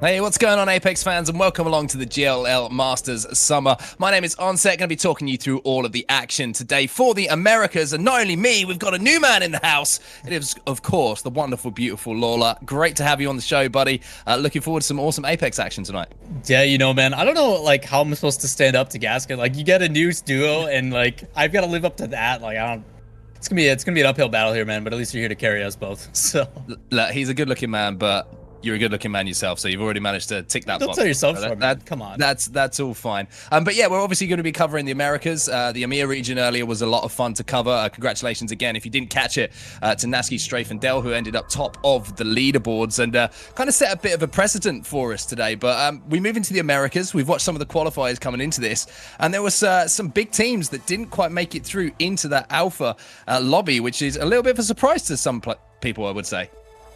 Hey, what's going on, Apex fans, and welcome along to the GLL Masters Summer. My name is Onset, going to be talking you through all of the action today for the Americas, and not only me, we've got a new man in the house. It is, of course, the wonderful, beautiful Lola. Great to have you on the show, buddy. Looking forward to some awesome Apex action tonight. Yeah, man, I don't know, how I'm supposed to stand up to Gasket. You get a new duo, and, I've got to live up to that. It's gonna be an uphill battle here, man, but at least you're here to carry us both, so. Look, he's a good-looking man, but you're a good-looking man yourself, so you've already managed to tick that box. Don't tell yourself short, man. Come on. That's all fine. But yeah, we're obviously going to be covering the Americas. The EMEA region earlier was a lot of fun to cover. Congratulations again, if you didn't catch it, to Nasky, Strafe, and Dell, who ended up top of the leaderboards and kind of set a bit of a precedent for us today. But we move into the Americas. We've watched some of the qualifiers coming into this, and there was some big teams that didn't quite make it through into that alpha lobby, which is a little bit of a surprise to some people, I would say.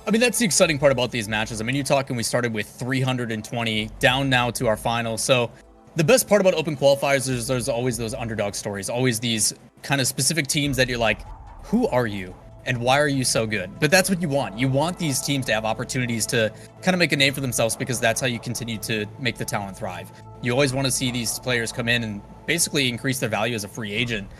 I mean, that's the exciting part about these matches. I mean, you're talking, we started with 320, down now to our final. So the best part about open qualifiers is there's always those underdog stories, always these kind of specific teams that you're like, who are you? And why are you so good? But that's what you want. You want these teams to have opportunities to kind of make a name for themselves, because that's how you continue to make the talent thrive. You always want to see these players come in and basically increase their value as a free agent,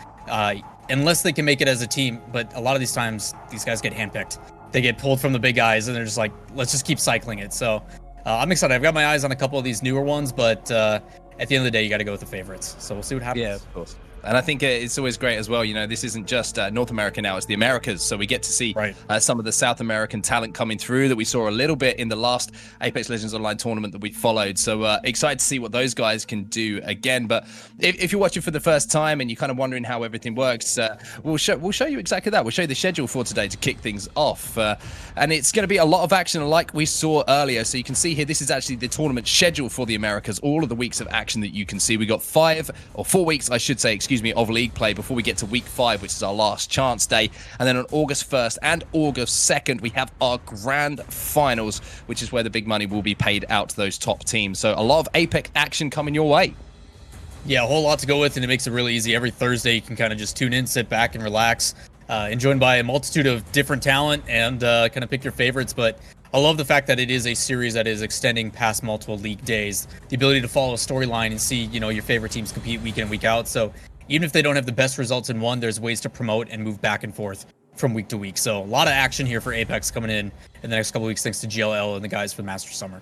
unless they can make it as a team. But a lot of these times, these guys get handpicked. They get pulled from the big guys, and they're just like, let's just keep cycling it. So I'm excited. I've got my eyes on a couple of these newer ones, but at the end of the day, you got to go with the favorites. So we'll see what happens. Yeah, of course. And I think it's always great as well. You know, this isn't just North America now, it's the Americas. So we get to see some of the South American talent coming through that we saw a little bit in the last Apex Legends Online tournament that we followed. So excited to see what those guys can do again. But if you're watching for the first time and you're kind of wondering how everything works, we'll show you exactly that. We'll show you the schedule for today to kick things off. And it's going to be a lot of action like we saw earlier. So you can see here, this is actually the tournament schedule for the Americas. All of the weeks of action that you can see. We got 4 weeks, I should say, excuse me, of league play before we get to week 5, which is our last chance day. And then on August 1st and August 2nd, we have our grand finals, which is where the big money will be paid out to those top teams. So a lot of Apex action coming your way. Yeah, a whole lot to go with, and it makes it really easy. Every Thursday, you can kind of just tune in, sit back, and relax, joined by a multitude of different talent, and kind of pick your favorites. But I love the fact that it is a series that is extending past multiple league days. The ability to follow a storyline and see, your favorite teams compete week in and week out. So even if they don't have the best results in one, there's ways to promote and move back and forth from week to week. So a lot of action here for Apex coming in the next couple of weeks, thanks to GLL and the guys for the Master Summer.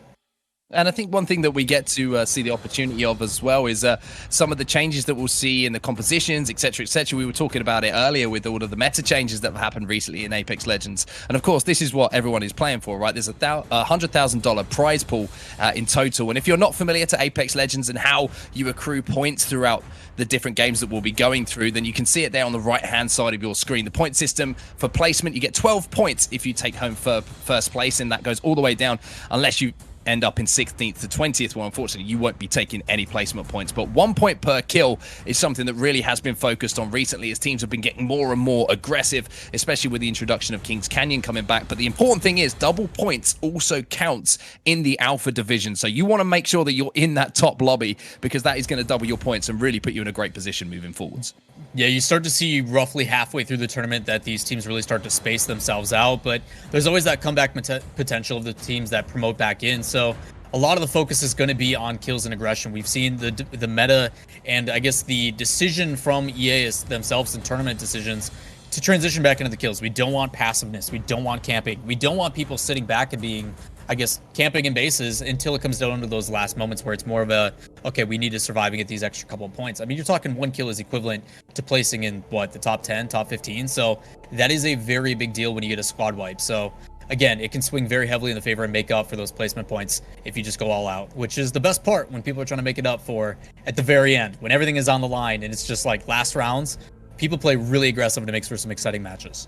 And I think one thing that we get to see the opportunity of as well is some of the changes that we'll see in the compositions, etc., etc. We were talking about it earlier with all of the meta changes that have happened recently in Apex Legends. And of course, this is what everyone is playing for, right? There's a $100,000 prize pool in total. And if you're not familiar to Apex Legends and how you accrue points throughout the different games that we'll be going through, then you can see it there on the right-hand side of your screen. The point system for placement, you get 12 points if you take home first place, and that goes all the way down unless you end up in 16th to 20th. Well, unfortunately, you won't be taking any placement points, but 1 point per kill is something that really has been focused on recently as teams have been getting more and more aggressive, especially with the introduction of Kings Canyon coming back. But the important thing is double points also counts in the Alpha division. So you want to make sure that you're in that top lobby, because that is going to double your points and really put you in a great position moving forwards. Yeah, you start to see roughly halfway through the tournament that these teams really start to space themselves out, but there's always that comeback potential of the teams that promote back in. So a lot of the focus is going to be on kills and aggression. We've seen the meta and I guess the decision from EA themselves and tournament decisions to transition back into the kills. We don't want passiveness. We don't want camping. We don't want people sitting back and being, I guess, camping in bases until it comes down to those last moments where it's more of a, okay, we need to survive and get these extra couple of points. I mean, you're talking 1 kill is equivalent to placing in, what, the top 10, top 15? So that is a very big deal when you get a squad wipe. So again, it can swing very heavily in the favor and make up for those placement points if you just go all out, which is the best part when people are trying to make it up for at the very end, when everything is on the line and it's just like last rounds. People play really aggressive and it makes for some exciting matches.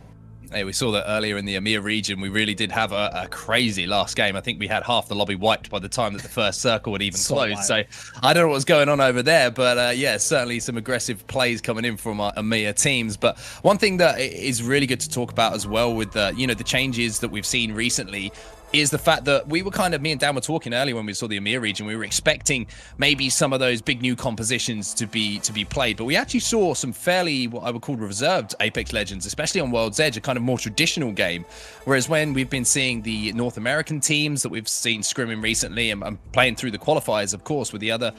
Hey, we saw that earlier in the EMEA region. We really did have a crazy last game. I think we had half the lobby wiped by the time that the first circle had even closed. So I don't know what's going on over there, but yeah, certainly some aggressive plays coming in from our EMEA teams. But one thing that is really good to talk about as well with the, the changes that we've seen recently is the fact that we were kind of, me and Dan were talking earlier when we saw the EMEA region, we were expecting maybe some of those big new compositions to be played, but we actually saw some fairly, what I would call reserved Apex Legends, especially on World's Edge, a kind of more traditional game. Whereas when we've been seeing the North American teams that we've seen scrimming recently and playing through the qualifiers, of course, with the other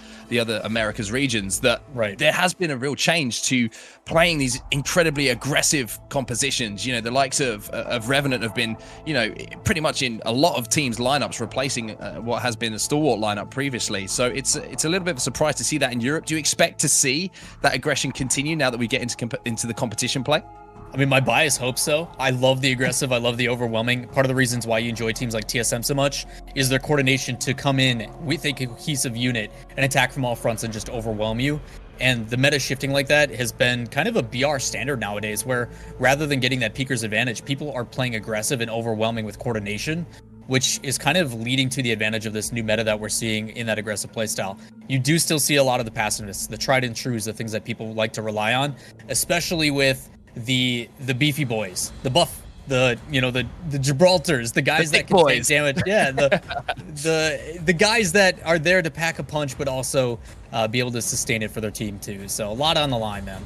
Americas regions, that there has been a real change to playing these incredibly aggressive compositions. You know, the likes of Revenant have been, you know, pretty much in a lot of teams' lineups, replacing what has been a stalwart lineup previously. So it's a little bit of a surprise to see that in Europe. Do you expect to see that aggression continue now that we get into the competition play? I mean, my bias hopes so. I love the aggressive. I love the overwhelming. Part of the reasons why you enjoy teams like TSM so much is their coordination to come in with a cohesive unit and attack from all fronts and just overwhelm you. And the meta shifting like that has been kind of a BR standard nowadays, where rather than getting that peeker's advantage, people are playing aggressive and overwhelming with coordination, which is kind of leading to the advantage of this new meta that we're seeing in that aggressive playstyle. You do still see a lot of the passiveness, the tried and trues, the things that people like to rely on, especially with the beefy boys, the buff, the Gibraltars, the guys that can take damage. Yeah, the guys that are there to pack a punch, but also be able to sustain it for their team too. So a lot on the line, man.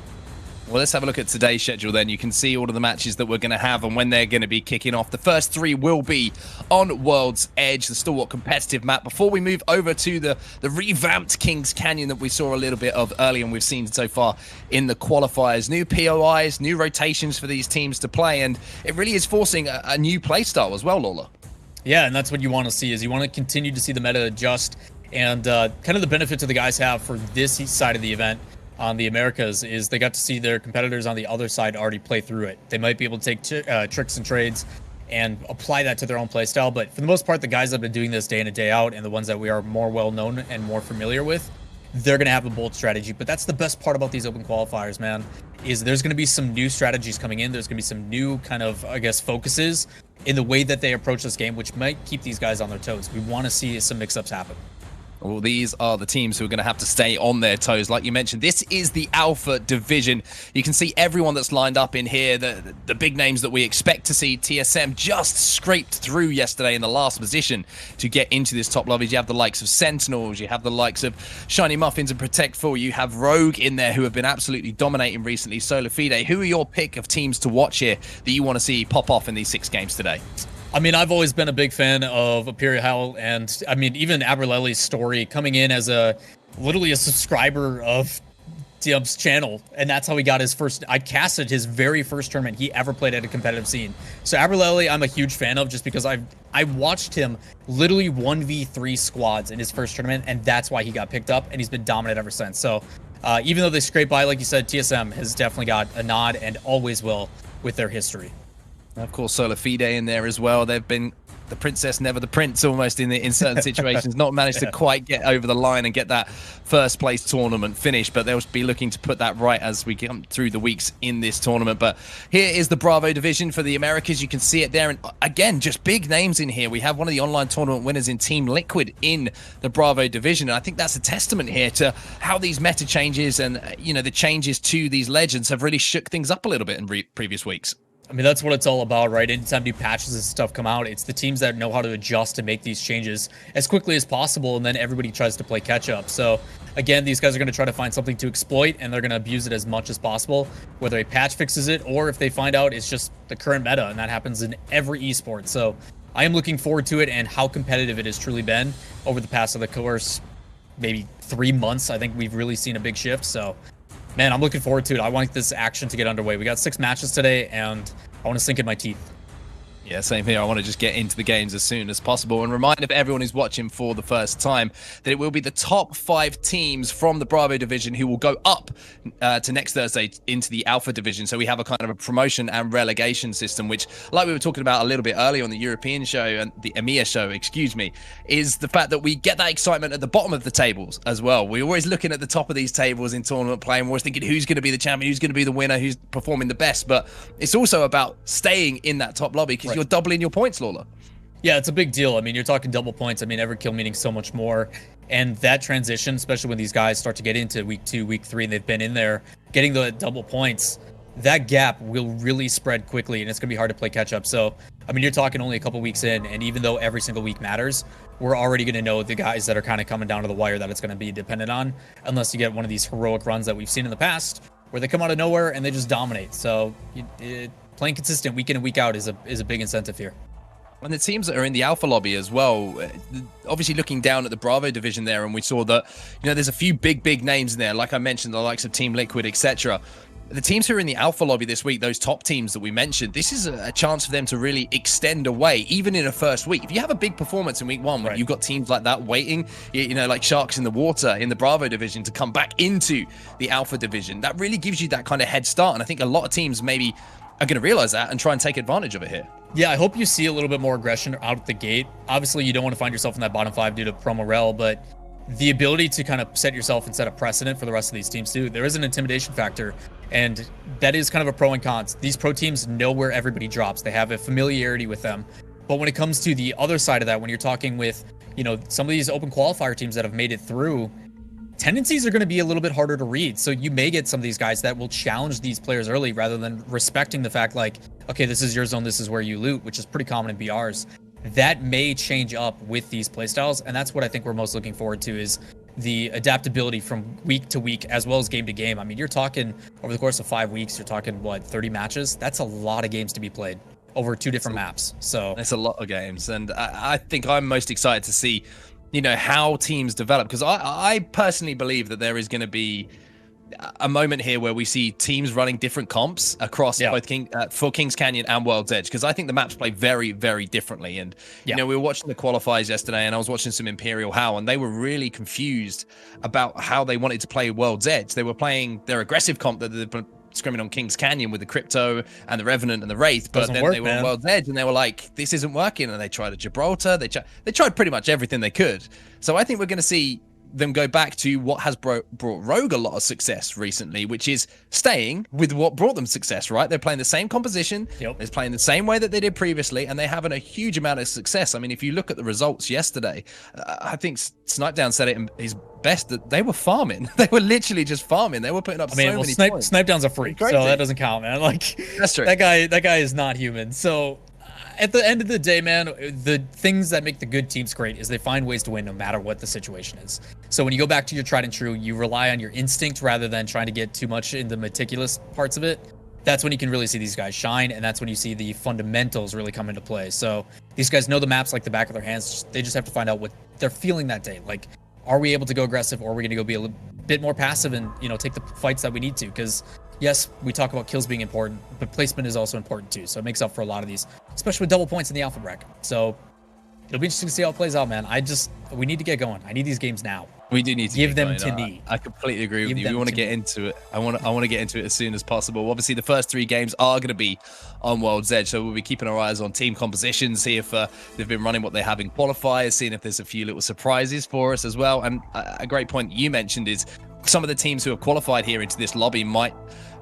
Well, let's have a look at today's schedule then. You can see all of the matches that we're going to have and when they're going to be kicking off. The first three will be on World's Edge, the stalwart competitive map. Before we move over to the revamped Kings Canyon that we saw a little bit of earlier and we've seen so far in the qualifiers. New POIs, new rotations for these teams to play, and it really is forcing a new play style as well, Lola. Yeah, and that's what you want to see, is you want to continue to see the meta adjust, and kind of the benefit to the guys have for this side of the event on the Americas is they got to see their competitors on the other side already play through it. They might be able to take tricks and trades and apply that to their own playstyle, but for the most part, the guys that have been doing this day in and day out, and the ones that we are more well-known and more familiar with, they're going to have a bold strategy. But that's the best part about these open qualifiers, man, is there's going to be some new strategies coming in. There's going to be some new kind of, I guess, focuses in the way that they approach this game, which might keep these guys on their toes. We want to see some mix-ups happen. Well, these are the teams who are going to have to stay on their toes. Like you mentioned, this is the Alpha Division. You can see everyone that's lined up in here, the big names that we expect to see. TSM just scraped through yesterday in the last position to get into this top lobbies. You have the likes of Sentinels, you have the likes of Shiny Muffins and Protect Full. You have Rogue in there who have been absolutely dominating recently. Solar Fide. Who are your pick of teams to watch here that you want to see pop off in these 6 games today? I mean, I've always been a big fan of Imperial, and I mean, even Aberlely's story coming in as literally a subscriber of Dub's channel, and that's how he got his first. I casted his very first tournament he ever played at a competitive scene. So Aberlely, I'm a huge fan of, just because I watched him literally 1v3 squads in his first tournament, and that's why he got picked up, and he's been dominant ever since. So even though they scrape by, like you said, TSM has definitely got a nod and always will with their history. Of course, Solar Fide in there as well. They've been the princess, never the prince, almost in certain situations. Not managed to quite get over the line and get that first place tournament finish, but they'll be looking to put that right as we come through the weeks in this tournament. But here is the Bravo division for the Americas. You can see it there, and again, just big names in here. We have one of the online tournament winners in Team Liquid in the Bravo division, and I think that's a testament here to how these meta changes and the changes to these legends have really shook things up a little bit in previous weeks. I mean, that's what it's all about, right? Anytime new patches and stuff come out, it's the teams that know how to adjust and make these changes as quickly as possible, and then everybody tries to play catch up. So again, these guys are going to try to find something to exploit, and they're going to abuse it as much as possible, whether a patch fixes it or if they find out it's just the current meta, and that happens in every esport. So I am looking forward to it and how competitive it has truly been over the past, of the course, maybe 3 months. I think we've really seen a big shift. So man, I'm looking forward to it. I want this action to get underway. We got 6 matches today, and I want to sink in my teeth. Yeah, same here. I want to just get into the games as soon as possible, and remind everyone who's watching for the first time that it will be the top 5 teams from the Bravo division who will go up to next Thursday into the Alpha division. So we have a kind of a promotion and relegation system, which, like we were talking about a little bit earlier on the European show and the EMEA show, excuse me, is the fact that we get that excitement at the bottom of the tables as well. We're always looking at the top of these tables in tournament play, and we're always thinking who's going to be the champion, who's going to be the winner, who's performing the best. But it's also about staying in that top lobby, because you're doubling your points, Lola. Yeah, it's a big deal. I mean, you're talking double points. I mean, every kill meaning so much more. And that transition, especially when these guys start to get into week 2, week 3, and they've been in there getting the double points, that gap will really spread quickly, and it's going to be hard to play catch up. So, I mean, you're talking only a couple weeks in, and even though every single week matters, we're already going to know the guys that are kind of coming down to the wire that it's going to be dependent on, unless you get one of these heroic runs that we've seen in the past where they come out of nowhere and they just dominate. So, playing consistent week in and week out is a big incentive here. And the teams that are in the alpha lobby as well, obviously looking down at the Bravo division there, and we saw that, there's a few big names in there, like I mentioned, the likes of Team Liquid, etc. The teams who are in the alpha lobby this week, those top teams that we mentioned, this is a chance for them to really extend away, even in a first week. If you have a big performance in week one, when you've got teams like that waiting, like sharks in the water in the Bravo division to come back into the alpha division, that really gives you that kind of head start. And I think a lot of teams maybe are going to realize that and try and take advantage of it here. Yeah, I hope you see a little bit more aggression out the gate. Obviously, you don't want to find yourself in that bottom 5 due to promo rel, but the ability to kind of set yourself and set a precedent for the rest of these teams too. There is an intimidation factor, and that is kind of a pro and cons. These pro teams know where everybody drops. They have a familiarity with them. But when it comes to the other side of that, when you're talking with, some of these open qualifier teams that have made it through, tendencies are going to be a little bit harder to read. So you may get some of these guys that will challenge these players early rather than respecting the fact like, okay, this is your zone, this is where you loot, which is pretty common in BRs. That may change up with these playstyles, and that's what I think we're most looking forward to, is the adaptability from week to week as well as game to game. I mean, you're talking over the course of 5 weeks, you're talking 30 matches. That's a lot of games to be played over 2 different maps. So it's a lot of games, and I think I'm most excited to see how teams develop, because I personally believe that there is going to be a moment here where we see teams running different comps across both for Kings Canyon and World's Edge, because I think the maps play very, very differently. And we were watching the qualifiers yesterday, and I was watching some Imperial How, and they were really confused about how they wanted to play World's Edge. They were playing their aggressive comp that they're scrimming on Kings Canyon with the Crypto and the Revenant and the Wraith, but then they were on World's Edge and they were like, this isn't working. And they tried a Gibraltar, they tried pretty much everything they could. So I think we're going to see them go back to what has brought Rogue a lot of success recently, which is staying with what brought them success, right? They're playing the same composition, they're playing the same way that they did previously, and they're having a huge amount of success. I mean, if you look at the results yesterday, I think Snipedown said it in his best, that they were farming. They were literally just farming. They were putting up so many points. Snipedown's a freak, so that doesn't count, man. Like, that's true. That guy is not human. So at the end of the day, man, the things that make the good teams great is they find ways to win no matter what the situation is. So when you go back to your tried and true, you rely on your instinct rather than trying to get too much in the meticulous parts of it. That's when you can really see these guys shine, and that's when you see the fundamentals really come into play. So these guys know the maps like the back of their hands. They just have to find out what they're feeling that day. Like, are we able to go aggressive, or are we going to go be a bit more passive and take the fights that we need to? Because yes, we talk about kills being important, but placement is also important too. So it makes up for a lot of these, especially with double points in the alpha bracket. So it'll be interesting to see how it plays out, man. We need to get going. I need these games now. We do need to give them to me. I completely agree with you. We want to get into it. I want to get into it as soon as possible. Obviously, the first 3 games are going to be on World's Edge, so we'll be keeping our eyes on team compositions, see if they've been running what they have in qualifiers, seeing if there's a few little surprises for us as well. And a great point you mentioned is some of the teams who have qualified here into this lobby might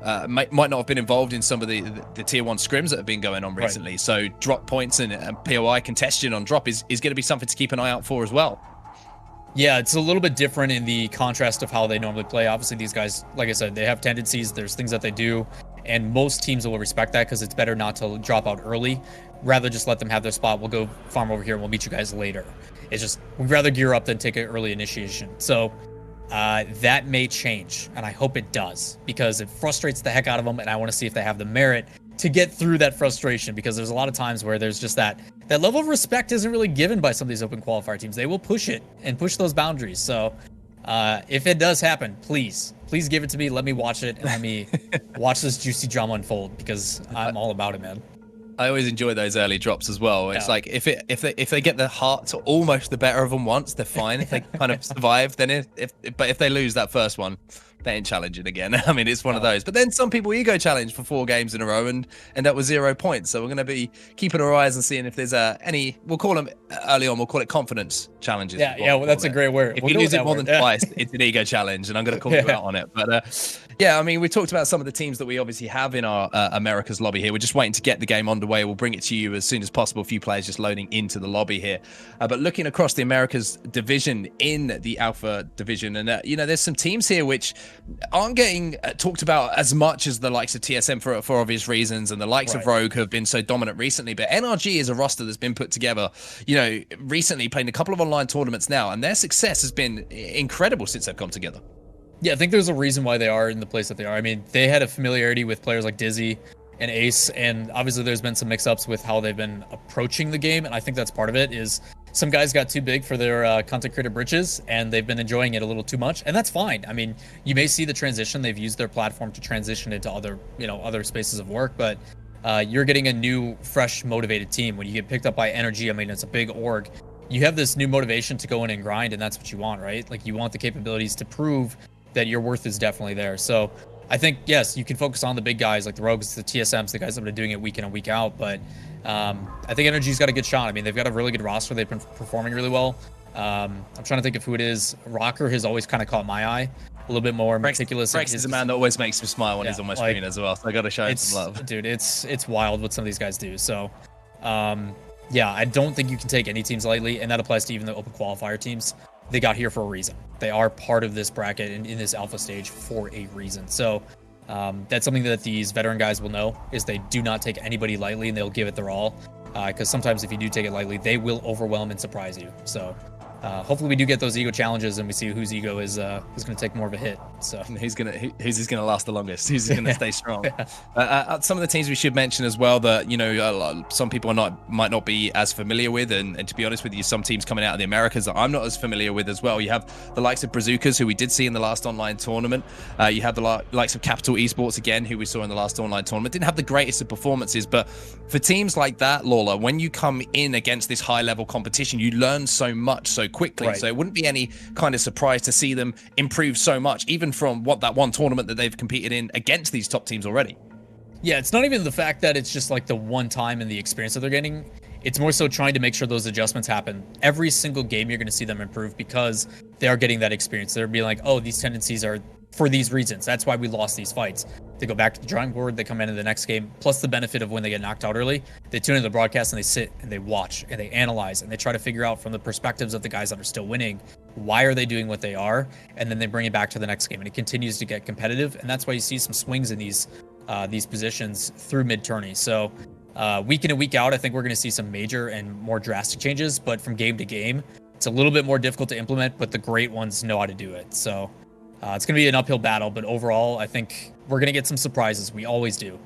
not have been involved in some of the tier 1 scrims that have been going on recently. Right. So drop points and POI congestion on drop is going to be something to keep an eye out for as well. Yeah, it's a little bit different in the contrast of how they normally play. Obviously, these guys, like I said, they have tendencies. There's things that they do, and most teams will respect that because it's better not to drop out early. Rather just let them have their spot. We'll go farm over here and we'll meet you guys later. It's just, we'd rather gear up than take an early initiation. So that may change, and I hope it does, because it frustrates the heck out of them, and I want to see if they have the merit to get through that frustration, because there's a lot of times where there's just that level of respect isn't really given by some of these open qualifier teams. They will push it and push those boundaries. So if it does happen, please give it to me. Let me watch it, and let me watch this juicy drama unfold, because I'm all about it, man. I always enjoy those early drops as well. It's like if they get the heart to almost the better of them once, they're fine. If they kind of survive, then but if they lose that first one, they ain't challenging again. I mean, it's one of those. But then some people ego challenge for 4 games in a row and end up with 0 points. So we're going to be keeping our eyes and seeing if there's any. We'll call them early on. We'll call it confidence challenges. Yeah. Well, that's a great word. If you lose it more than twice, it's an ego challenge, and I'm going to call you out on it. But yeah, I mean, we talked about some of the teams that we obviously have in our Americas lobby here. We're just waiting to get the game underway. We'll bring it to you as soon as possible. A few players just loading into the lobby here. But looking across the Americas division in the Alpha division, and there's some teams here which aren't getting talked about as much as the likes of TSM for obvious reasons, and the likes of Rogue have been so dominant recently. But NRG is a roster that's been put together, you know, recently, playing a couple of online tournaments now, and their success has been incredible since they've come together. Yeah, I think there's a reason why they are in the place that they are. I mean, they had a familiarity with players like Dizzy and Ace, and obviously there's been some mix-ups with how they've been approaching the game, and I think that's part of it. Is some guys got too big for their content creator britches, and they've been enjoying it a little too much, and that's fine. I mean, you may see the transition. They've used their platform to transition into other, you know, other spaces of work, but you're getting a new, fresh, motivated team. When you get picked up by NRG, I mean, it's a big org. You have this new motivation to go in and grind, and that's what you want, right? Like, you want the capabilities to prove that your worth is definitely there. So I think, yes, you can focus on the big guys like the Rogues, the TSMs, the guys that have been doing it week in and week out. But I think NRG's got a good shot. I mean, they've got a really good roster. They've been performing really well. I'm trying to think of who it is. Rocker has always kind of caught my eye. A little bit more meticulous. Rex is a man that always makes me smile when he's on my screen as well. So I got to show him some love. Dude, it's wild what some of these guys do. So, yeah, I don't think you can take any teams lightly, and that applies to even the open qualifier teams. They got here for a reason. They are part of this bracket and in this alpha stage for a reason. So that's something that these veteran guys will know, is they do not take anybody lightly, and they'll give it their all. Because sometimes if you do take it lightly, they will overwhelm and surprise you. So hopefully we do get those ego challenges, and we see whose ego is going to take more of a hit. So who's gonna last the longest? Who's gonna stay strong? Some of the teams we should mention as well that, you know, some people might not be as familiar with, and to be honest with you, some teams coming out of the Americas that I'm not as familiar with as well. You have the likes of Bazookas, who we did see in the last online tournament. You have the likes of Capital Esports again, who we saw in the last online tournament. Didn't have the greatest of performances, but for teams like that, Lawler, when you come in against this high level competition, you learn so much so quickly. Right. So it wouldn't be any kind of surprise to see them improve so much, even from that one tournament that they've competed in against these top teams already. Yeah, it's not even the fact that it's just like the one time and the experience that they're getting. It's more so trying to make sure those adjustments happen. Every single game, you're going to see them improve because they are getting that experience. They're being like, oh, these tendencies are for these reasons. That's why we lost these fights. They go back to the drawing board, they come into the next game, plus the benefit of when they get knocked out early, they tune into the broadcast and they sit and they watch and they analyze and they try to figure out from the perspectives of the guys that are still winning, why are they doing what they are? And then they bring it back to the next game, and it continues to get competitive. And that's why you see some swings in these positions through mid-tourney. So week in and week out, I think we're going to see some major and more drastic changes, but from game to game, it's a little bit more difficult to implement, but the great ones know how to do it. So it's going to be an uphill battle, but overall, I think we're going to get some surprises. We always do.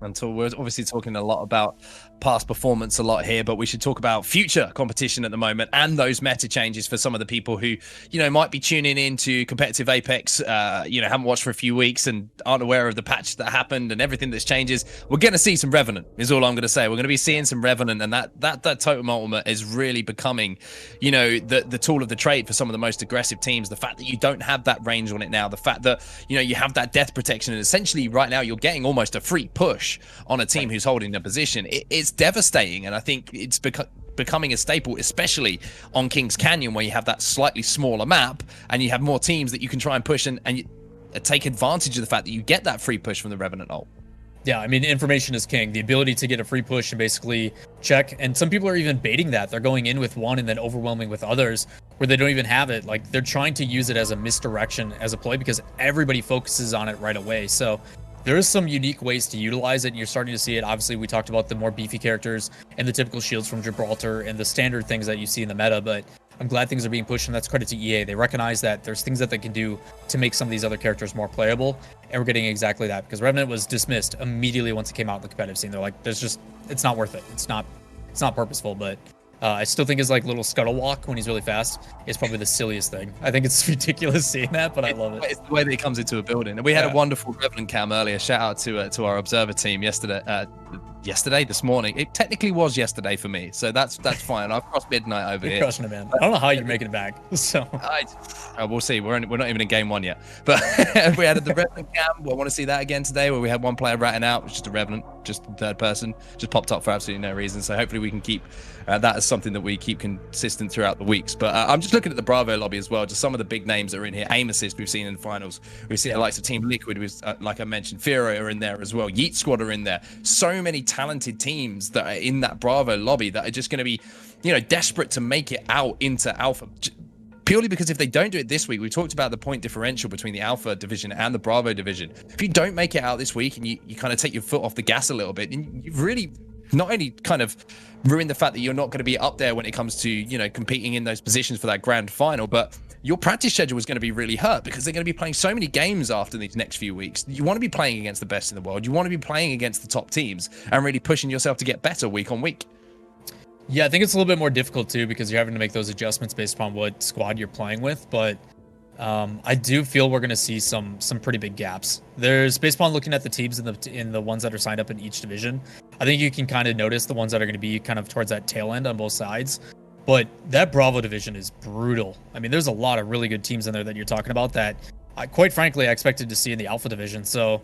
Until we're obviously talking a lot about past performance a lot here, but we should talk about future competition at the moment and those meta changes for some of the people who, you know, might be tuning into competitive Apex, you know, haven't watched for a few weeks and aren't aware of the patch that happened and everything that's changes. We're going to see some Revenant is all I'm going to say. We're going to be seeing some Revenant, and that totem ultimate is really becoming, you know, the tool of the trade for some of the most aggressive teams. The fact that you don't have that range on it now, the fact that, you know, you have that death protection, and essentially right now you're getting almost a free push on a team who's holding the position. It's devastating, and I think it's becoming a staple, especially on Kings Canyon, where you have that slightly smaller map and you have more teams that you can try and push and take advantage of the fact that you get that free push from the Revenant ult. Yeah, I mean, information is king. The ability to get a free push and basically check, and some people are even baiting that. They're going in with one and then overwhelming with others where they don't even have it. Like, they're trying to use it as a misdirection as a play because everybody focuses on it right away. So there is some unique ways to utilize it, and you're starting to see it. Obviously, we talked about the more beefy characters and the typical shields from Gibraltar and the standard things that you see in the meta, but I'm glad things are being pushed, and that's credit to EA. They recognize that there's things that they can do to make some of these other characters more playable, and we're getting exactly that, because Revenant was dismissed immediately once it came out in the competitive scene. They're like, it's not worth it. It's not purposeful, but I still think his like little scuttle walk when he's really fast is probably the silliest thing. I think it's ridiculous seeing that, but I love it. It's the way that he comes into a building. And we had a wonderful Revenant cam earlier. Shout out to our observer team this morning. It technically was yesterday for me, so that's fine. I've crossed midnight over here. You're crushing it, man. I don't know how you're making it back. So we'll see. We're not even in game one yet. But we had the Revenant cam. I want to see that again today, where we had one player ratting out. It was just a Revenant, just third person, just popped up for absolutely no reason. So hopefully we can keep that as something that we keep consistent throughout the weeks. But I'm just looking at the Bravo lobby as well. Just some of the big names that are in here. Aim Assist we've seen in the finals. We've seen the likes of Team Liquid, who's like I mentioned, Firo are in there as well. Yeet Squad are in there. So many talented teams that are in that Bravo lobby that are just going to be, you know, desperate to make it out into Alpha. purely because if they don't do it this week, we talked about the point differential between the Alpha division and the Bravo division. If you don't make it out this week and you kind of take your foot off the gas a little bit, and you've really not only kind of ruined the fact that you're not going to be up there when it comes to, you know, competing in those positions for that grand final, but your practice schedule is going to be really hurt because they're going to be playing so many games after these next few weeks. You want to be playing against the best in the world. You want to be playing against the top teams and really pushing yourself to get better week on week. Yeah, I think it's a little bit more difficult too because you're having to make those adjustments based upon what squad you're playing with. But I do feel we're going to see some pretty big gaps. There's based upon looking at the teams in the ones that are signed up in each division. I think you can kind of notice the ones that are going to be kind of towards that tail end on both sides. But that Bravo division is brutal. I mean, there's a lot of really good teams in there that you're talking about that, quite frankly, I expected to see in the Alpha division. So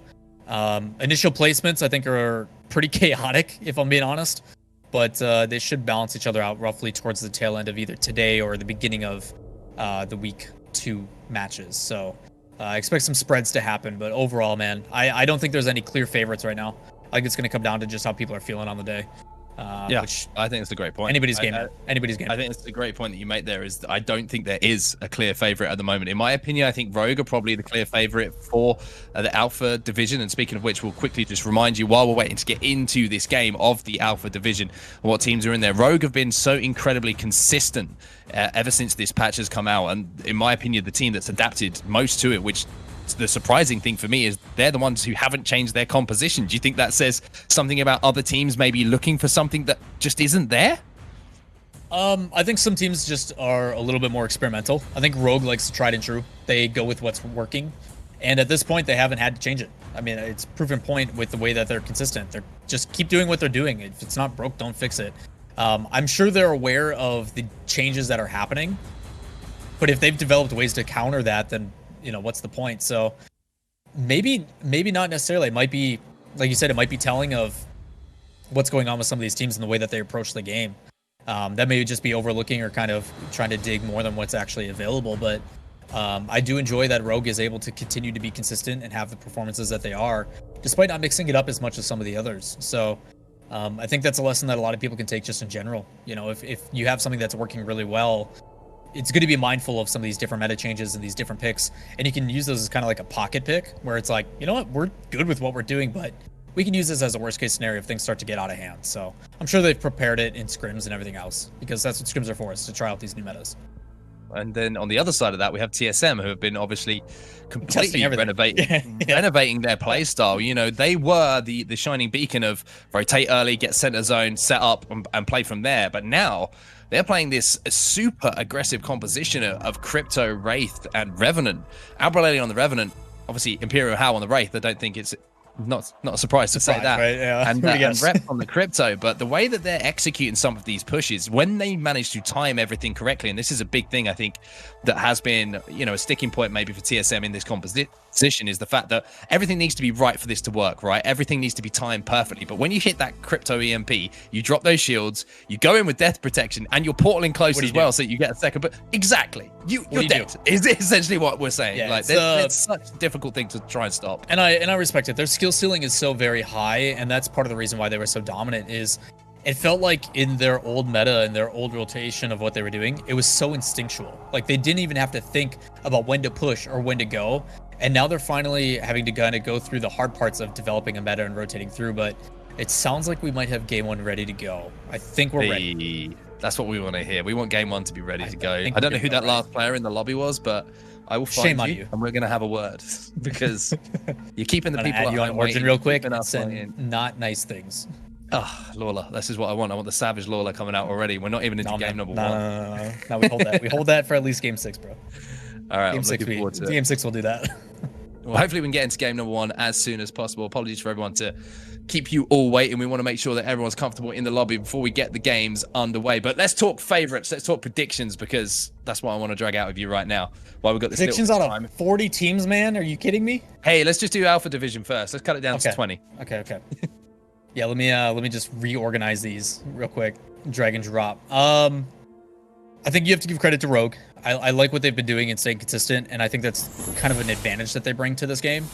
initial placements, I think, are pretty chaotic, if I'm being honest. But they should balance each other out roughly towards the tail end of either today or the beginning of the week 2 matches. So I expect some spreads to happen. But overall, man, I don't think there's any clear favorites right now. I think it's going to come down to just how people are feeling on the day. Yeah, which I think it's a great point. Anybody's game. Anybody's game. I think it's a great point that you make there. Is I don't think there is a clear favorite at the moment. In my opinion, I think Rogue are probably the clear favorite for the Alpha division. And speaking of which, we'll quickly just remind you while we're waiting to get into this game of the Alpha division and what teams are in there. Rogue have been so incredibly consistent ever since this patch has come out, and in my opinion, the team that's adapted most to it, which the surprising thing for me is they're the ones who haven't changed their composition. Do you think that says something about other teams maybe looking for something that just isn't there? I think some teams just are a little bit more experimental. I think Rogue likes to tried and true. They go with what's working. And at this point, they haven't had to change it. I mean, it's proven point with the way that they're consistent. They're just keep doing what they're doing. If it's not broke, don't fix it. I'm sure they're aware of the changes that are happening. But if they've developed ways to counter that, then you know, what's the point? So maybe not necessarily. It might be, like you said, it might be telling of what's going on with some of these teams and the way that they approach the game. That may just be overlooking or kind of trying to dig more than what's actually available. But I do enjoy that Rogue is able to continue to be consistent and have the performances that they are, despite not mixing it up as much as some of the others. So I think that's a lesson that a lot of people can take just in general. You know, if you have something that's working really well, it's good to be mindful of some of these different meta changes and these different picks. And you can use those as kind of like a pocket pick where it's like, you know what, we're good with what we're doing, but we can use this as a worst case scenario if things start to get out of hand. So I'm sure they've prepared it in scrims and everything else because that's what scrims are for, is to try out these new metas. And then on the other side of that, we have TSM, who have been obviously completely renovating their play style. You know, they were the shining beacon of rotate early, get center zone, set up, and play from there. But now they're playing this super aggressive composition of Crypto, Wraith, and Revenant. Albraleli on the Revenant, obviously Imperial How on the Wraith. I don't think it's not a surprise to say that. Right? Yeah. And Rep on the Crypto. But the way that they're executing some of these pushes, when they manage to time everything correctly, and this is a big thing, I think, that has been, you know, a sticking point maybe for TSM in this composition, is the fact that everything needs to be right for this to work, right? Everything needs to be timed perfectly. But when you hit that Crypto EMP, you drop those shields, you go in with death protection, and you're portaling close as well, so you get a second. But exactly, you're dead. Is essentially what we're saying. Yeah, like, it's such a difficult thing to try and stop. And I respect it. Their skill ceiling is so very high, and that's part of the reason why they were so dominant. Is it felt like in their old meta and their old rotation of what they were doing, it was so instinctual. Like they didn't even have to think about when to push or when to go. And now they're finally having to kind of go through the hard parts of developing a meta and rotating through. But it sounds like we might have game 1 ready to go. I think we're ready. That's what we want to hear. We want game 1 to be ready to go. I don't know who that last player in the lobby was, but I will find you, and we're going to have a word because you're keeping the people you on Origin real quick and saying not nice things. Oh, Lawler, this is what I want. I want the Savage Lawler coming out already. We're not even into game number 1. No, we hold that. We hold that for at least game 6, bro. All right, game 6, game 6 will do that. Well, hopefully we can get into game number 1 as soon as possible. Apologies for everyone to keep you all waiting. We want to make sure that everyone's comfortable in the lobby before we get the games underway. But let's talk favorites. Let's talk predictions, because that's what I want to drag out of you right now. While we've got this predictions out of 40 teams, man. Are you kidding me? Hey, let's just do Alpha Division first. Let's cut it down to 20. Okay. Yeah, let me just reorganize these real quick. Drag and drop. I think you have to give credit to Rogue. I like what they've been doing and staying consistent, and I think that's kind of an advantage that they bring to this game,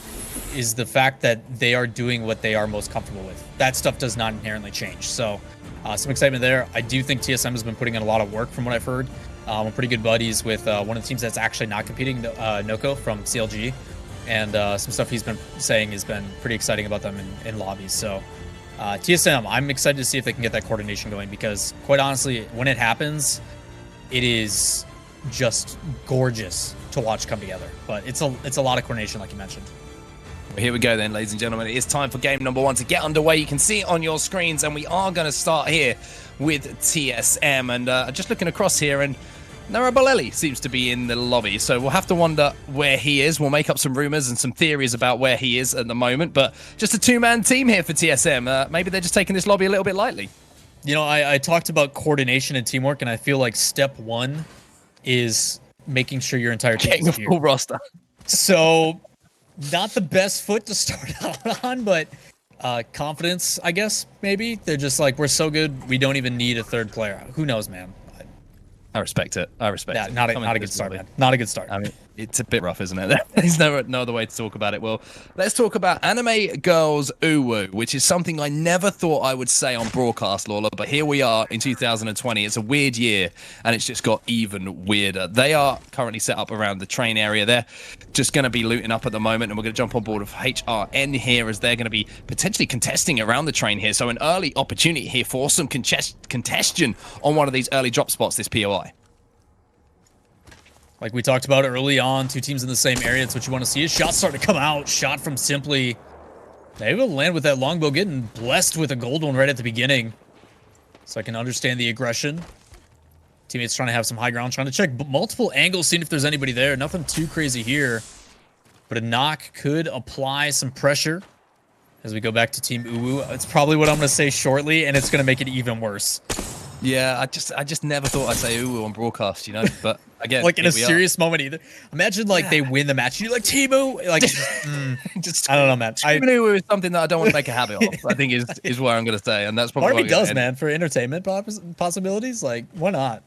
is the fact that they are doing what they are most comfortable with. That stuff does not inherently change. So some excitement there. I do think TSM has been putting in a lot of work from what I've heard. We're pretty good buddies with one of the teams that's actually not competing, Noko from CLG, and some stuff he's been saying has been pretty exciting about them in lobbies. So TSM, I'm excited to see if they can get that coordination going, because quite honestly, when it happens, it is just gorgeous to watch come together. But it's a lot of coordination, like you mentioned. Well, here we go then, ladies and gentlemen. It is time for game number 1 to get underway. You can see it on your screens, and we are going to start here with TSM. And just looking across here, and Narabaleli seems to be in the lobby, so we'll have to wonder where he is. We'll make up some rumors and some theories about where he is at the moment, but just a two-man team here for TSM. Maybe they're just taking this lobby a little bit lightly. You know, I talked about coordination and teamwork, and I feel like step 1 is making sure your entire team is a full roster. So, not the best foot to start out on, but confidence, I guess, maybe. They're just like, we're so good, we don't even need a third player. Who knows, man? I respect it. I respect it. Not a good start, man. Not a good start. I mean, it's a bit rough, isn't it? There's no other way to talk about it. Well, let's talk about Anime Girls Uwu, which is something I never thought I would say on broadcast, Lawler, but here we are in 2020. It's a weird year, and it's just got even weirder. They are currently set up around the train area. They're just going to be looting up at the moment, and we're going to jump on board with HRN here, as they're going to be potentially contesting around the train here. So an early opportunity here for some congestion on one of these early drop spots, this POI. Like we talked about early on, two teams in the same area. That's what you want to see. Shots start to come out. Shot from Simply. They will land with that longbow, getting blessed with a gold one right at the beginning. So I can understand the aggression. Teammates trying to have some high ground, trying to check multiple angles, seeing if there's anybody there. Nothing too crazy here. But a knock could apply some pressure as we go back to Team Uwu. It's probably what I'm going to say shortly, and it's going to make it even worse. Yeah, I just never thought I'd say Uwu on broadcast, you know, but again, like in a serious moment either. Imagine like they win the match and you're like, Timu, like just I don't know, man. Uwu is something that I don't want to make a habit of, I think is what I'm going to say, and that's probably part of me does, man, for entertainment possibilities, like why not?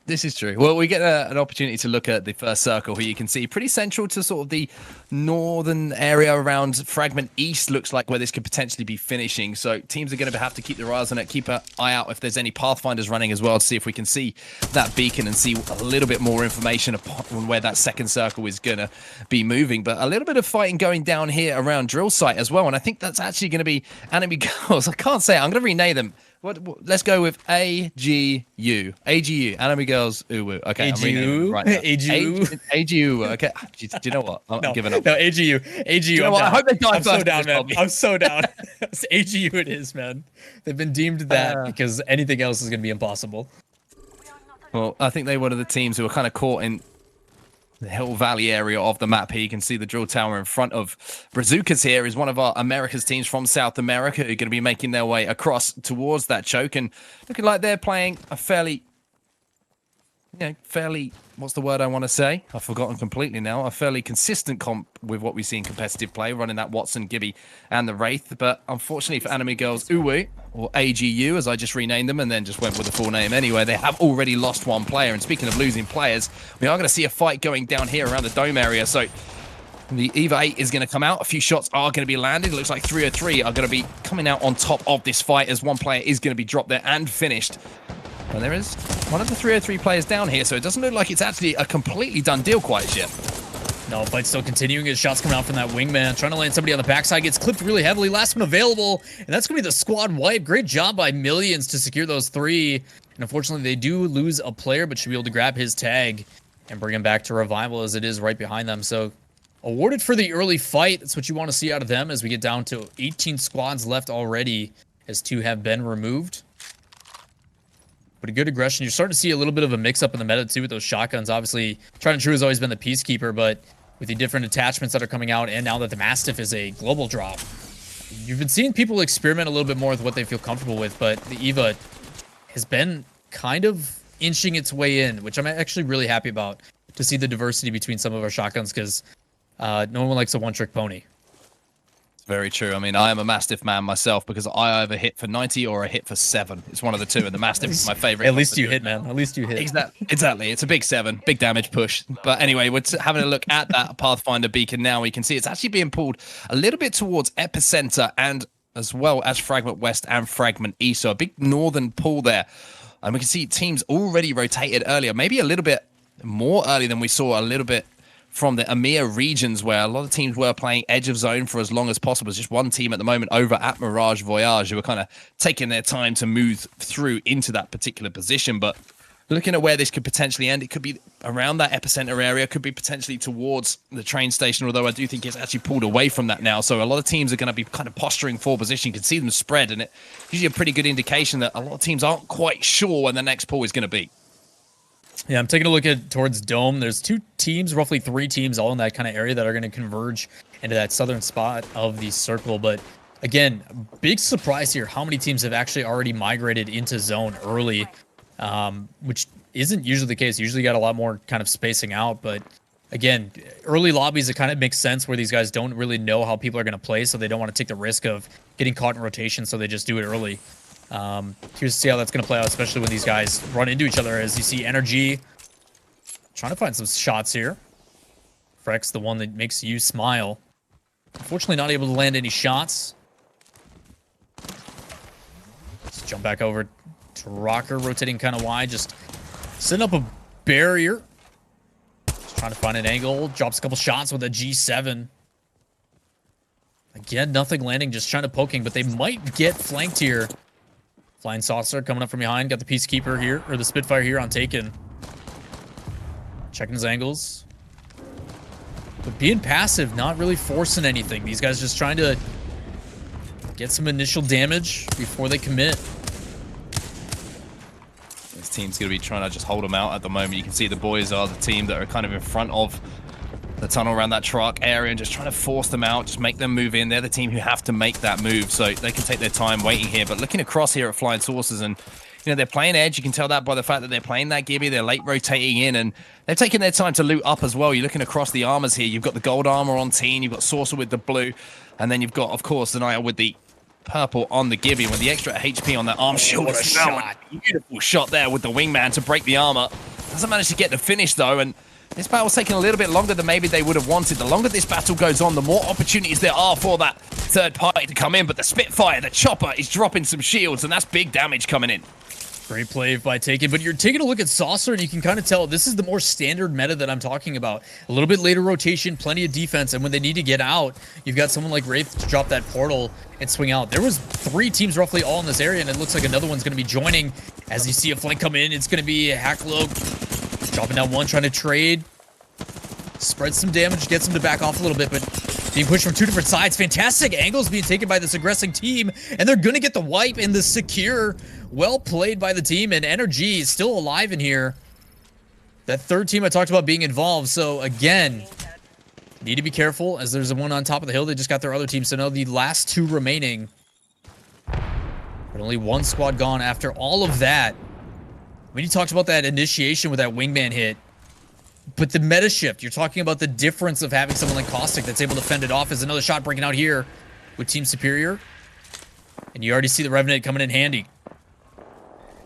This is true. Well, we get an opportunity to look at the first circle here. You can see pretty central to sort of the northern area around Fragment East, looks like where this could potentially be finishing. So teams are going to have to keep their eyes on it, keep an eye out if there's any Pathfinders running as well, to see if we can see that beacon and see a little bit more information on where that second circle is going to be moving. But a little bit of fighting going down here around Drill Site as well. And I think that's actually going to be Enemy Girls. I can't say it. I'm going to rename them. Let's go with AGU. Anime Girls Uwu. Okay, AGU. Right now. AGU. Okay. Do you know what? I'm giving up. No, AGU. AGU. You know what? I hope they die I'm first. So down, man. I'm so down. It's AGU it is, man. They've been deemed that because anything else is going to be impossible. Well, I think they were one of the teams who were kind of caught in the Hill Valley area of the map here. You can see the drill tower in front of Brazucas here is one of our America's teams from South America who are going to be making their way across towards that choke, and looking like they're playing a fairly, what's the word I want to say? I've forgotten completely now. A fairly consistent comp with what we see in competitive play, running that Watson, Gibby, and the Wraith. But unfortunately for Anime Girls Uwu, or AGU, as I just renamed them and then just went with the full name anyway, they have already lost one player. And speaking of losing players, we are going to see a fight going down here around the dome area. So the EVA 8 is going to come out. A few shots are going to be landed. It looks like 303 are going to be coming out on top of this fight, as one player is going to be dropped there and finished. And there is one of the 303 players down here, so it doesn't look like it's actually a completely done deal quite as yet. No, fight still continuing. His shots coming out from that wingman, trying to land somebody on the backside. Gets clipped really heavily. Last one available, and that's going to be the squad wipe. Great job by Millions to secure those three. And unfortunately, they do lose a player, but should be able to grab his tag and bring him back to Revival, as it is right behind them. So awarded for the early fight. That's what you want to see out of them as we get down to 18 squads left already, as 2 have been removed. But a good aggression. You're starting to see a little bit of a mix-up in the meta, too, with those shotguns. Obviously, Tried and True has always been the Peacekeeper, but with the different attachments that are coming out, and now that the Mastiff is a global drop, you've been seeing people experiment a little bit more with what they feel comfortable with, but the EVA has been kind of inching its way in, which I'm actually really happy about, to see the diversity between some of our shotguns, because no one likes a one-trick pony. Very true. I mean, I am a Mastiff man myself, because I either hit for 90 or I hit for 7. It's one of the two, and the Mastiff is my favorite. At least you hit, man. At least you hit. Exactly. It's a big 7, big damage push. But anyway, we're having a look at that Pathfinder beacon now. We can see it's actually being pulled a little bit towards Epicenter, and as well as Fragment West and Fragment East. So a big northern pull there And we can see teams already rotated earlier, maybe a little bit more early than we saw a little bit from the EMEA regions, where a lot of teams were playing edge of zone for as long as possible. There's just one team at the moment over at Mirage Voyage who are kind of taking their time to move through into that particular position. But looking at where this could potentially end, it could be around that epicenter area, could be potentially towards the train station, although I do think it's actually pulled away from that now. So a lot of teams are going to be kind of posturing for position. You can see them spread, and it gives you a pretty good indication that a lot of teams aren't quite sure when the next pull is going to be. Yeah, I'm taking a look at towards Dome. There's 2 teams, roughly 3 teams, all in that kind of area that are going to converge into that southern spot of the circle. But again, big surprise here how many teams have actually already migrated into zone early, which isn't usually the case. Usually got a lot more kind of spacing out. But again, early lobbies, it kind of makes sense where these guys don't really know how people are going to play, so they don't want to take the risk of getting caught in rotation, so they just do it early. Curious to see how that's going to play out, especially when these guys run into each other. As you see, Energy trying to find some shots here. Frex, the one that makes you smile. Unfortunately, not able to land any shots. Let's jump back over to Rocker, rotating kind of wide, just setting up a barrier. Just trying to find an angle. Drops a couple shots with a G7. Again, nothing landing, just trying to poking, but they might get flanked here. Flying Saucer coming up from behind. Got the Peacekeeper here, or the Spitfire here on Taken. Checking his angles. But being passive, not really forcing anything. These guys just trying to get some initial damage before they commit. This team's going to be trying to just hold them out at the moment. You can see the boys are the team that are kind of in front of the tunnel around that truck area and just trying to force them out, just make them move in. They're the team who have to make that move, so they can take their time waiting here. But looking across here at Flying Saucers, and you know, they're playing edge. You can tell that by the fact that they're playing that Gibby. They're late rotating in, and they're taking their time to loot up as well. You're looking across the armors here. You've got the gold armor on Teen, you've got Saucer with the blue, and then you've got, of course, Denial with the purple on the Gibby, with the extra HP on that arm shield. What a shot. Beautiful shot there with the wingman to break the armor. Doesn't manage to get the finish, though, and this battle's taking a little bit longer than maybe they would have wanted. The longer this battle goes on, the more opportunities there are for that third party to come in. But the Spitfire, the Chopper, is dropping some shields, and that's big damage coming in. Great play by Taken, but you're taking a look at Saucer, and you can kind of tell this is the more standard meta that I'm talking about. A little bit later rotation, plenty of defense, and when they need to get out, you've got someone like Wraith to drop that portal and swing out. There was 3 teams roughly all in this area, and it looks like another one's going to be joining. As you see a flank come in, it's going to be Hacklow dropping down one, trying to trade. Spreads some damage, gets him to back off a little bit, but being pushed from 2 different sides. Fantastic angles being taken by this aggressing team, and they're going to get the wipe in the secure. Well played by the team, and Energy is still alive in here. That third team I talked about being involved, so again, need to be careful as there's one on top of the hill. They just got their other team, so now the last 2 remaining. But only 1 squad gone after all of that. When you talked about that initiation with that wingman hit, but the meta shift, you're talking about the difference of having someone like Caustic that's able to fend it off. As another shot breaking out here with Team Superior. And you already see the Revenant coming in handy.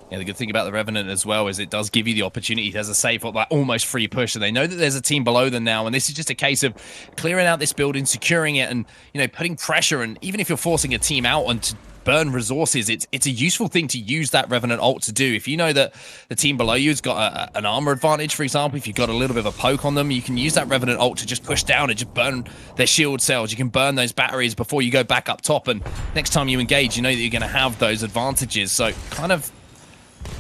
Yeah, the good thing about the Revenant as well is it does give you the opportunity. There's a safe, like almost free push, and they know that there's a team below them now, and this is just a case of clearing out this building, securing it, and you know, putting pressure. And even if you're forcing a team out and to burn resources, it's a useful thing to use that Revenant ult to do. If you know that the team below you has got an armor advantage, for example, if you've got a little bit of a poke on them, you can use that Revenant ult to just push down and just burn their shield cells. You can burn those batteries before you go back up top, and next time you engage, you know that you're going to have those advantages. So kind of,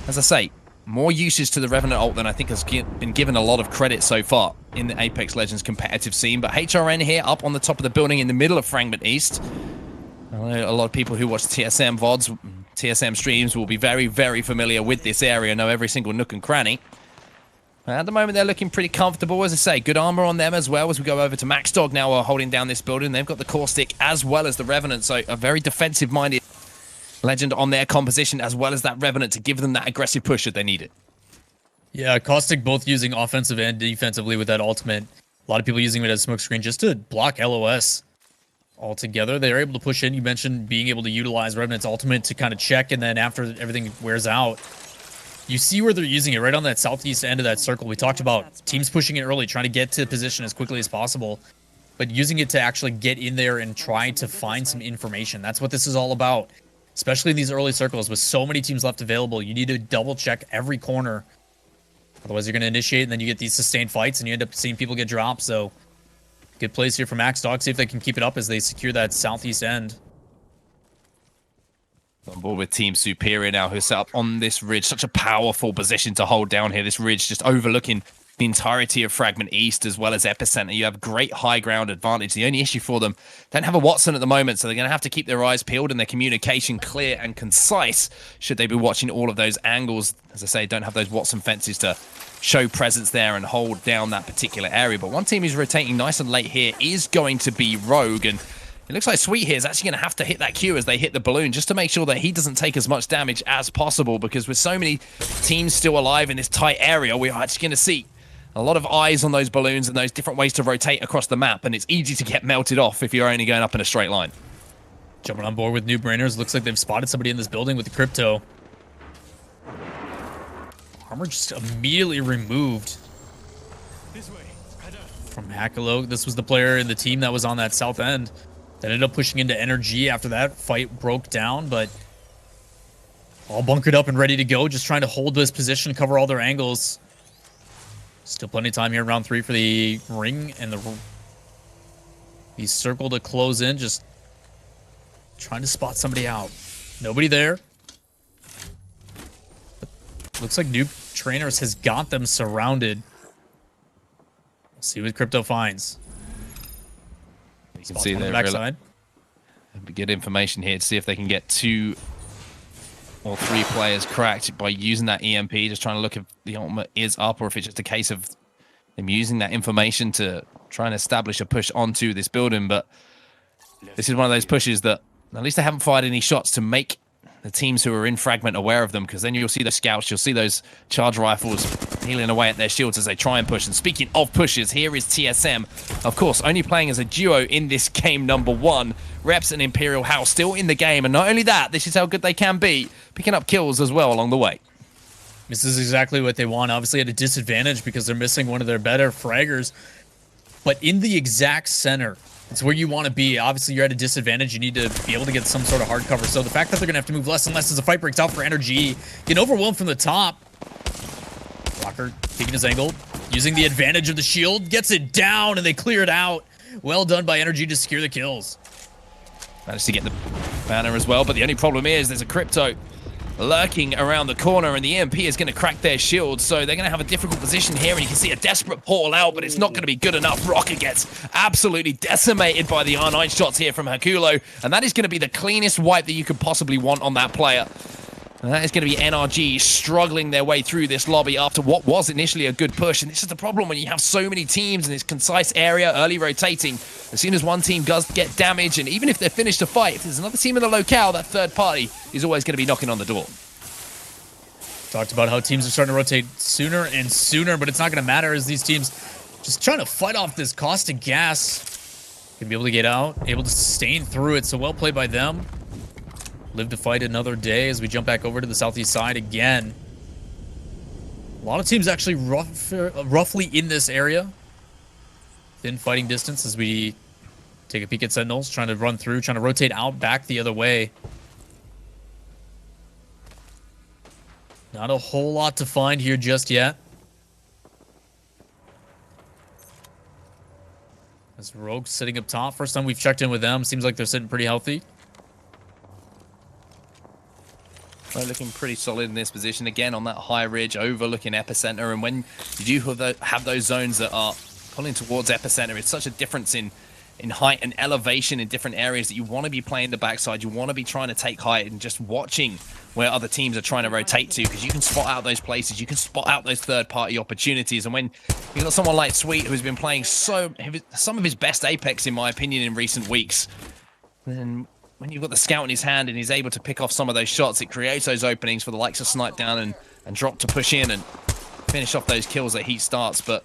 as I say, more uses to the Revenant ult than I think has been given a lot of credit so far in the Apex Legends competitive scene. But HRN here up on the top of the building in the middle of Fragment East. I know a lot of people who watch TSM VODs, TSM streams will be very, very familiar with this area, know every single nook and cranny. At the moment, they're looking pretty comfortable. As I say, good armor on them as well. As we go over to Max Dog now, are holding down this building. They've got the Caustic as well as the Revenant, so a very defensive-minded Legend on their composition, as well as that Revenant to give them that aggressive push if they need it. Yeah, Caustic both using offensive and defensively with that ultimate. A lot of people using it as smokescreen just to block LOS altogether. They're able to push in. You mentioned being able to utilize Revenant's ultimate to kind of check, and then after everything wears out, you see where they're using it right on that southeast end of that circle. We talked about teams pushing it early, trying to get to position as quickly as possible, but using it to actually get in there and try to find some information. That's what this is all about. especially in these early circles with so many teams left available. You need to double check every corner. Otherwise, you're going to initiate, and then you get these sustained fights, and you end up seeing people get dropped. So, good plays here from Max Dog. See if they can keep it up as they secure that southeast end. On board with Team Superior now, who's set up on this ridge. Such a powerful position to hold down here. This ridge just overlooking the entirety of Fragment East as well as Epicenter. You have great high ground advantage. The only issue for them, don't have a Watson at the moment, so they're going to have to keep their eyes peeled and their communication clear and concise should they be watching all of those angles. As I say, don't have those Watson fences to show presence there and hold down that particular area. But one team who's rotating nice and late here is going to be Rogue, and it looks like Sweet here is actually going to have to hit that Q as they hit the balloon just to make sure that he doesn't take as much damage as possible, because with so many teams still alive in this tight area, we're actually going to see a lot of eyes on those balloons and those different ways to rotate across the map, and it's easy to get melted off if you're only going up in a straight line. Jumping on board with New Brainers. Looks like they've spotted somebody in this building with the crypto. Armor just immediately removed from Hackalo. This was the player in the team that was on that south end that ended up pushing into Energy after that fight broke down, but all bunkered up and ready to go, just trying to hold this position, cover all their angles. Still plenty of time here in round 3 for the ring and the circle to close in, just trying to spot somebody out. Nobody there. Looks like New Trainers has got them surrounded. We'll see what Crypto finds. You can see there, good information here to see if they can get 2 or 3 players cracked by using that EMP, just trying to look if the ultimate is up or if it's just a case of them using that information to try and establish a push onto this building. But this is one of those pushes that at least they haven't fired any shots to make the teams who are in Fragment aware of them, because then you'll see the scouts, you'll see those charge rifles healing away at their shields as they try and push. And speaking of pushes, here is TSM, of course, only playing as a duo in this game number 1. Reps and Imperial House still in the game, and not only that, this is how good they can be, picking up kills as well along the way. This is exactly what they want. Obviously at a disadvantage because they're missing one of their better fraggers, but in the exact center, it's where you want to be. Obviously, you're at a disadvantage. You need to be able to get some sort of hard cover. So the fact that they're going to have to move less and less as the fight breaks out for Energy, getting overwhelmed from the top. Walker taking his angle, using the advantage of the shield, gets it down, and they clear it out. Well done by Energy to secure the kills. Managed to get the banner as well, but the only problem is there's a crypto lurking around the corner, and the EMP is going to crack their shield, so they're going to have a difficult position here, and you can see a desperate portal out, but it's not going to be good enough. Rocket gets absolutely decimated by the R9 shots here from Hakulo, and that is going to be the cleanest wipe that you could possibly want on that player. And that is going to be NRG struggling their way through this lobby after what was initially a good push. And this is the problem when you have so many teams in this concise area, early rotating. As soon as one team does get damage, and even if they're finished a fight, if there's another team in the locale, that third party is always going to be knocking on the door. Talked about how teams are starting to rotate sooner and sooner, but it's not going to matter as these teams just trying to fight off this cost of gas. Gonna be able to get out, able to sustain through it, so well played by them. Live to fight another day as we jump back over to the southeast side again. A lot of teams actually roughly in this area. Thin fighting distance as we take a peek at Sentinels, trying to run through, trying to rotate out back the other way. Not a whole lot to find here just yet. As Rogue sitting up top. First time we've checked in with them. Seems like they're sitting pretty healthy. Right, looking pretty solid in this position again on that high ridge overlooking Epicenter. And when you do have those zones that are pulling towards Epicenter, it's such a difference in height and elevation in different areas that you want to be playing the backside. You want to be trying to take height and just watching where other teams are trying to rotate to, because you can spot out those places, you can spot out those third-party opportunities. And when you've got someone like Sweet, who's been playing some of his best Apex, in my opinion, in recent weeks, then when you've got the scout in his hand and he's able to pick off some of those shots, it creates those openings for the likes of Snipe Down and Drop to push in and finish off those kills that he starts. But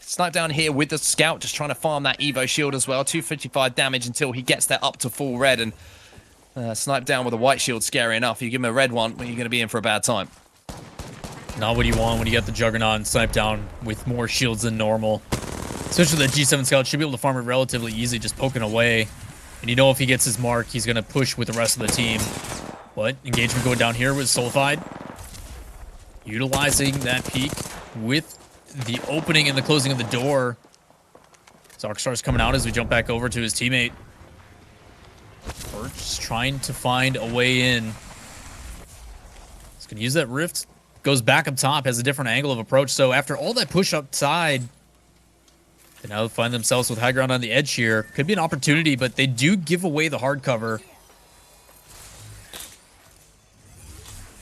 Snipe Down here with the scout, just trying to farm that Evo shield as well. 255 damage until he gets that up to full red. And Snipe Down with a white shield, scary enough. You give him a red one, well, you're going to be in for a bad time. Not what you want when you got the Juggernaut and Snipe Down with more shields than normal. Especially the G7 Scout should be able to farm it relatively easy, just poking away. And you know if he gets his mark, he's going to push with the rest of the team. But engagement going down here with Solidified. Utilizing that peek with the opening and the closing of the door. Zarkstar's coming out as we jump back over to his teammate. Birch trying to find a way in. He's going to use that rift. Goes back up top, has a different angle of approach. So after all that push up side, they now find themselves with high ground on the edge here. Could be an opportunity, but they do give away the hard cover.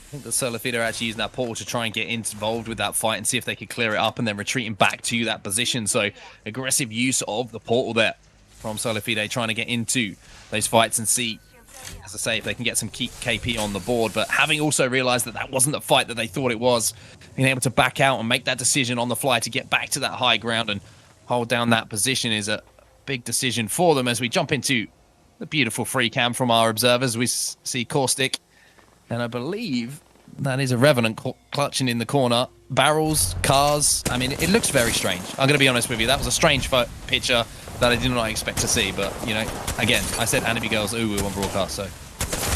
I think the Solifida are actually using that portal to try and get involved with that fight and see if they could clear it up, and then retreating back to that position. So aggressive use of the portal there from Solifida, trying to get into those fights and see, as I say, if they can get some KP on the board. But having also realized that that wasn't the fight that they thought it was, being able to back out and make that decision on the fly to get back to that high ground and hold down that position is a big decision for them. As we jump into the beautiful free cam from our observers, we see Caustic. And I believe that is a Revenant clutching in the corner. Barrels, cars. I mean, it looks very strange. I'm going to be honest with you. That was a strange picture that I did not expect to see. But, you know, again, I said Anime Girls ooh on broadcast, so...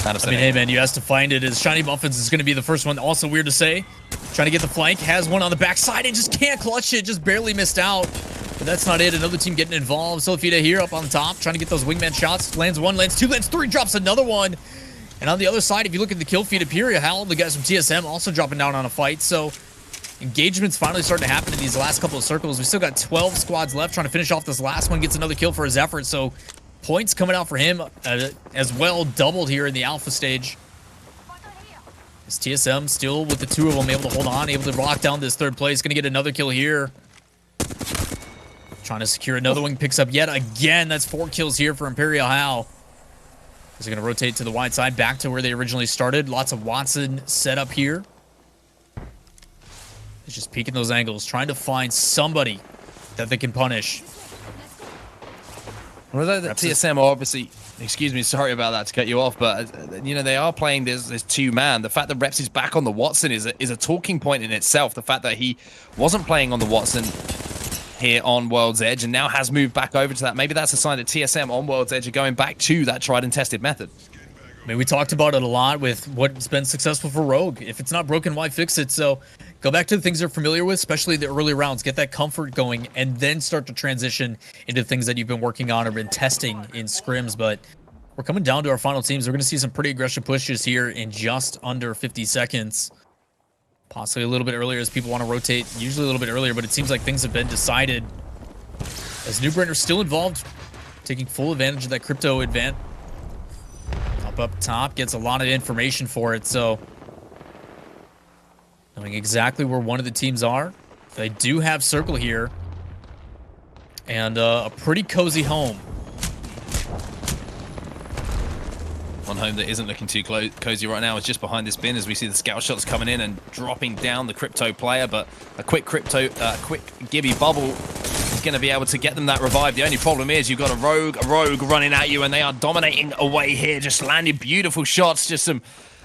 I mean, hey, man, you asked to find it. As Shiny Muffins is going to be the first one. Also weird to say. Trying to get the flank. Has one on the backside and just can't clutch it. Just barely missed out. But that's not it. Another team getting involved. Solifida here up on top. Trying to get those wingman shots. Lands one, lands two, lands three. Drops another one. And on the other side, if you look at the kill feed, Imperial Hal, the guys from TSM, also dropping down on a fight. So engagement's finally starting to happen in these last couple of circles. We still got 12 squads left, trying to finish off this last one. Gets another kill for his effort. So points coming out for him as well, doubled here in the alpha stage. This TSM still with the two of them able to hold on, able to lock down this third place. Going to get another kill here. Trying to secure another one. Picks up yet again. That's 4 kills here for Imperial Hal. They're going to rotate to the wide side, back to where they originally started. Lots of Watson set up here. He's just peeking those angles, trying to find somebody that they can punish. Although the TSM are obviously, excuse me, sorry about that to cut you off, but you know, they are playing this 2-man. The fact that Reps is back on the Watson is a talking point in itself. The fact that he wasn't playing on the Watson here on World's Edge and now has moved back over to that. Maybe that's a sign that TSM on World's Edge are going back to that tried and tested method. I mean, we talked about it a lot with what's been successful for Rogue. If it's not broken, why fix it? So go back to the things you're familiar with, especially the early rounds. Get that comfort going and then start to transition into things that you've been working on or been testing in scrims. But we're coming down to our final teams. We're going to see some pretty aggressive pushes here in just under 50 seconds. Possibly a little bit earlier as people want to rotate, usually a little bit earlier, but it seems like things have been decided. As Newbrenner's still involved, taking full advantage of that crypto advance. Up top, gets a lot of information for it, so knowing exactly where one of the teams are. They do have circle here. And a pretty cozy home. One home that isn't looking too cozy right now is just behind this bin as we see the scout shots coming in and dropping down the crypto player, but a quick Gibby bubble is going to be able to get them that revive. The only problem is you've got a rogue running at you, and they are dominating away here, just landing beautiful shots, just some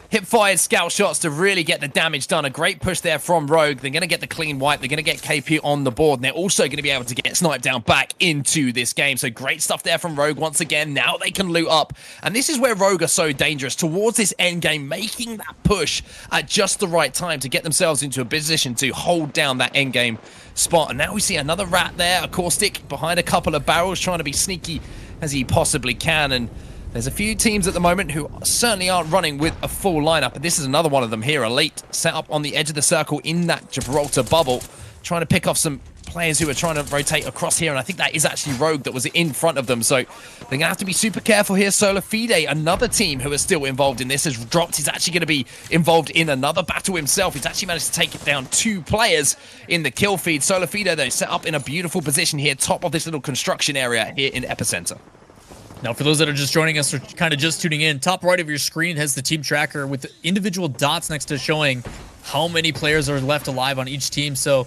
hip-fired scout shots to really get the damage done. A great push there from Rogue. They're going to get the clean wipe. They're going to get KP on the board. And they're also going to be able to get sniped down back into this game. So great stuff there from Rogue once again. Now they can loot up. And this is where Rogue are so dangerous. Towards this end game, making that push at just the right time to get themselves into a position to hold down that end game spot. And now we see another rat there, a Caustic, behind a couple of barrels, trying to be sneaky as he possibly can. And there's a few teams at the moment who certainly aren't running with a full lineup, and this is another one of them here. Elite set up on the edge of the circle in that Gibraltar bubble, trying to pick off some players who are trying to rotate across here, and I think that is actually Rogue that was in front of them, so they're going to have to be super careful here. Solifide, another team who is still involved in this, has dropped. He's actually going to be involved in another battle himself. He's actually managed to take down 2 players in the kill feed. Solifide, though, set up in a beautiful position here, top of this little construction area here in Epicenter. Now, for those that are just joining us or kind of just tuning in, top right of your screen has the team tracker with individual dots next to showing how many players are left alive on each team. So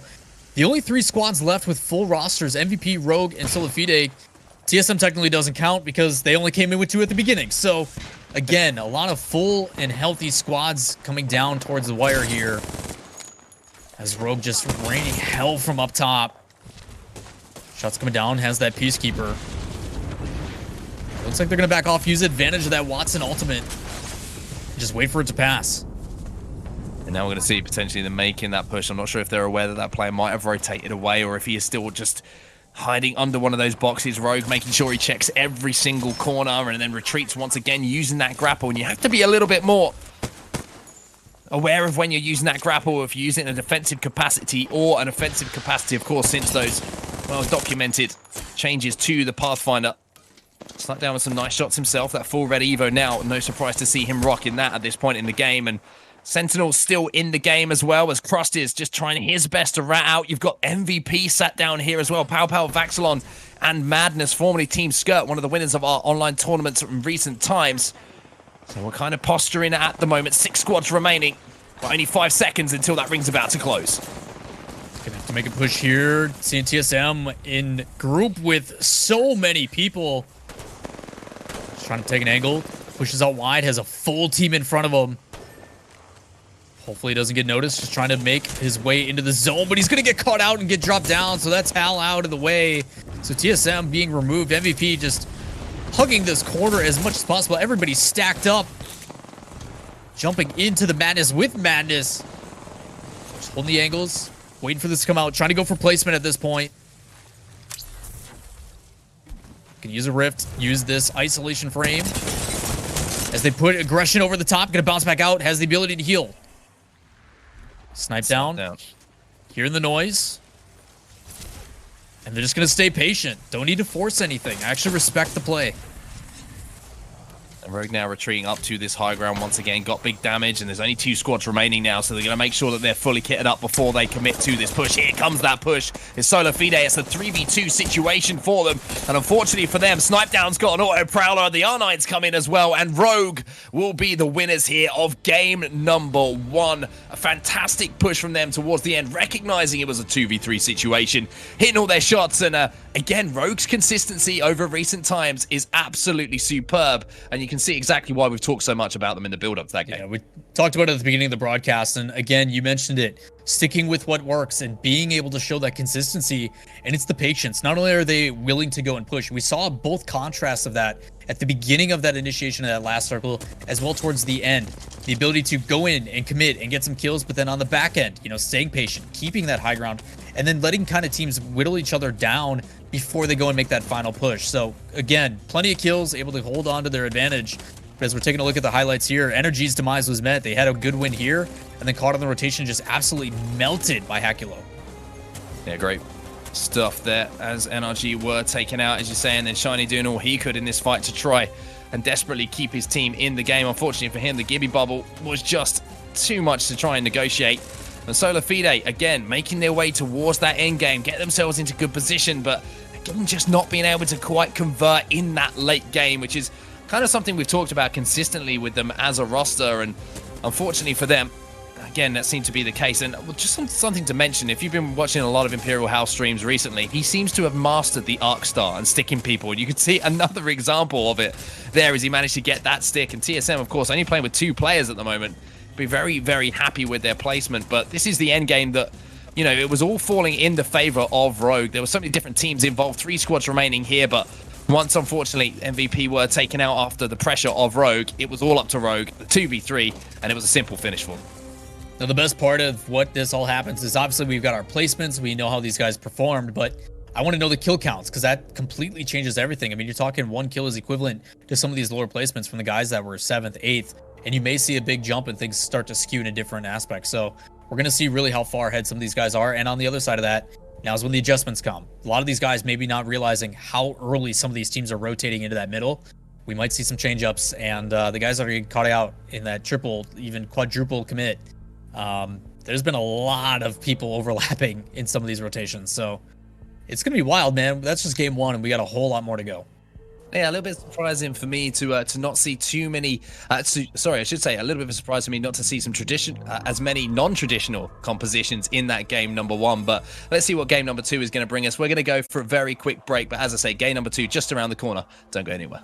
the only 3 squads left with full rosters, MVP, Rogue, and Solifide. TSM technically doesn't count because they only came in with 2 at the beginning. So again, a lot of full and healthy squads coming down towards the wire here. As Rogue just raining hell from up top. Shots coming down, has that Peacekeeper. Looks like they're going to back off, use advantage of that Watson ultimate. Just wait for it to pass. And now we're going to see potentially them making that push. I'm not sure if they're aware that that player might have rotated away or if he is still just hiding under one of those boxes. Rogue making sure he checks every single corner and then retreats once again using that grapple. And you have to be a little bit more aware of when you're using that grapple, if you're using a defensive capacity or an offensive capacity, of course, since those well-documented changes to the Pathfinder. Slapped down with some nice shots himself. That full red Evo now, no surprise to see him rocking that at this point in the game. And Sentinel's still in the game as well, as Crust is just trying his best to rat out. You've got MVP sat down here as well. Pow Pow, Vaxilon, and Madness, formerly Team Skirt, one of the winners of our online tournaments in recent times. So we're kind of posturing at the moment. 6 squads remaining, but only 5 seconds until that ring's about to close. Gonna have to make a push here. Seeing TSM in group with so many people. Just trying to take an angle. Pushes out wide, has a full team in front of him. Hopefully he doesn't get noticed. Just trying to make his way into the zone, but he's going to get caught out and get dropped down, so that's Hal out of the way. So TSM being removed. MVP just hugging this corner as much as possible. Everybody's stacked up. Jumping into the Madness with Madness. Just holding the angles. Waiting for this to come out. Trying to go for placement at this point. Can use a rift. Use this isolation frame. As they put aggression over the top. Gonna bounce back out. Has the ability to heal. Snipe down. Hearing the noise. And they're just going to stay patient. Don't need to force anything. I actually respect the play. And Rogue now retreating up to this high ground once again. Got big damage, and there's only 2 squads remaining now, so they're going to make sure that they're fully kitted up before they commit to this push. Here comes that push. It's Solo Fide. It's a 3v2 situation for them, and unfortunately for them, Snipedown's got an auto prowler. The R9's come in as well, and Rogue will be the winners here of game number 1. A fantastic push from them towards the end, recognizing it was a 2v3 situation, hitting all their shots, and again, Rogue's consistency over recent times is absolutely superb, and you can see exactly why we've talked so much about them in the build-up to that game. Yeah, we talked about it at the beginning of the broadcast, and again, you mentioned it, sticking with what works and being able to show that consistency, and it's the patience. Not only are they willing to go and push, we saw both contrasts of that at the beginning of that initiation of that last circle, as well towards the end. The ability to go in and commit and get some kills, but then on the back end, you know, staying patient, keeping that high ground, and then letting kind of teams whittle each other down before they go and make that final push. So again, plenty of kills, able to hold on to their advantage. But as we're taking a look at the highlights here, Energy's demise was met. They had a good win here, and then caught on the rotation, just absolutely melted by Hakulo. Yeah, great stuff there as NRG were taken out, as you say, and then Shiny doing all he could in this fight to try and desperately keep his team in the game. Unfortunately for him, the Gibby bubble was just too much to try and negotiate. And Solar Fide, again, making their way towards that end game, get themselves into good position, but again, just not being able to quite convert in that late game, which is kind of something we've talked about consistently with them as a roster. And unfortunately for them, again, that seemed to be the case. And just something to mention, if you've been watching a lot of Imperial House streams recently, he seems to have mastered the Arc Star and sticking people. And you can see another example of it there as he managed to get that stick. And TSM, of course, only playing with 2 players at the moment. Be very, very happy with their placement. But this is the end game that, you know, it was all falling in the favor of Rogue. There were so many different teams involved, 3 squads remaining here, but once, unfortunately, MVP were taken out after the pressure of Rogue, it was all up to Rogue, the 2v3, and it was a simple finish for them. Now, the best part of what this all happens is obviously we've got our placements. We know how these guys performed, but I want to know the kill counts because that completely changes everything. I mean, you're talking 1 kill is equivalent to some of these lower placements from the guys that were 7th, 8th, and you may see a big jump and things start to skew in a different aspect. So we're going to see really how far ahead some of these guys are. And on the other side of that, now is when the adjustments come. A lot of these guys maybe not realizing how early some of these teams are rotating into that middle. We might see some change-ups, and the guys that are getting caught out in that triple, even quadruple commit, there's been a lot of people overlapping in some of these rotations. So it's going to be wild, man. That's just game 1, and we got a whole lot more to go. Yeah, a little bit surprising for me to not see too many. Sorry, I should say a little bit of a surprise for me not to see some as many non-traditional compositions in that game number 1. But let's see what game number 2 is going to bring us. We're going to go for a very quick break, but as I say, game number 2 just around the corner. Don't go anywhere.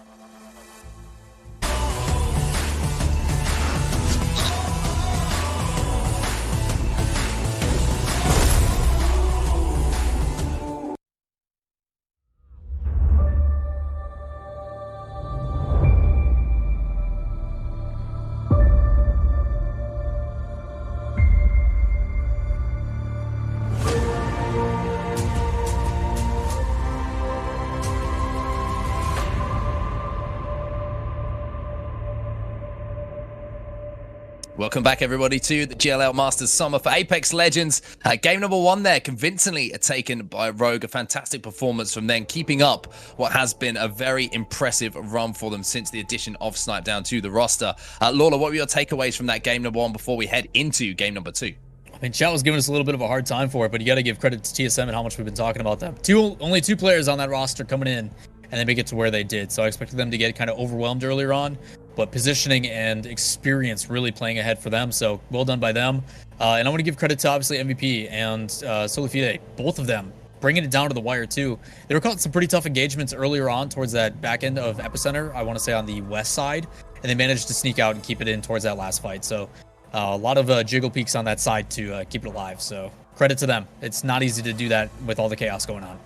Welcome back, everybody, to the GLL Masters Summer for Apex Legends. Game number 1 there, convincingly taken by Rogue. A fantastic performance from them, keeping up what has been a very impressive run for them since the addition of Snipe down to the roster. Lawler, what were your takeaways from that game number 1 before we head into game number 2? I mean, chat was giving us a little bit of a hard time for it, but you got to give credit to TSM and how much we've been talking about them. Only two players on that roster coming in, and they make it to where they did. So I expected them to get kind of overwhelmed earlier on, but positioning and experience really playing ahead for them. So well done by them. And I want to give credit to obviously MVP and Solifide, both of them bringing it down to the wire too. They were caught some pretty tough engagements earlier on towards that back end of Epicenter, I want to say on the west side, and they managed to sneak out and keep it in towards that last fight. So a lot of jiggle peaks on that side to keep it alive. So credit to them. It's not easy to do that with all the chaos going on.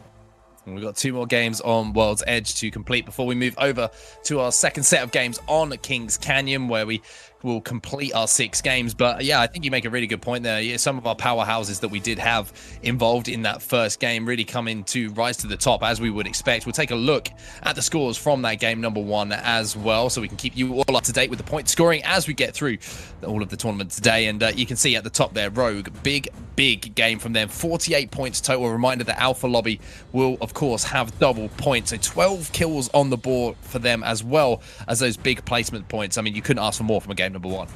And we've got 2 more games on World's Edge to complete before we move over to our second set of games on Kings Canyon, where we will complete our 6 games. But yeah, I think you make a really good point there. Yeah, some of our powerhouses that we did have involved in that first game really coming to rise to the top as we would expect. We'll take a look at the scores from that game number 1 as well, so we can keep you all up to date with the point scoring as we get through all of the tournament today. And you can see at the top there, Rogue, big game from them, 48 points total. A reminder that Alpha Lobby will of course have double points, so 12 kills on the board for them, as well as those big placement points. I mean, you couldn't ask for more from a game number 1.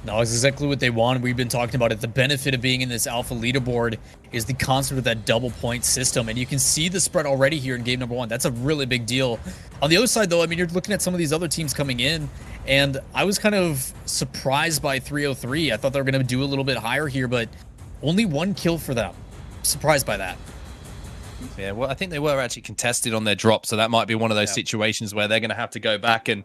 No, it's exactly what they want. We've been talking about it. The benefit of being in this alpha leaderboard is the concept of that double point system. And you can see the spread already here in game number 1. That's a really big deal. On the other side, though, I mean, you're looking at some of these other teams coming in, and I was kind of surprised by 303. I thought they were going to do a little bit higher here, but only 1 kill for them. Surprised by that. Yeah, well, I think they were actually contested on their drop, so that might be one of those situations where they're going to have to go back and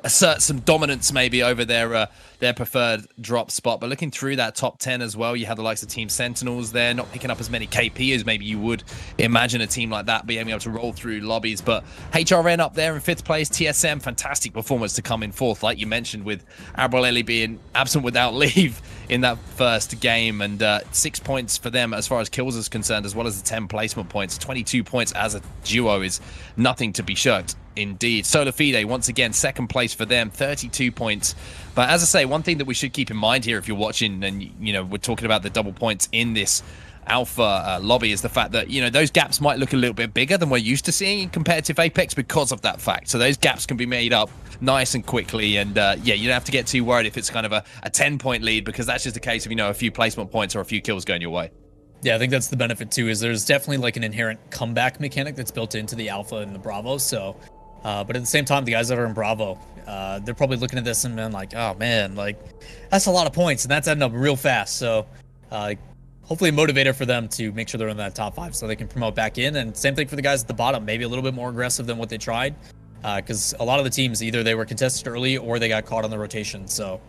assert some dominance maybe over their preferred drop spot. But looking through that top 10 as well, you have the likes of Team Sentinels there, not picking up as many KP as maybe you would imagine a team like that being able to roll through lobbies. But HRN up there in 5th place, TSM, fantastic performance to come in 4th, like you mentioned, with Abraleli being absent without leave in that first game, and 6 points for them as far as kills is concerned, as well as the 10 placement points. 22 points as a duo is nothing to be shirked. Indeed. Solifide, once again, 2nd place for them, 32 points. But as I say, one thing that we should keep in mind here if you're watching, and you know, we're talking about the double points in this alpha lobby, is the fact that, you know, those gaps might look a little bit bigger than we're used to seeing in competitive Apex because of that fact. So those gaps can be made up nice and quickly, and yeah, you don't have to get too worried if it's kind of a 10-point lead, because that's just a case of, you know, a few placement points or a few kills going your way. Yeah, I think that's the benefit too, is there's definitely like an inherent comeback mechanic that's built into the alpha and the Bravo. So but at the same time, the guys that are in Bravo, they're probably looking at this and been like, oh man, like that's a lot of points, and that's adding up real fast. So hopefully a motivator for them to make sure they're in that top 5 so they can promote back in. And same thing for the guys at the bottom, maybe a little bit more aggressive than what they tried, because a lot of the teams, either they were contested early or they got caught on the rotation. So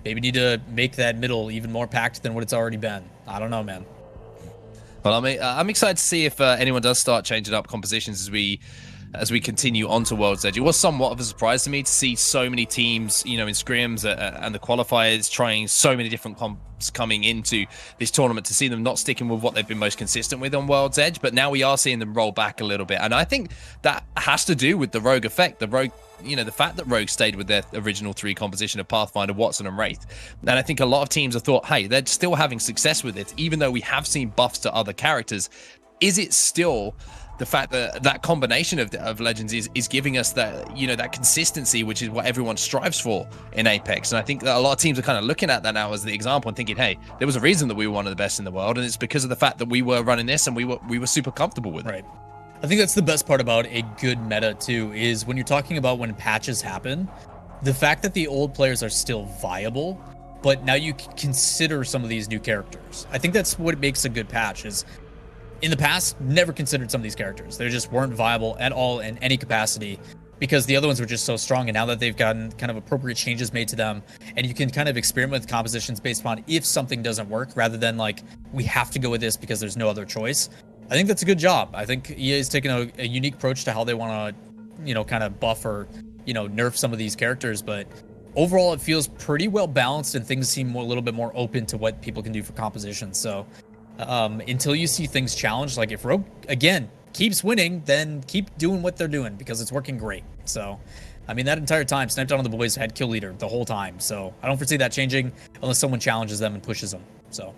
maybe need to make that middle even more packed than what it's already been. I don't know, man. Well, I'm excited to see if anyone does start changing up compositions as we continue on to World's Edge. It was somewhat of a surprise to me to see so many teams, you know, in scrims and the qualifiers trying so many different comps coming into this tournament, to see them not sticking with what they've been most consistent with on World's Edge. But now we are seeing them roll back a little bit, and I think that has to do with the Rogue effect. The Rogue, you know, the fact that Rogue stayed with their original 3 composition of Pathfinder, Watson, and Wraith. And I think a lot of teams have thought, hey, they're still having success with it, even though we have seen buffs to other characters. Is it still the fact that that combination of Legends is giving us that, you know, that consistency, which is what everyone strives for in Apex? And I think that a lot of teams are kind of looking at that now as the example and thinking, hey, there was a reason that we were one of the best in the world, and it's because of the fact that we were running this and we were super comfortable with it. Right. I think that's the best part about a good meta too, is when you're talking about when patches happen, the fact that the old players are still viable, but now you consider some of these new characters. I think that's what makes a good patch. Is in the past, never considered some of these characters. They just weren't viable at all in any capacity because the other ones were just so strong. And now that they've gotten kind of appropriate changes made to them, and you can kind of experiment with compositions based upon if something doesn't work, rather than like, we have to go with this because there's no other choice. I think that's a good job. I think EA is taking a unique approach to how they want to, you know, kind of buff or, you know, nerf some of these characters. But overall, it feels pretty well balanced, and things seem a little bit more open to what people can do for compositions. So until you see things challenged, like if Rogue, again, keeps winning, then keep doing what they're doing because it's working great. So I mean, that entire time, Sniped on the boys had kill leader the whole time. So I don't foresee that changing unless someone challenges them and pushes them. So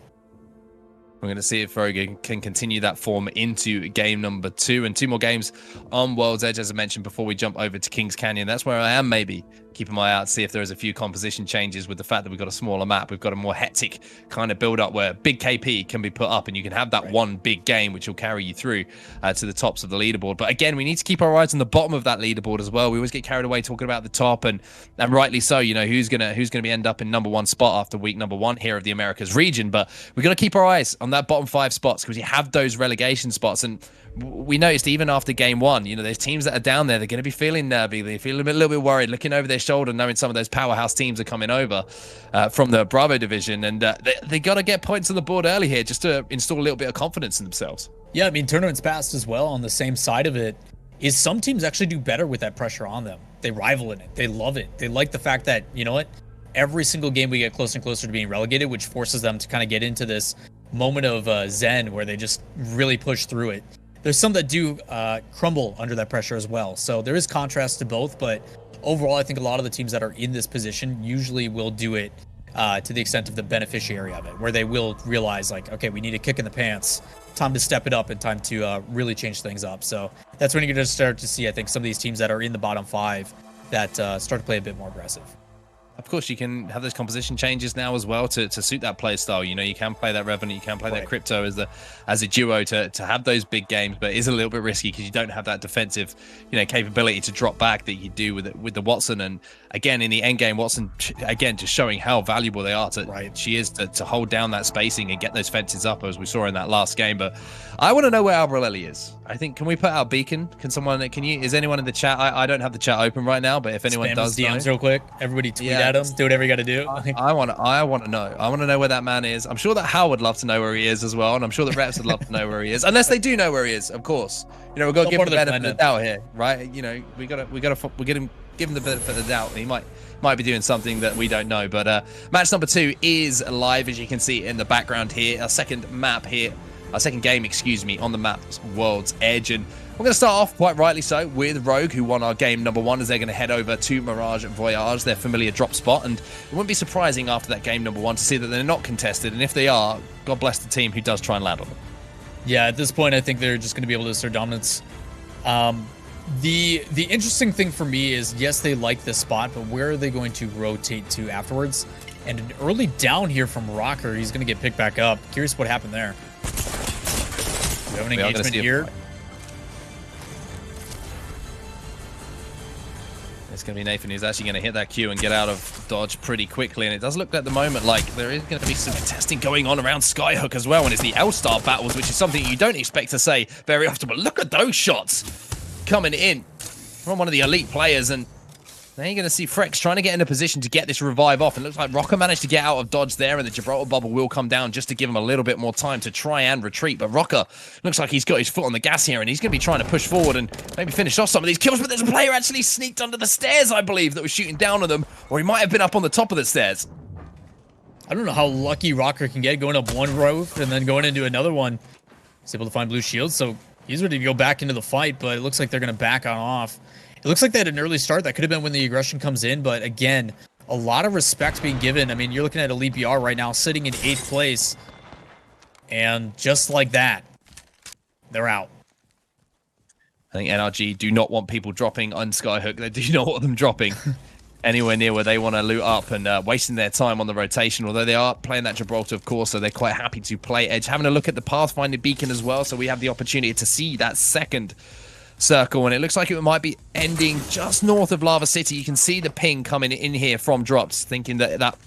we're going to see if Vroga can continue that form into game number 2 and 2 more games on World's Edge, as I mentioned, before we jump over to Kings Canyon. That's where I am maybe keeping my eye out to see if there's a few composition changes with the fact that we've got a smaller map. We've got a more hectic kind of build up where big KP can be put up and you can have that one big game which will carry you through to the tops of the leaderboard. But again, we need to keep our eyes on the bottom of that leaderboard as well. We always get carried away talking about the top, and rightly so. You know, who's gonna be end up in #1 spot after week #1 here of the Americas region. But we've got to keep our eyes on that bottom 5 spots because you have those relegation spots. And we noticed even after game 1, you know, there's teams that are down there. They're going to be feeling nervy. They're feeling a little bit worried, looking over their shoulder, knowing some of those powerhouse teams are coming over from the Bravo division. And they got to get points on the board early here just to install a little bit of confidence in themselves. Yeah, I mean, tournaments past as well on the same side of it is some teams actually do better with that pressure on them. They rival in it. They love it. They like the fact that, you know what, every single game we get closer and closer to being relegated, which forces them to kind of get into this moment of zen where they just really push through it. There's some that do crumble under that pressure as well. So there is contrast to both, but overall, I think a lot of the teams that are in this position usually will do it to the extent of the beneficiary of it, where they will realize like, okay, we need a kick in the pants, time to step it up and time to really change things up. So that's when you're going to start to see, I think, some of these teams that are in the bottom 5 that start to play a bit more aggressive. Of course, you can have those composition changes now as well to suit that play style. You know, you can play that Revenant, you can play that Crypto as a duo to have those big games, but it is a little bit risky because you don't have that defensive, you know, capability to drop back that you do with the Watson. And again, in the end game, Watson again just showing how valuable they are she is to hold down that spacing and get those fences up as we saw in that last game. But I want to know where Albrelelli is. I think, can we put out beacon? Is anyone in the chat? I don't have the chat open right now, but if anyone does DMs real quick, everybody tweet at him, do whatever you got to do. I want to know. I want to know where that man is. I'm sure that Hal would love to know where he is as well, and I'm sure the reps would love to know where he is, unless they do know where he is, of course. You know, we've got to give him the benefit of the doubt here, right? You know, we got to give him the benefit of the doubt. He might be doing something that we don't know. But match number 2 is live, as you can see in the background here. Our second game, excuse me, on the map's World's Edge. And we're going to start off, quite rightly so, with Rogue, who won our game number 1, as they're going to head over to Mirage Voyage, their familiar drop spot. And it wouldn't be surprising after that game number 1 to see that they're not contested. And if they are, God bless the team who does try and land on them. Yeah, at this point, I think they're just going to be able to assert dominance. The interesting thing for me is, yes, they like this spot, but where are they going to rotate to afterwards? And an early down here from Rocker, he's going to get picked back up. Curious what happened there. We have an engagement here. It's going to be Nathan who's actually going to hit that Q and get out of dodge pretty quickly. And it does look at the moment like there is going to be some testing going on around Skyhook as well. And it's the L-Star battles, which is something you don't expect to say very often. But look at those shots coming in from one of the elite players. And now you're going to see Frex trying to get in a position to get this revive off. And it looks like Rocker managed to get out of dodge there, and the Gibraltar bubble will come down just to give him a little bit more time to try and retreat. But Rocker looks like he's got his foot on the gas here, and he's going to be trying to push forward and maybe finish off some of these kills. But there's a player actually sneaked under the stairs, I believe, that was shooting down on them, or he might have been up on the top of the stairs. I don't know how lucky Rocker can get going up one roof and then going into another one. He's able to find blue shields, so he's ready to go back into the fight, but it looks like they're going to back on off. It looks like they had an early start. That could have been when the aggression comes in, but again, a lot of respect being given. I mean, you're looking at Elite BR right now sitting in 8th place, and just like that, they're out. I think NRG do not want people dropping on Skyhook. They do not want them dropping anywhere near where they want to loot up and wasting their time on the rotation, although they are playing that Gibraltar, of course, so they're quite happy to play Edge. Having a look at the Pathfinder beacon as well, so we have the opportunity to see that second circle, and it looks like it might be ending just north of Lava City. You can see the ping coming in here from drops, thinking that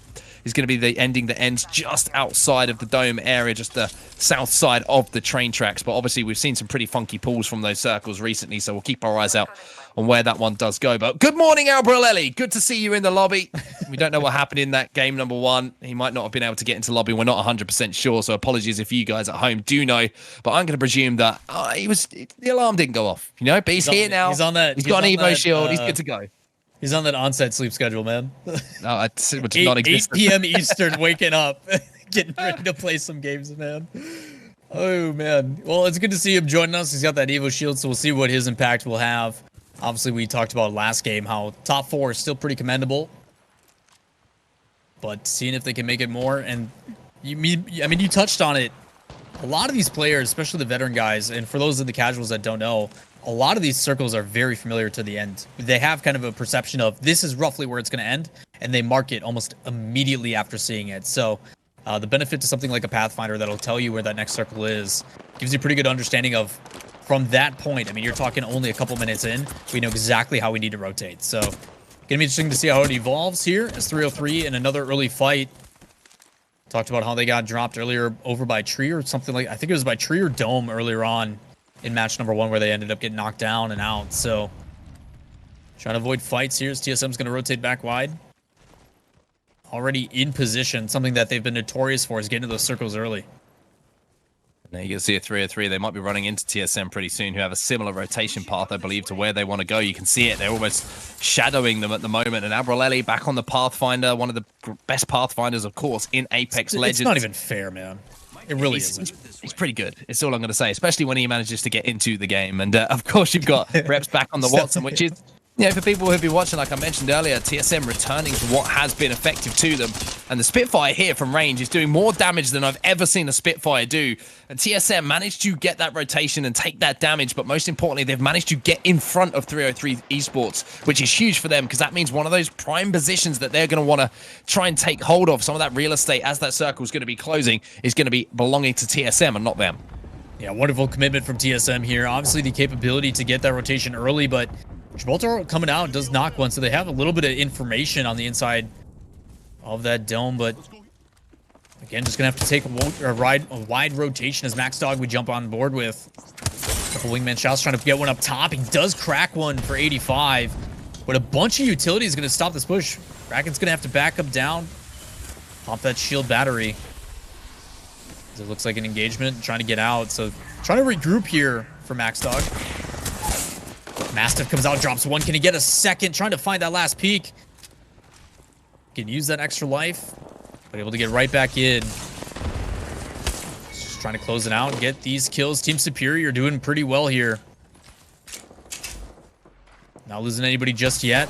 is going to be the ending that ends just outside of the dome area, just the south side of the train tracks. But obviously we've seen some pretty funky pulls from those circles recently, so we'll keep our eyes out on where that one does go. But good morning, Albrelelli. Good to see you in the lobby. We don't know what happened in that game number 1. He might not have been able to get into lobby. We're not 100% sure, so apologies if you guys at home do know. But I'm going to presume that the alarm didn't go off, you know. But he's here now. He's on that. He's got an Evo shield. He's good to go. He's on that onset sleep schedule, man. No, it's 8 non-existent. p.m. Eastern, waking up, getting ready to play some games, man. Oh, man. Well, it's good to see him joining us. He's got that Evo shield, so we'll see what his impact will have Obviously, we talked about last game how top 4 is still pretty commendable, but seeing if they can make it more. And you touched on it. A lot of these players, especially the veteran guys, and for those of the casuals that don't know, a lot of these circles are very familiar to the end. They have kind of a perception of this is roughly where it's going to end, and they mark it almost immediately after seeing it. So the benefit to something like a Pathfinder that'll tell you where that next circle is gives you a pretty good understanding of, from that point, I mean, you're talking only a couple minutes in, we know exactly how we need to rotate. So going to be interesting to see how it evolves here as 303 in another early fight. Talked about how they got dropped earlier over by Tree or something like, I think it was by Tree or Dome earlier on in match number 1 where they ended up getting knocked down and out. So trying to avoid fights here as TSM's going to rotate back wide. Already in position, something that they've been notorious for is getting to those circles early. Now you can see a 303. They might be running into TSM pretty soon, who have a similar rotation path, I believe, to where they want to go. You can see it. They're almost shadowing them at the moment. And Abralelli back on the Pathfinder, one of the best Pathfinders, of course, in Apex Legends. It's not even fair, man. It really isn't. He's pretty good. It's all I'm going to say, especially when he manages to get into the game. And, of course, you've got reps back on the Watson, which is... Yeah, for people who've been watching, like I mentioned earlier, TSM returning to what has been effective to them. And the Spitfire here from range is doing more damage than I've ever seen a Spitfire do. And TSM managed to get that rotation and take that damage, but most importantly, they've managed to get in front of 303 Esports, which is huge for them because that means one of those prime positions that they're going to want to try and take hold of, some of that real estate as that circle is going to be closing, is going to be belonging to TSM and not them. Yeah, wonderful commitment from TSM here. Obviously, the capability to get that rotation early, but Gibraltar coming out does knock one, so they have a little bit of information on the inside of that dome, but again, just gonna have to take a wide rotation as Max Dog would jump on board with. A couple wingman shots trying to get one up top. He does crack one for 85, but a bunch of utility is gonna stop this push. Kraken's gonna have to back up down, pop that shield battery. It looks like an engagement, trying to get out, so trying to regroup here for Max Dog. Mastiff comes out, drops one. Can he get a second? Trying to find that last peak. Can use that extra life, but able to get right back in. Just trying to close it out and get these kills. Team Superior doing pretty well here. Not losing anybody just yet.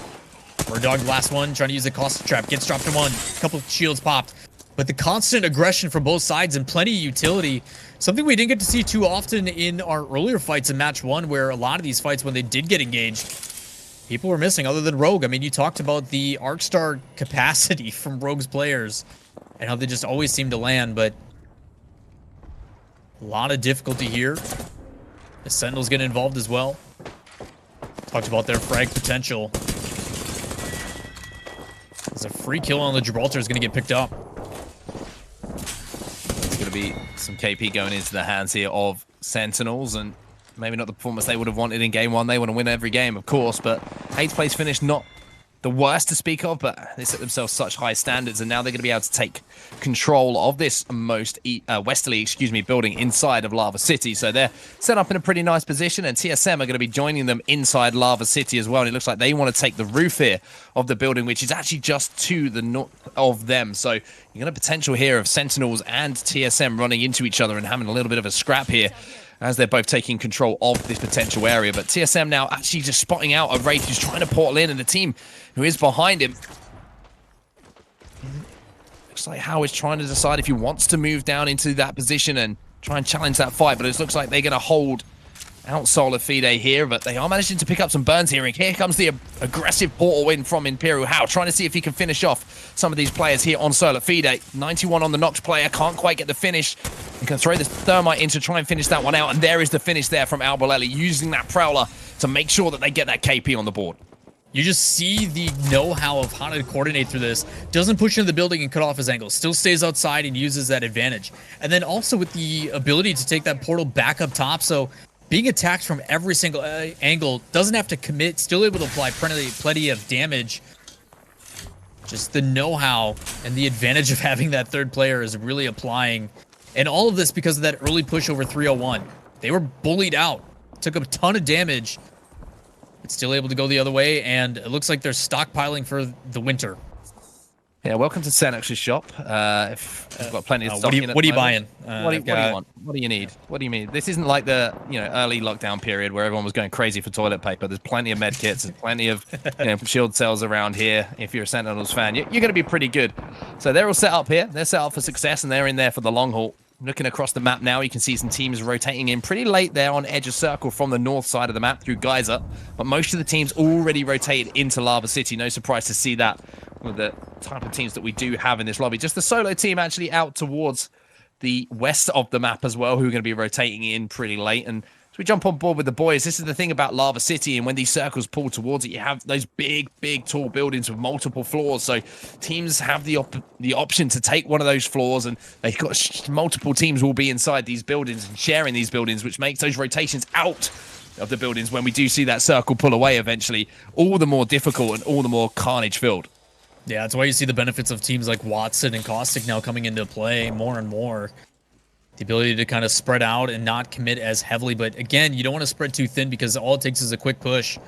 Dog, last one, trying to use the cost trap. Gets dropped to one. Couple of shields popped. But the constant aggression from both sides and plenty of utility, something we didn't get to see too often in our earlier fights in match 1, where a lot of these fights, when they did get engaged, people were missing other than Rogue. I mean, you talked about the Arcstar capacity from Rogue's players and how they just always seem to land, but a lot of difficulty here. The Sentinels get involved as well. Talked about their frag potential. As a free kill on the Gibraltar is going to get picked up. Going to be some KP going into the hands here of Sentinels, and maybe not the performance they would have wanted in game 1. They want to win every game, of course, but 8th place finish, not the worst to speak of, but they set themselves such high standards, and now they're going to be able to take control of this most westerly, building inside of Lava City. So they're set up in a pretty nice position, and TSM are going to be joining them inside Lava City as well. And it looks like they want to take the roof here of the building, which is actually just to the north of them. So you're going to potential here of Sentinels and TSM running into each other and having a little bit of a scrap here, as they're both taking control of this potential area. But TSM now actually just spotting out a Wraith who's trying to portal in, and the team who is behind him. Looks like Hao is trying to decide if he wants to move down into that position and try and challenge that fight, but it looks like they're going to hold out Solar Fide here, but they are managing to pick up some burns here, and here comes the aggressive portal in from Imperial Hao, trying to see if he can finish off some of these players here on Solar Fide. 91 on the Nox player, can't quite get the finish. You can throw this Thermite in to try and finish that one out, and there is the finish there from Albolelli, using that Prowler to make sure that they get that KP on the board. You just see the know-how of how to coordinate through this. Doesn't push into the building and cut off his angle. Still stays outside and uses that advantage. And then also with the ability to take that portal back up top, so being attacked from every single angle, doesn't have to commit, still able to apply plenty of damage. Just the know-how and the advantage of having that third player is really applying. And all of this because of that early push over 301. They were bullied out, took a ton of damage. It's still able to go the other way, and it looks like they're stockpiling for the winter. Yeah, welcome to Xanax's shop. If I've got plenty of stock what are you buying? What do you want? What do you need? What do you mean? This isn't like the early lockdown period where everyone was going crazy for toilet paper. There's plenty of med kits. There's plenty of shield cells around here. If you're a Sentinels fan, you're going to be pretty good. So they're all set up here. They're set up for success, and they're in there for the long haul. Looking across the map now, you can see some teams rotating in pretty late there on edge of circle from the north side of the map through Geyser. But most of the teams already rotated into Lava City. No surprise to see that with the type of teams that we do have in this lobby. Just the solo team actually out towards the west of the map as well, who are going to be rotating in pretty late. And as we jump on board with the boys, this is the thing about Lava City, and when these circles pull towards it, you have those big, tall buildings with multiple floors. So teams have the option to take one of those floors, and they've got multiple teams will be inside these buildings and sharing these buildings, which makes those rotations out of the buildings when we do see that circle pull away eventually all the more difficult and all the more carnage filled. Yeah, that's why you see the benefits of teams like Watson and Caustic now coming into play more and more. The ability to kind of spread out and not commit as heavily. But again, you don't want to spread too thin because all it takes is a quick push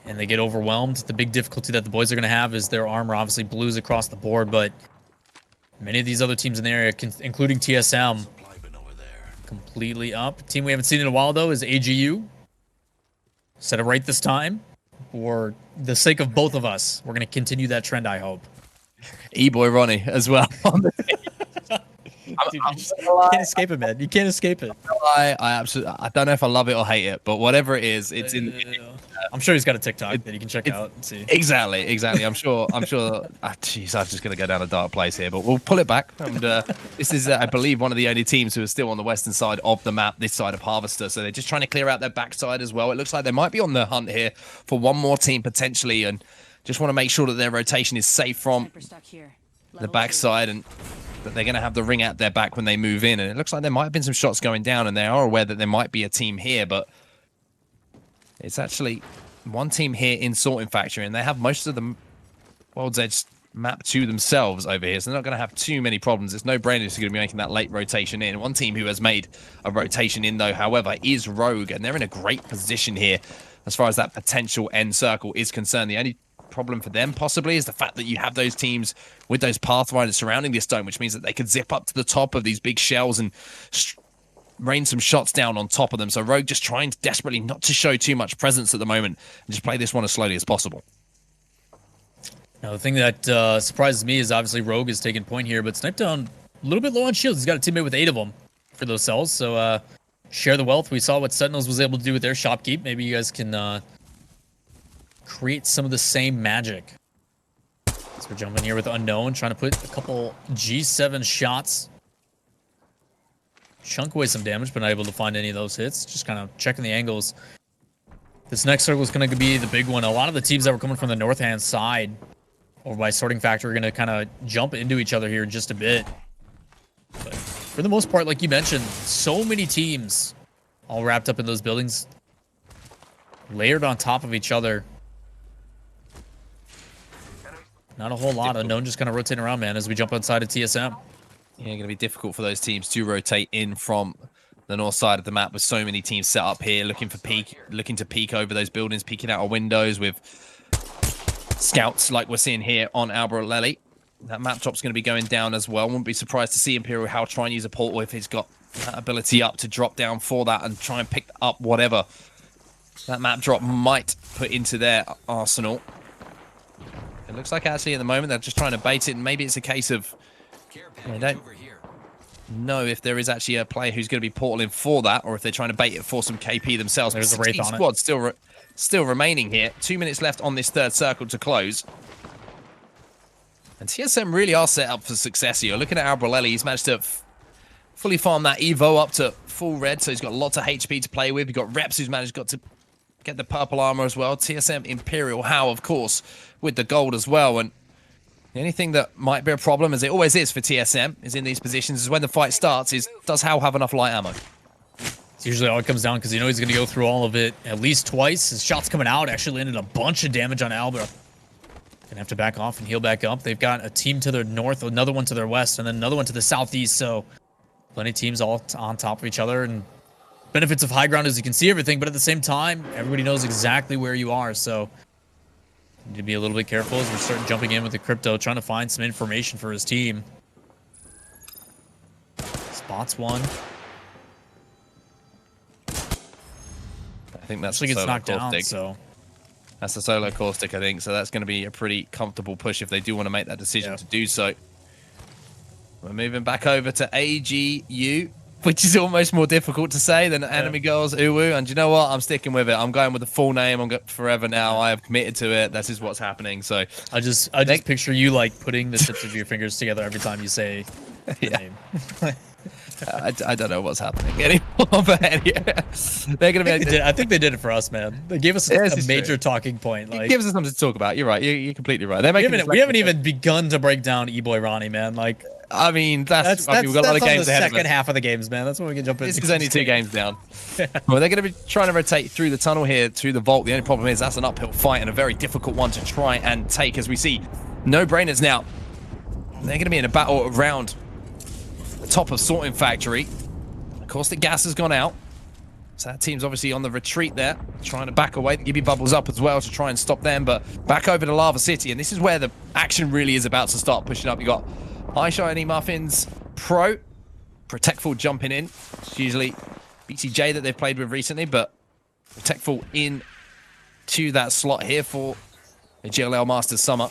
and they get overwhelmed. The big difficulty that the boys are going to have is their armor obviously blues across the board, but many of these other teams in the area, including TSM, completely up. Team we haven't seen in a while, though, is AGU. Set it right this time. For the sake of both of us, we're going to continue that trend, I hope. E-boy Ronnie as well. Dude, you can't escape it, man. You can't escape it. I absolutely, I don't know if I love it or hate it, but whatever it is, it's in. I'm sure he's got a TikTok that you can check out and see. Exactly. I'm sure. Jeez, I'm just going to go down a dark place here, but we'll pull it back. And this is, I believe, one of the only teams who are still on the western side of the map, this side of Harvester. So they're just trying to clear out their backside as well. It looks like they might be on the hunt here for one more team potentially, and just want to make sure that their rotation is safe from the backside and that they're going to have the ring at their back when they move in. And it looks like there might have been some shots going down, and they are aware that there might be a team here, but it's actually one team here in Sorting Factory, and they have most of the World's Edge map to themselves over here, so they're not going to have too many problems. It's no brainer who's going to be making that late rotation in. One team who has made a rotation in, though, however, is Rogue, and they're in a great position here as far as that potential end circle is concerned. The only problem for them possibly is the fact that you have those teams with those pathfinders surrounding this dome, which means that they could zip up to the top of these big shells and rain some shots down on top of them. So Rogue just trying desperately not to show too much presence at the moment and just play this one as slowly as possible. Now, the thing that surprises me is obviously Rogue is taking point here, but Snipe down a little bit low on shields. He's got a teammate with 8 of them for those cells, so share the wealth. We saw what Sentinels was able to do with their shopkeep. Maybe you guys can create some of the same magic. So we're jumping here with Unknown, trying to put a couple G7 shots. Chunk away some damage, but not able to find any of those hits. Just kind of checking the angles. This next circle is going to be the big one. A lot of the teams that were coming from the north-hand side over by Sorting Factory are going to kind of jump into each other here in just a bit. But for the most part, like you mentioned, so many teams all wrapped up in those buildings, layered on top of each other. Not a whole lot. Unknown just kind of rotating around, man, as we jump outside of TSM. Yeah, going to be difficult for those teams to rotate in from the north side of the map with so many teams set up here, looking to peek over those buildings, peeking out our windows with scouts like we're seeing here on Alberelli. That map drop's going to be going down as well. Wouldn't be surprised to see Imperial Hal try and use a portal if he's got that ability up to drop down for that and try and pick up whatever that map drop might put into their arsenal. It looks like actually at the moment they're just trying to bait it, and maybe it's a case of they don't know if there is actually a player who's going to be portaling for that, or if they're trying to bait it for some KP themselves. There's a Wraith on squad still remaining here. 2 minutes left on this third circle to close. And TSM really are set up for success here. Looking at Albrelelli, he's managed to fully farm that Evo up to full red, so he's got lots of HP to play with. You've got Reps who's managed to get the purple armor as well. TSM Imperial Hal, of course, with the gold as well. And the only thing that might be a problem, as it always is for TSM, is in these positions, is when the fight starts, does Hal have enough light ammo? It's usually all it comes down, because you know he's going to go through all of it at least twice. His shots coming out actually landed a bunch of damage on Albert. Gonna have to back off and heal back up. They've got a team to their north, another one to their west, and then another one to the southeast, so plenty of teams all on top of each other. And benefits of high ground is you can see everything, but at the same time, everybody knows exactly where you are, so Need to be a little bit careful as we're starting jumping in with the crypto, trying to find some information for his team. Spots one. I think that's actually gets knocked down, so that's the solo caustic, I think. So that's going to be a pretty comfortable push if they do want to make that decision to do so. We're moving back over to AGU, which is almost more difficult to say than Enemy Girls Uwu. And you know what? I'm sticking with it. I'm going with the full name. I'm going forever now. I have committed to it. This is what's happening. So I just picture you like putting the tips of your fingers together every time you say the name. I don't know what's happening anymore, but yeah, they're gonna be. I think they did it for us, man. They gave us a major talking point. Like, it gives us something to talk about. You're right. You're completely right. We haven't even begun to break down E-Boy Ronnie, man. Like, I mean, we've got a lot of games ahead of us. Second half of the games, man. That's when we can jump in. This is only 2 games down. Well, they're going to be trying to rotate through the tunnel here to the vault. The only problem is that's an uphill fight and a very difficult one to try and take, as we see no-brainers now. They're going to be in a battle around the top of Sorting Factory. Of course, the gas has gone out. So that team's obviously on the retreat there, trying to back away. The Gibby bubbles up as well to try and stop them, but back over to Lava City. And this is where the action really is about to start pushing up. You got High Shiny Muffins Pro, Protectful jumping in. It's usually BTJ that they've played with recently, but Protectful in to that slot here for the GLL Masters Summer.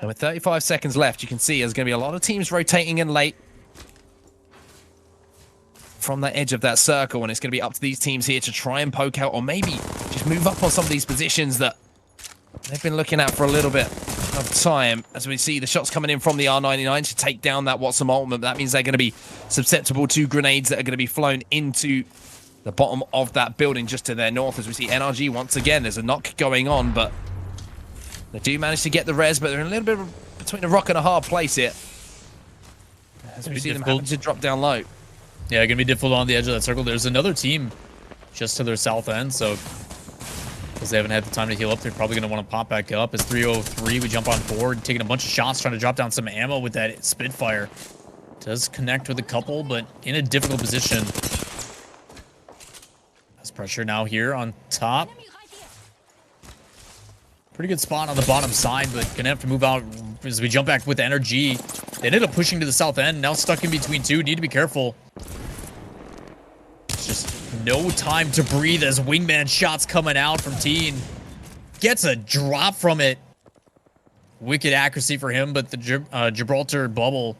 And with 35 seconds left, you can see there's going to be a lot of teams rotating in late from the edge of that circle, and it's going to be up to these teams here to try and poke out, or maybe just move up on some of these positions that they've been looking at for a little bit of time. As we see the shots coming in from the R99 to take down that Watson ultimate, that means they're going to be susceptible to grenades that are going to be flown into the bottom of that building just to their north. As we see NRG once again, there's a knock going on, but they do manage to get the res, but they're in a little bit between a rock and a hard place here, as we see them having to drop down low. Yeah, gonna be difficult on the edge of that circle. There's another team just to their south end, so because they haven't had the time to heal up, they're probably gonna want to pop back up. It's 303. We jump on board, taking a bunch of shots, trying to drop down some ammo with that Spitfire. Does connect with a couple, but in a difficult position. Has pressure now here on top. Pretty good spot on the bottom side, but gonna have to move out as we jump back with energy. They ended up pushing to the south end, now stuck in between two. Need to be careful. It's just no time to breathe as wingman shots coming out from Teen. Gets a drop from it. Wicked accuracy for him, but the Gibraltar bubble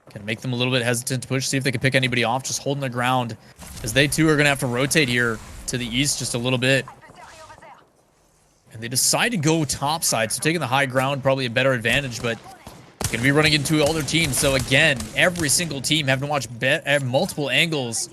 can make them a little bit hesitant to push, see if they can pick anybody off, just holding the ground, as they too are gonna have to rotate here to the east just a little bit. And they decide to go top side, so taking the high ground, probably a better advantage, but going to be running into all their teams. So again, every single team having to watch multiple angles.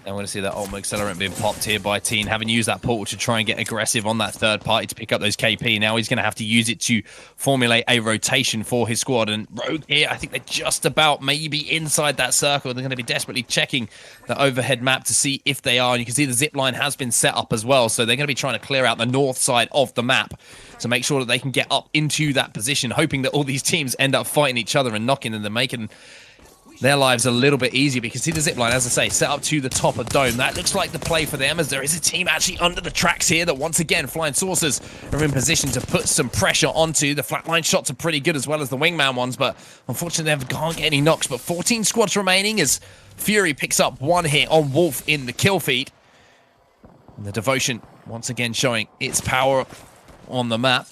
I want to see that ultimate accelerant being popped here by Teen, having used that portal to try and get aggressive on that third party to pick up those KP. Now he's going to have to use it to formulate a rotation for his squad. And Rogue here, I think they're just about maybe inside that circle. They're going to be desperately checking the overhead map to see if they are. And you can see the zip line has been set up as well. So they're going to be trying to clear out the north side of the map to make sure that they can get up into that position, hoping that all these teams end up fighting each other and knocking, and they're making their lives a little bit easier. Because see the zipline, as I say, set up to the top of Dome. That looks like the play for them, as there is a team actually under the tracks here that once again, Flying Saucers are in position to put some pressure onto. The flatline shots are pretty good as well as the wingman ones, but unfortunately they can't get any knocks. But 14 squads remaining as Fury picks up one hit on Wolf in the kill feed. And the Devotion once again showing its power on the map.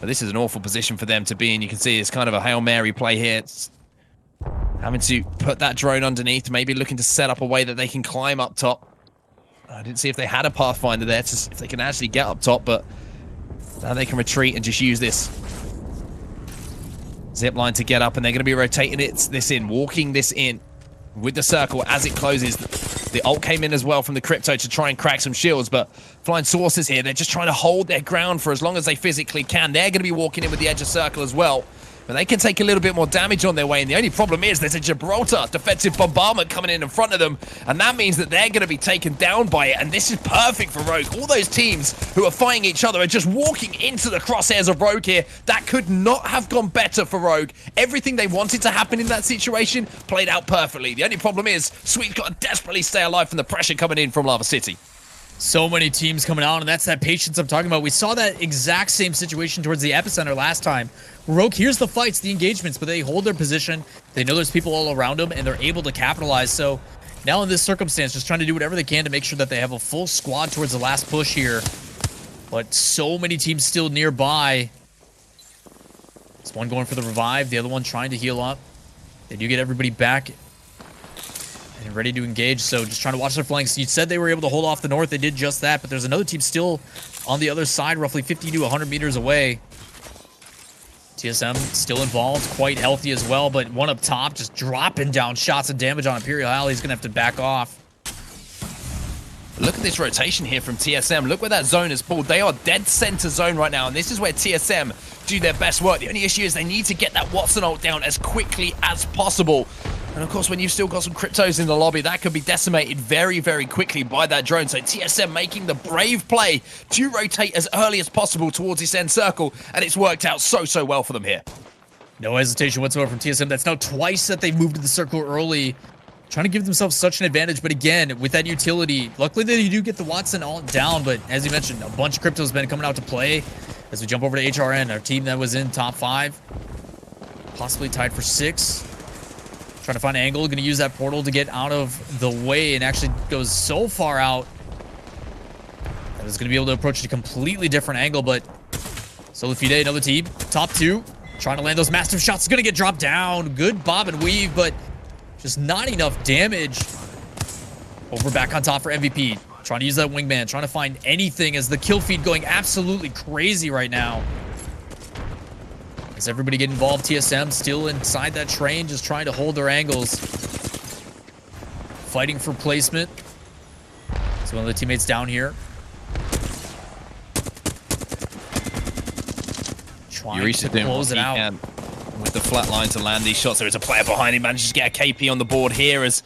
But this is an awful position for them to be in. You can see it's kind of a Hail Mary play here. It's having to put that drone underneath, maybe looking to set up a way that they can climb up top. I didn't see if they had a Pathfinder there, to if they can actually get up top, but now they can retreat and just use this zip line to get up, and they're going to be rotating walking this in with the circle as it closes. The ult came in as well from the Crypto to try and crack some shields, but Flying Saucers here, they're just trying to hold their ground for as long as they physically can. They're going to be walking in with the edge of circle as well. but they can take a little bit more damage on their way. And the only problem is there's a Gibraltar defensive bombardment coming in front of them, and that means that they're going to be taken down by it. And this is perfect for Rogue. All those teams who are fighting each other are just walking into the crosshairs of Rogue here. That could not have gone better for Rogue. Everything they wanted to happen in that situation played out perfectly. The only problem is Sweet's got to desperately stay alive from the pressure coming in from Lava City. So many teams coming out, and that's that patience I'm talking about. We saw that exact same situation towards the epicenter last time. Rogue hears the fights, the engagements, but they hold their position. They know there's people all around them, and they're able to capitalize. So now in this circumstance, just trying to do whatever they can to make sure that they have a full squad towards the last push here. But so many teams still nearby. There's one going for the revive, the other one trying to heal up. They do get everybody back and ready to engage, so just trying to watch their flanks. You said they were able to hold off the north. They did just that, but there's another team still on the other side, roughly 50 to 100 meters away. TSM still involved, quite healthy as well, but one up top just dropping down shots of damage on Imperial Alley. He's going to have to back off. Look at this rotation here from TSM. Look where that zone is pulled. They are dead center zone right now, and this is where TSM do their best work. The only issue is they need to get that Watson ult down as quickly as possible. And of course, when you've still got some cryptos in the lobby, that could be decimated very, very quickly by that drone. So TSM making the brave play to rotate as early as possible towards this end circle, and it's worked out so well for them here. No hesitation whatsoever from TSM. That's now twice that they've moved to the circle early, trying to give themselves such an advantage. But again, with that utility, luckily they do get the Watson all down, but as you mentioned, a bunch of cryptos been coming out to play. As we jump over to HRN, our team that was in top 5, possibly tied for 6. Trying to find an angle, going to use that portal to get out of the way, and actually goes so far out that is going to be able to approach a completely different angle. But Solifide, another team, top 2, trying to land those massive shots. Is going to get dropped down. Good bob and weave, but just not enough damage. Over back on top for MVP. Trying to use that wingman, trying to find anything as the kill feed going absolutely crazy right now. As everybody get involved, TSM still inside that train, just trying to hold their angles. Fighting for placement. So one of the teammates down here. Trying to close it out. With the flat line to land these shots. There is a player behind him, manages to get a KP on the board here as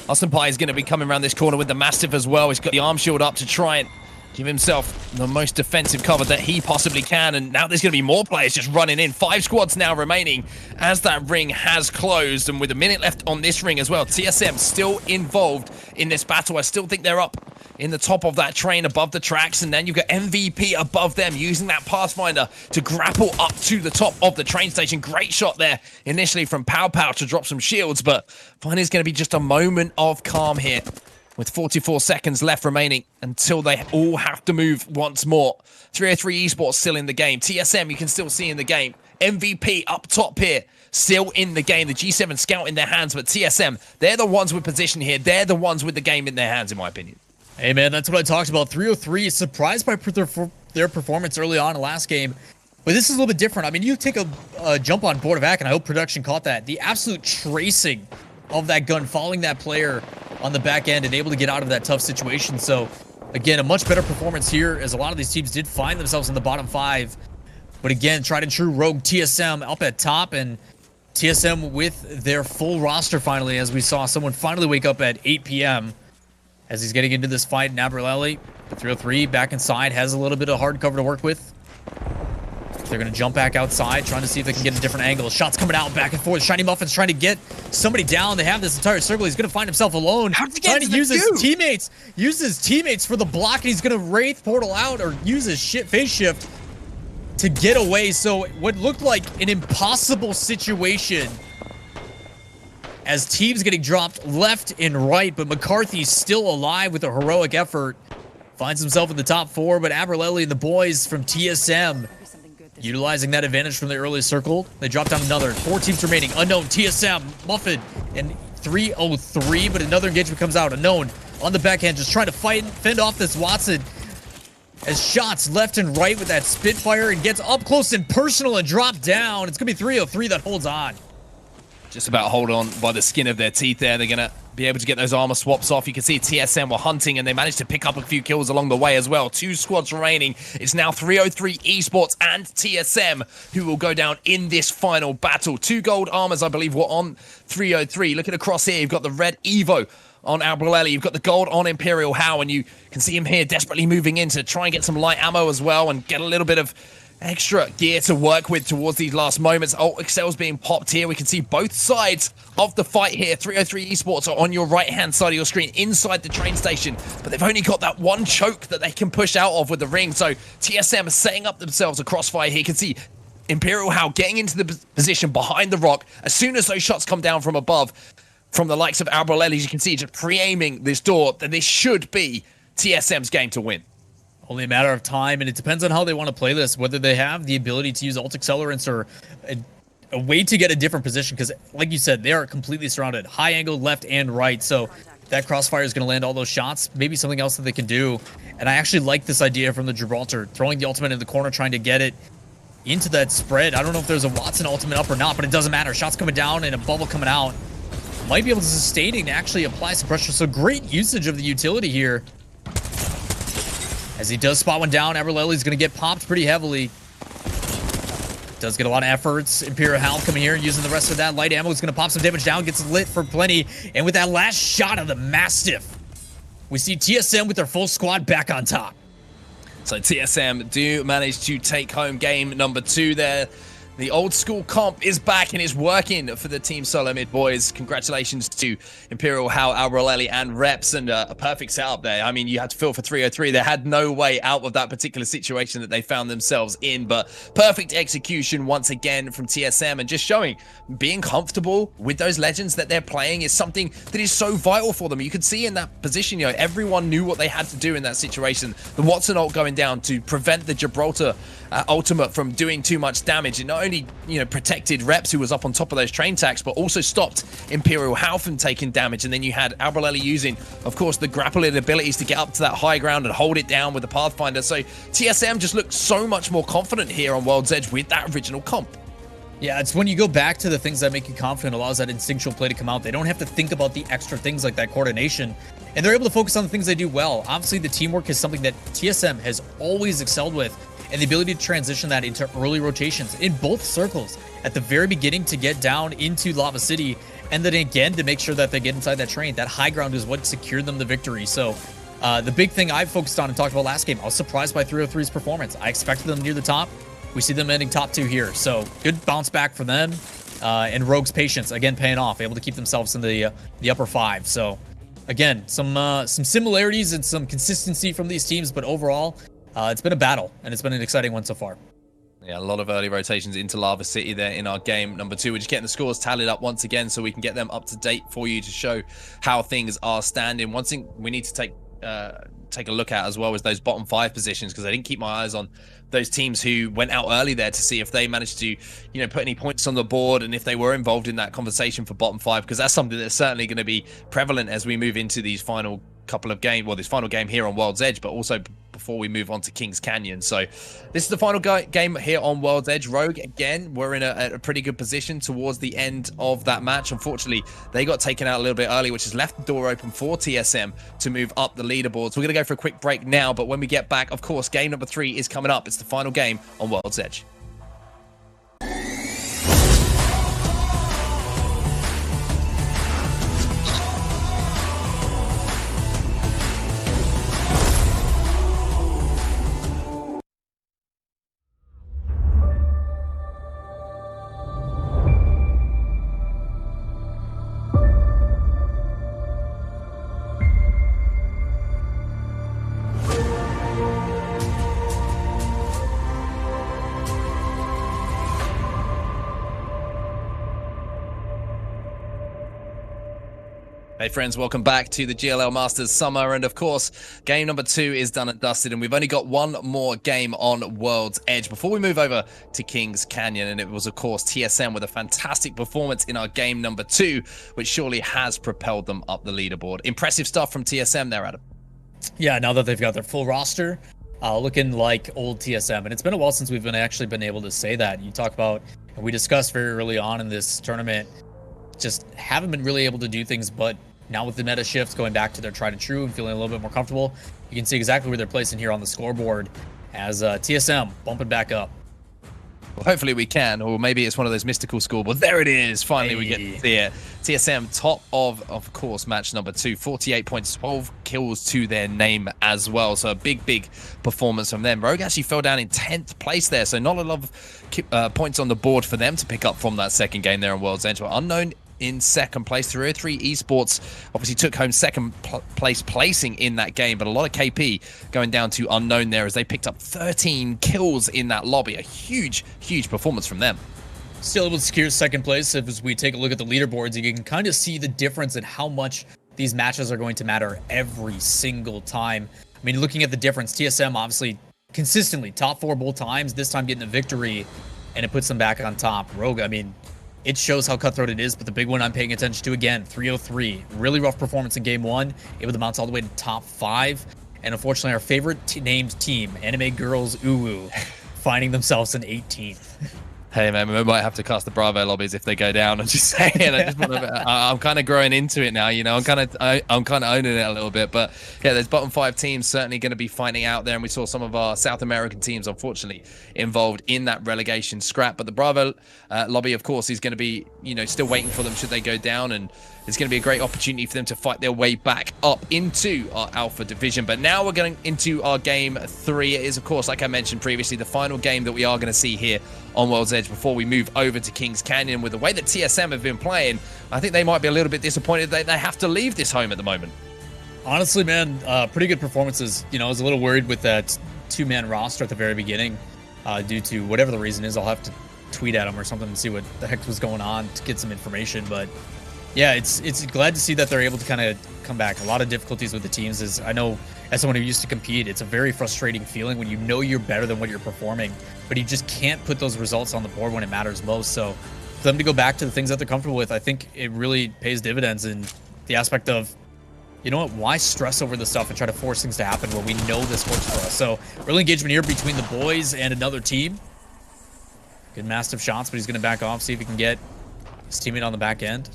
Austin Pie is going to be coming around this corner with the Mastiff as well. He's got the arm shield up to try and give himself the most defensive cover that he possibly can. And now there's going to be more players just running in. 5 squads now remaining as that ring has closed. And with a minute left on this ring as well, TSM still involved in this battle. I still think they're up in the top of that train above the tracks. And then you've got MVP above them using that Pathfinder to grapple up to the top of the train station. Great shot there initially from Pow Pow to drop some shields. But finally it's going to be just a moment of calm here, with 44 seconds left remaining until they all have to move once more. 303 Esports still in the game. TSM you can still see in the game. MVP up top here, still in the game. The G7 scout in their hands, but TSM, they're the ones with position here. They're the ones with the game in their hands, in my opinion. Hey, man, that's what I talked about. 303 is surprised by their performance early on in the last game. But this is a little bit different. I mean, you take a jump on board of Ack, and I hope production caught that. The absolute tracing of that gun, following that player on the back end and able to get out of that tough situation. So again, a much better performance here, as a lot of these teams did find themselves in the bottom 5. But again, tried and true Rogue TSM up at top, and TSM with their full roster finally, as we saw someone finally wake up at 8 p.m. as he's getting into this fight. Nabralelli, the 303 back inside, has a little bit of hard cover to work with. They're going to jump back outside, trying to see if they can get a different angle. Shots coming out back and forth. Shiny Muffin's trying to get somebody down. They have this entire circle. He's going to find himself alone. Trying to use his teammates for the block, and he's going to Wraith portal out or use his phase shift to get away. So what looked like an impossible situation as teams getting dropped left and right, but McCarthy's still alive with a heroic effort. Finds himself in the top 4, but Aberlelli and the boys from TSM utilizing that advantage from the early circle. They drop down another. 4 teams remaining. Unknown, TSM, Muffin, and 303, but another engagement comes out. Unknown on the backhand, just trying to fend off this Watson as shots left and right with that Spitfire, and gets up close and personal and dropped down. It's going to be 303 that holds on. Just about hold on by the skin of their teeth there. They're going to be able to get those armor swaps off. You can see TSM were hunting and they managed to pick up a few kills along the way as well. 2 squads remaining. It's now 303 Esports and TSM who will go down in this final battle. 2 gold armors, I believe, were on 303. Looking across here, you've got the red Evo on ALGS. You've got the gold on Imperial How, and you can see him here desperately moving in to try and get some light ammo as well and get a little bit of extra gear to work with towards these last moments. Excel's being popped here. We can see both sides of the fight here. 303 Esports are on your right-hand side of your screen inside the train station, but they've only got that one choke that they can push out of with the ring. So TSM are setting up themselves a crossfire here. You can see Imperial How getting into the position behind the rock. As soon as those shots come down from above, from the likes of ALGS, you can see just pre-aiming this door, that this should be TSM's game to win. Only a matter of time, and it depends on how they want to play this, whether they have the ability to use ult accelerants or a way to get a different position, because like you said, they are completely surrounded. High angle left and right, so that crossfire is going to land all those shots. Maybe something else that they can do. And I actually like this idea from the Gibraltar, throwing the ultimate in the corner, trying to get it into that spread. I don't know if there's a Watson ultimate up or not, but it doesn't matter. Shots coming down and a bubble coming out. Might be able to sustain it and actually apply some pressure. So great usage of the utility here. As he does spot one down, ALGS is going to get popped pretty heavily. Does get a lot of efforts. Imperial How coming here, using the rest of that light ammo. Is going to pop some damage down, gets lit for plenty. And with that last shot of the Mastiff, we see TSM with their full squad back on top. So TSM do manage to take home game number 2 there. The old school comp is back and is working for the Team Solo Mid boys. Congratulations to Imperial How, ALGS, and Reps, and a perfect setup there. I mean, you had to fill for 303. They had no way out of that particular situation that they found themselves in, but perfect execution once again from TSM, and just showing being comfortable with those legends that they're playing is something that is so vital for them. You could see in that position, you know, everyone knew what they had to do in that situation. The Watson ult going down to prevent the Gibraltar ultimate from doing too much damage. It not only, you know, protected Reps, who was up on top of those train tacks, but also stopped Imperial How from taking damage. And then you had ALGS using, of course, the grappling abilities to get up to that high ground and hold it down with the Pathfinder. So TSM just looked so much more confident here on World's Edge with that original comp. Yeah, it's when you go back to the things that make you confident, allows that instinctual play to come out. They don't have to think about the extra things like that coordination, and they're able to focus on the things they do well. Obviously, the teamwork is something that TSM has always excelled with, and the ability to transition that into early rotations in both circles at the very beginning to get down into Lava City, and then again to make sure that they get inside that train. That high ground is what secured them the victory. So the big thing I focused on and talked about last game, I was surprised by 303's performance. I expected them near the top. We see them ending top 2 here. So good bounce back for them. And Rogue's patience, again, paying off, able to keep themselves in the upper 5. So again, some similarities and some consistency from these teams, but overall, it's been a battle, and it's been an exciting one so far. Yeah, a lot of early rotations into Lava City there in our game number 2. We're just getting the scores tallied up once again so we can get them up to date for you to show how things are standing. One thing we need to take a look at as well is those bottom 5 positions, because I didn't keep my eyes on those teams who went out early there to see if they managed to, you know, put any points on the board and if they were involved in that conversation for bottom 5, because that's something that's certainly going to be prevalent as we move into these final couple of games, well, this final game here on World's Edge, but also before we move on to Kings Canyon. So this is the final game here on World's Edge. Rogue, again, we're in a pretty good position towards the end of that match. Unfortunately, they got taken out a little bit early, which has left the door open for TSM to move up the leaderboards. We're going to go for a quick break now, but when we get back, of course, game number 3 is coming up. It's the final game on World's Edge. Hey friends, welcome back to the GLL Masters Summer, and of course, game number 2 is done and dusted, and we've only got one more game on World's Edge before we move over to Kings Canyon. And it was, of course, TSM with a fantastic performance in our game number 2, which surely has propelled them up the leaderboard. Impressive stuff from TSM there, Adam. Yeah, now that they've got their full roster, looking like old TSM, and it's been a while since we've actually been able to say that. You talk about, and we discussed very early on in this tournament, just haven't been really able to do things but Now with the meta shifts going back to their tried and true and feeling a little bit more comfortable, you can see exactly where they're placing here on the scoreboard as TSM bumping back up. Well, hopefully we can, or maybe it's one of those mystical scoreboards. There it is. Finally, we get to see it. TSM top of course, match number 2. 48 points, 12 kills to their name as well. So a big performance from them. Rogue actually fell down in 10th place there, so not a lot of points on the board for them to pick up from that second game there on World's Edge. But Unknown in second place. 303 Esports obviously took home second place placing in that game, but a lot of KP going down to Unknown there as they picked up 13 kills in that lobby. A huge performance from them. Still able to secure second place. As we take a look at the leaderboards, you can kind of see the difference in how much these matches are going to matter every single time. I mean, looking at the difference, TSM obviously consistently top 4 both times, this time getting the victory, and it puts them back on top. Rogue, I mean, it shows how cutthroat it is, but the big one I'm paying attention to again, 303. Really rough performance in game 1, able to bounce all the way to top 5. And unfortunately, our favorite named team, Anime Girls Uwu, finding themselves in 18th. Hey man, we might have to cast the Bravo lobbies if they go down. I'm just saying. I'm kind of growing into it now. You know, I'm kind of owning it a little bit. But yeah, those bottom 5 teams certainly going to be fighting out there, and we saw some of our South American teams, unfortunately, involved in that relegation scrap. But the Bravo lobby, of course, is going to be, you know, still waiting for them should they go down, and it's going to be a great opportunity for them to fight their way back up into our Alpha division. But now we're going into our game 3. It is, of course, like I mentioned previously, the final game that we are going to see here on World's Edge before we move over to Kings Canyon. With the way that TSM have been playing, I think they might be a little bit disappointed that they have to leave this home at the moment. Honestly, man, pretty good performances. You know, I was a little worried with that 2-man roster at the very beginning due to whatever the reason is. I'll have to tweet at them or something and see what the heck was going on to get some information. But yeah, it's glad to see that they're able to kind of come back. A lot of difficulties with the teams is, I know as someone who used to compete, it's a very frustrating feeling when you know you're better than what you're performing, but you just can't put those results on the board when it matters most. So for them to go back to the things that they're comfortable with, I think it really pays dividends in the aspect of, you know what, why stress over the stuff and try to force things to happen when we know this works for us? So early engagement here between the boys and another team. Good massive shots, but he's going to back off, see if he can get his teammate on the back end.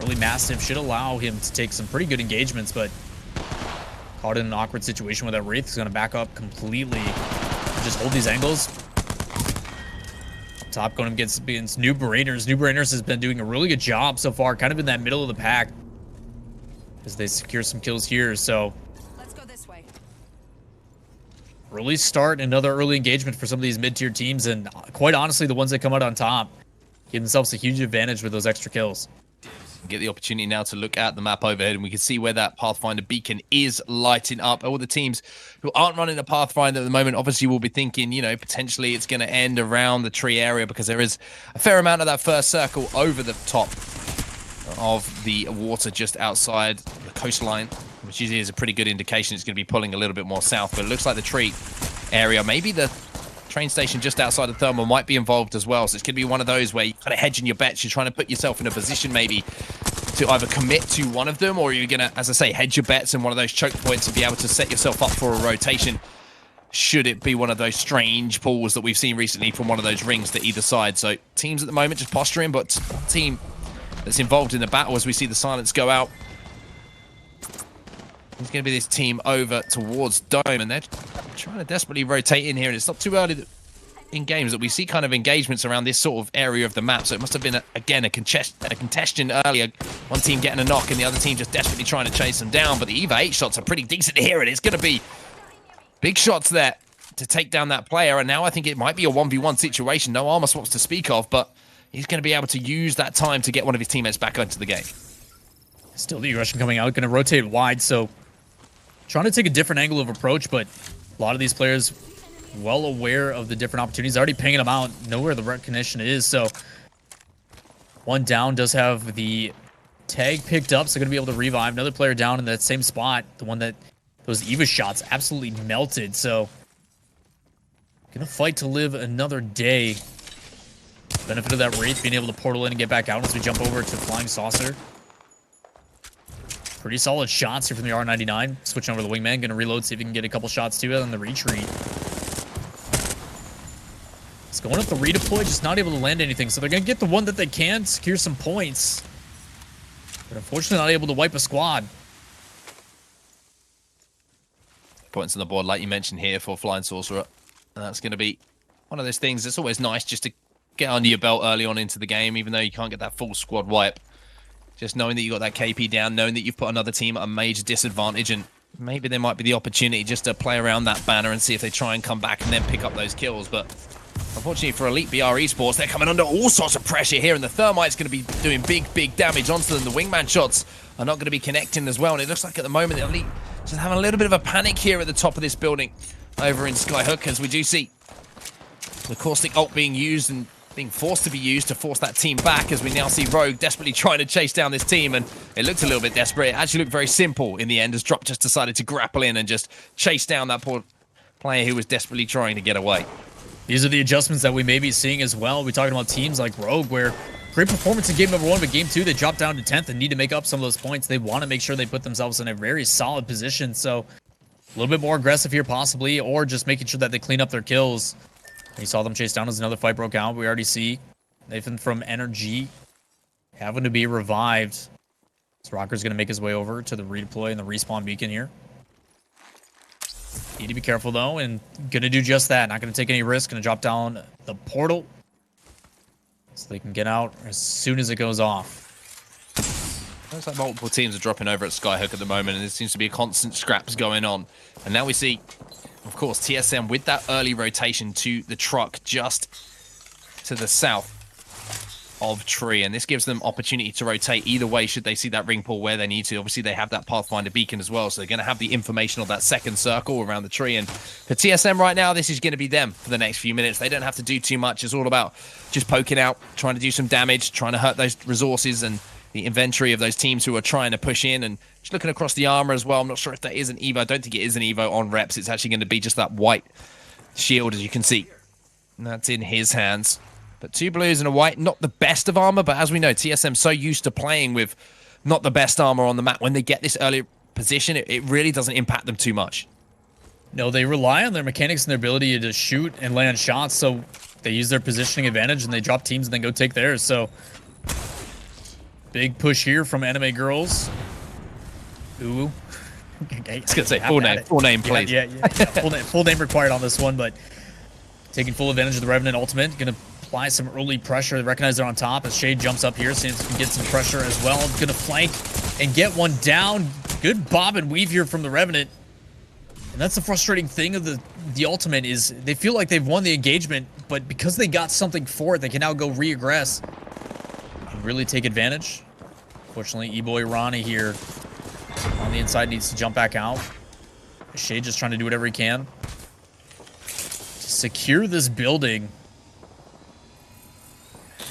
Early massive should allow him to take some pretty good engagements, but caught in an awkward situation where that Wraith is going to back up completely. Just hold these angles. Up top going against New Brainers. New Brainers has been doing a really good job so far, kind of in that middle of the pack as they secure some kills here. So let's go this way. Really start another early engagement for some of these mid-tier teams, and quite honestly, the ones that come out on top give themselves a huge advantage with those extra kills. Get the opportunity now to look at the map overhead, and we can see where that Pathfinder beacon is lighting up. All the teams who aren't running a Pathfinder at the moment obviously will be thinking, you know, potentially it's going to end around the tree area, because there is a fair amount of that first circle over the top of the water just outside the coastline, which usually is a pretty good indication it's going to be pulling a little bit more south. But it looks like the tree area, maybe the train station just outside of Thermal, might be involved as well. So it's going to be one of those where you're kind of hedging your bets. You're trying to put yourself in a position maybe to either commit to one of them, or you're going to, as I say, hedge your bets in one of those choke points and be able to set yourself up for a rotation should it be one of those strange pulls that we've seen recently from one of those rings to either side. So teams at the moment just posturing, but one team that's involved in the battle as we see the silence go out. It's going to be this team over towards Dome, and they're trying to desperately rotate in here, and it's not too early in games that we see kind of engagements around this sort of area of the map. So it must have been, again, a congestion earlier. One team getting a knock and the other team just desperately trying to chase them down. But the EVA 8 shots are pretty decent here, and it's going to be big shots there to take down that player. And now I think it might be a 1v1 situation. No armor swaps to speak of, but he's going to be able to use that time to get one of his teammates back into the game. Still the aggression coming out, going to rotate wide, so trying to take a different angle of approach, but a lot of these players well aware of the different opportunities, already pinging them out, know where the recognition is. So one down, does have the tag picked up, so going to be able to revive. Another player down in that same spot, the one that those EVA shots absolutely melted. So going to fight to live another day. Benefit of that Wraith being able to portal in and get back out as we jump over to Flying Saucer. Pretty solid shots here from the R99. Switching over to the Wingman. Going to reload, see if he can get a couple shots too on the retreat. It's going up the redeploy, just not able to land anything. So they're going to get the one that they can, secure some points. But unfortunately not able to wipe a squad. Points on the board, like you mentioned here, for Flying Sorcerer. And that's going to be one of those things. It's always nice just to get under your belt early on into the game, even though you can't get that full squad wipe. Just knowing that you got that KP down, knowing that you've put another team at a major disadvantage, and maybe there might be the opportunity just to play around that banner and see if they try and come back and then pick up those kills. But unfortunately for Elite BR Esports, they're coming under all sorts of pressure here, and the Thermite's going to be doing big damage onto them. The Wingman shots are not going to be connecting as well, and it looks like at the moment the Elite just having a little bit of a panic here at the top of this building over in Skyhook, as we do see the Caustic ult being used and being forced to be used to force that team back, as we now see Rogue desperately trying to chase down this team, and it looked a little bit desperate. It actually looked very simple in the end, as Drop just decided to grapple in and just chase down that poor player who was desperately trying to get away. These are the adjustments that we may be seeing as well. We're talking about teams like Rogue, where great performance in game number 1, but game 2, they dropped down to 10th and need to make up some of those points. They want to make sure they put themselves in a very solid position, so a little bit more aggressive here possibly, or just making sure that they clean up their kills. You saw them chase down as another fight broke out. We already see Nathan from Energy having to be revived. So Rocker's going to make his way over to the redeploy and the respawn beacon here. Need to be careful though, and going to do just that. Not going to take any risk. Going to drop down the portal so they can get out as soon as it goes off. Looks like multiple teams are dropping over at Skyhook at the moment, and there seems to be a constant scraps going on. And now we see, of course, TSM with that early rotation to the truck just to the south of Tree, and this gives them opportunity to rotate either way should they see that ring pull where they need to. Obviously, they have that Pathfinder beacon as well, so they're going to have the information of that second circle around the tree. And for TSM right now, this is going to be them for the next few minutes. They don't have to do too much. It's all about just poking out, trying to do some damage, trying to hurt those resources and the inventory of those teams who are trying to push in, and just looking across the armor as well. I'm not sure if that is an Evo. I don't think it is an Evo on Reps. It's actually going to be just that white shield, as you can see. And that's in his hands. But 2 blues and a white, not the best of armor, but as we know, TSM so used to playing with not the best armor on the map. When they get this early position, it really doesn't impact them too much. No, they rely on their mechanics and their ability to shoot and land shots, so they use their positioning advantage and they drop teams and then go take theirs. So big push here from Anime Girls. Ooh. I was going to say full name, please. Yeah. Full name required on this one, but taking full advantage of the Revenant ultimate. Going to apply some early pressure. They recognize they're on top as Shade jumps up here, seems to get some pressure as well. Going to flank and get one down. Good bob and weave here from the Revenant. And that's the frustrating thing of the ultimate, is they feel like they've won the engagement, but because they got something for it, they can now go re-aggress and really take advantage. Fortunately, E-Boy Ronnie here on the inside needs to jump back out. Shade just trying to do whatever he can to secure this building.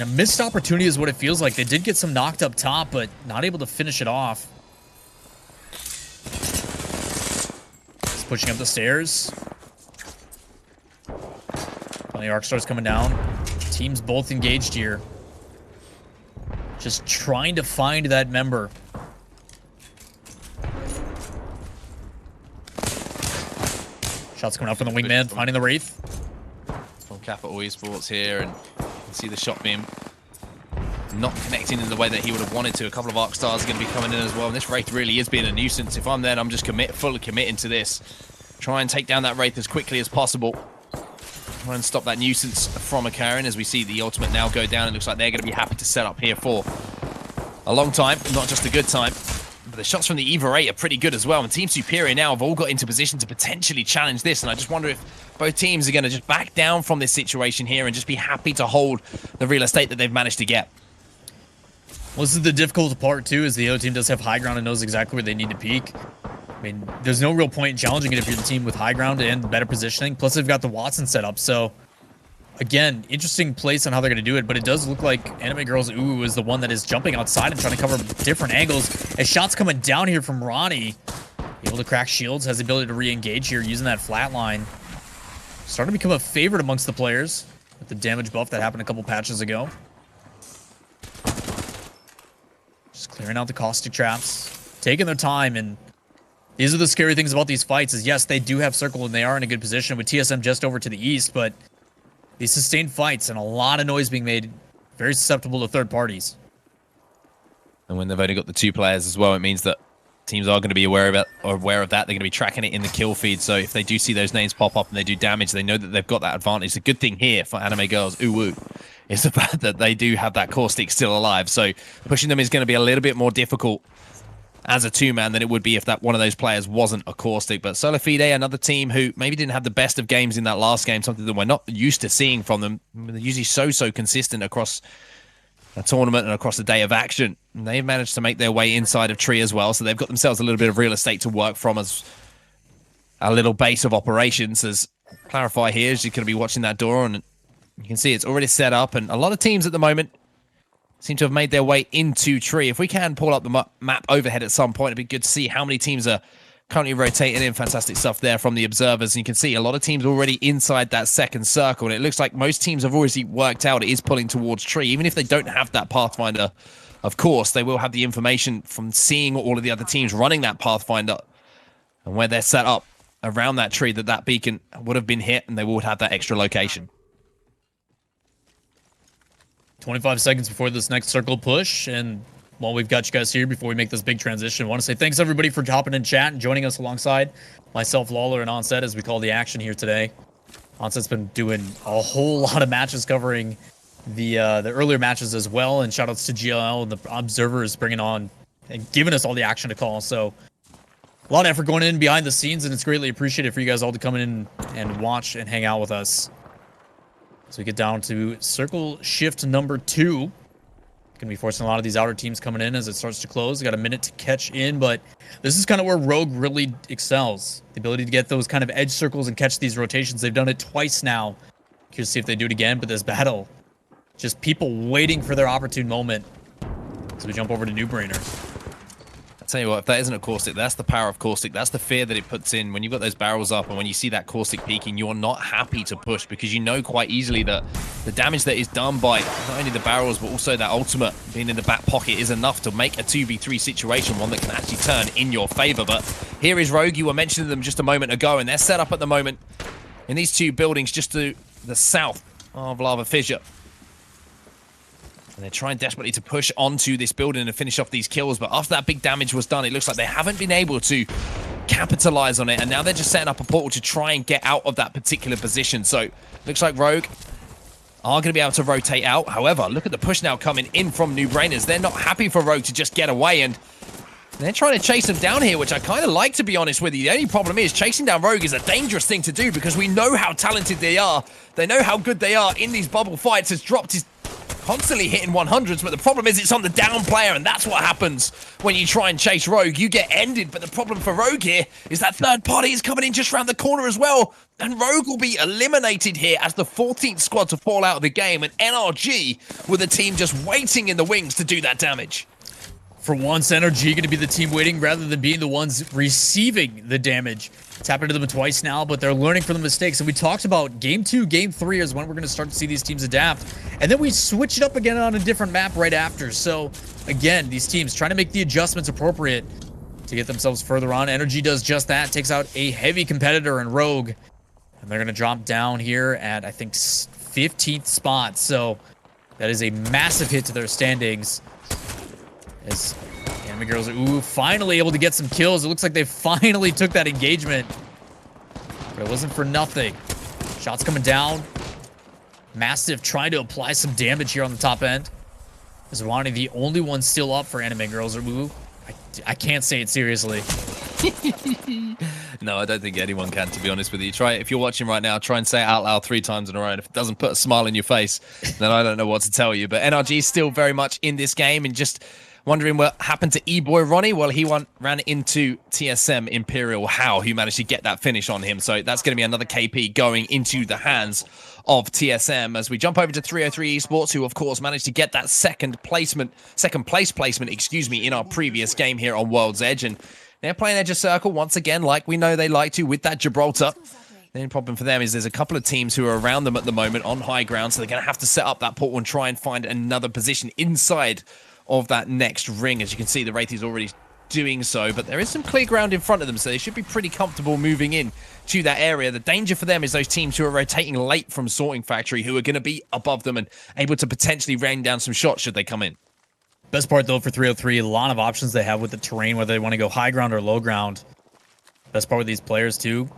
A missed opportunity is what it feels like. They did get some knocked up top, but not able to finish it off. Just pushing up the stairs. Plenty of arc stars coming down. Teams both engaged here. Just trying to find that member. Shots coming up from the wingman, finding the Wraith. From Capital Esports here, and you can see the shot being not connecting in the way that he would have wanted to. A couple of arc stars are going to be coming in as well, and this Wraith really is being a nuisance. If I'm there, I'm just fully committing to this. Try and take down that Wraith as quickly as possible. Try and stop that nuisance from occurring. As we see the ultimate now go down, it looks like they're going to be happy to set up here for a long time, not just a good time. But the shots from the Eva 8 are pretty good as well, and Team Superior now have all got into position to potentially challenge this, and I just wonder if both teams are going to just back down from this situation here and just be happy to hold the real estate that they've managed to get. Well, this is the difficult part too, is the other team does have high ground and knows exactly where they need to peak. I mean, there's no real point in challenging it if you're the team with high ground and better positioning, plus they've got the Watson set up, so again, interesting place on how they're going to do it, but it does look like Anime Girls Ooh is the one that is jumping outside and trying to cover different angles. As shots coming down here from Ronnie, able to crack shields, has the ability to re-engage here using that flatline. Starting to become a favorite amongst the players with the damage buff that happened a couple patches ago. Just clearing out the caustic traps, taking their time, and these are the scary things about these fights is, yes, they do have circle and they are in a good position with TSM just over to the east, but these sustained fights and a lot of noise being made, very susceptible to third parties. And when they've only got the 2 players as well, it means that teams are going to be aware of that. They're going to be tracking it in the kill feed. So if they do see those names pop up and they do damage, they know that they've got that advantage. The good thing here for Anime Girls, ooh, is the fact that they do have that caustic still alive. So pushing them is going to be a little bit more difficult as a 2-man than it would be if that one of those players wasn't a caustic. But Solafide, another team who maybe didn't have the best of games in that last game, something that we're not used to seeing from them. They're usually so consistent across a tournament and across the day of action. And they've managed to make their way inside of Tree as well, so they've got themselves a little bit of real estate to work from as a little base of operations. As Clarify here, as you're going to be watching that door, and you can see it's already set up, and a lot of teams at the moment seem to have made their way into Tree. If we can pull up the map overhead at some point, it'd be good to see how many teams are currently rotating in. Fantastic stuff there from the observers. And you can see a lot of teams already inside that second circle. And it looks like most teams have already worked out it is pulling towards Tree. Even if they don't have that Pathfinder, of course, they will have the information from seeing all of the other teams running that Pathfinder and where they're set up around that tree, that beacon would have been hit and they would have that extra location. 25 seconds before this next circle push, and while we've got you guys here, before we make this big transition, I want to say thanks everybody for hopping in chat and joining us alongside myself, Lawler, and Onset as we call the action here today. Onset's been doing a whole lot of matches covering the earlier matches as well, and shoutouts to GLL and the observers bringing on and giving us all the action to call. So a lot of effort going in behind the scenes, and it's greatly appreciated for you guys all to come in and watch and hang out with us. So we get down to circle shift number 2. Going to be forcing a lot of these outer teams coming in as it starts to close. Got a minute to catch in, but this is kind of where Rogue really excels. The ability to get those kind of edge circles and catch these rotations. They've done it twice now. Curious to see if they do it again, but this battle, just people waiting for their opportune moment. So we jump over to New Brainer. I tell you what, if that isn't a caustic, that's the power of caustic. That's the fear that it puts in when you've got those barrels up and when you see that caustic peeking, you're not happy to push because you know quite easily that the damage that is done by not only the barrels but also that ultimate being in the back pocket is enough to make a 2v3 situation, one that can actually turn in your favor. But here is Rogue. You were mentioning them just a moment ago, and they're set up at the moment in these 2 buildings just to the south of Lava Fissure. And they're trying desperately to push onto this building and finish off these kills. But after that big damage was done, it looks like they haven't been able to capitalize on it. And now they're just setting up a portal to try and get out of that particular position. So looks like Rogue are going to be able to rotate out. However, look at the push now coming in from New Brainers. They're not happy for Rogue to just get away. And they're trying to chase them down here, which I kind of like, to be honest with you. The only problem is chasing down Rogue is a dangerous thing to do because we know how talented they are. They know how good they are in these bubble fights. Has dropped his constantly hitting 100s, but the problem is it's on the down player, and that's what happens when you try and chase Rogue. You get ended, but the problem for Rogue here is that third party is coming in just around the corner as well, and Rogue will be eliminated here as the 14th squad to fall out of the game, and NRG with a team just waiting in the wings to do that damage. For once, NRG going to be the team waiting rather than being the ones receiving the damage. It's happened to them twice now, but they're learning from the mistakes. And we talked about Game 2, Game 3 is when we're going to start to see these teams adapt. And then we switch it up again on a different map right after. So, again, these teams trying to make the adjustments appropriate to get themselves further on. NRG does just that, takes out a heavy competitor in Rogue. And they're going to drop down here at, I think, 15th spot. So, that is a massive hit to their standings. As Anime Girls are finally able to get some kills. It looks like they finally took that engagement. But it wasn't for nothing. Shots coming down. Massive trying to apply some damage here on the top end. Is Ronnie the only one still up for Anime Girls? I can't say it seriously. No, I don't think anyone can, to be honest with you. Try, if you're watching right now, try and say it out loud 3 times in a row. And if it doesn't put a smile in your face, then I don't know what to tell you. But NRG is still very much in this game and just wondering what happened to E-Boy Ronnie. Well, he ran into TSM Imperial How, who managed to get that finish on him. So that's going to be another KP going into the hands of TSM as we jump over to 303 Esports, who of course managed to get that second place placement, in our previous game here on World's Edge. And they're playing Edge of Circle once again, like we know they like to, with that Gibraltar. The only problem for them is there's a couple of teams who are around them at the moment on high ground, so they're going to have to set up that portal and try and find another position inside of that next ring. As you can see, the Wraith is already doing so, but there is some clear ground in front of them, so they should be pretty comfortable moving in to that area. The danger for them is those teams who are rotating late from Sorting Factory, who are going to be above them and able to potentially rain down some shots should they come in. Best part, though, for 303, a lot of options they have with the terrain, whether they want to go high ground or low ground. Best part with these players, too,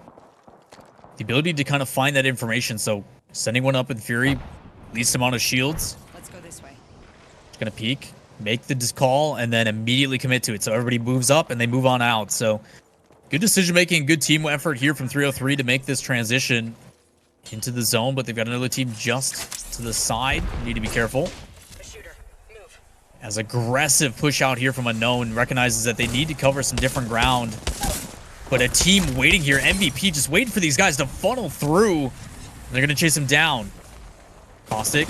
the ability to kind of find that information. So sending one up with Fury, least amount of shields. Let's go this way. Just going to peek, make the call, and then immediately commit to it. So everybody moves up and they move on out. So good decision-making, good team effort here from 303 to make this transition into the zone, but they've got another team just to the side. Need to be careful. As aggressive push out here from Unknown, recognizes that they need to cover some different ground. But a team waiting here, MVP, just waiting for these guys to funnel through. They're going to chase him down. Caustic,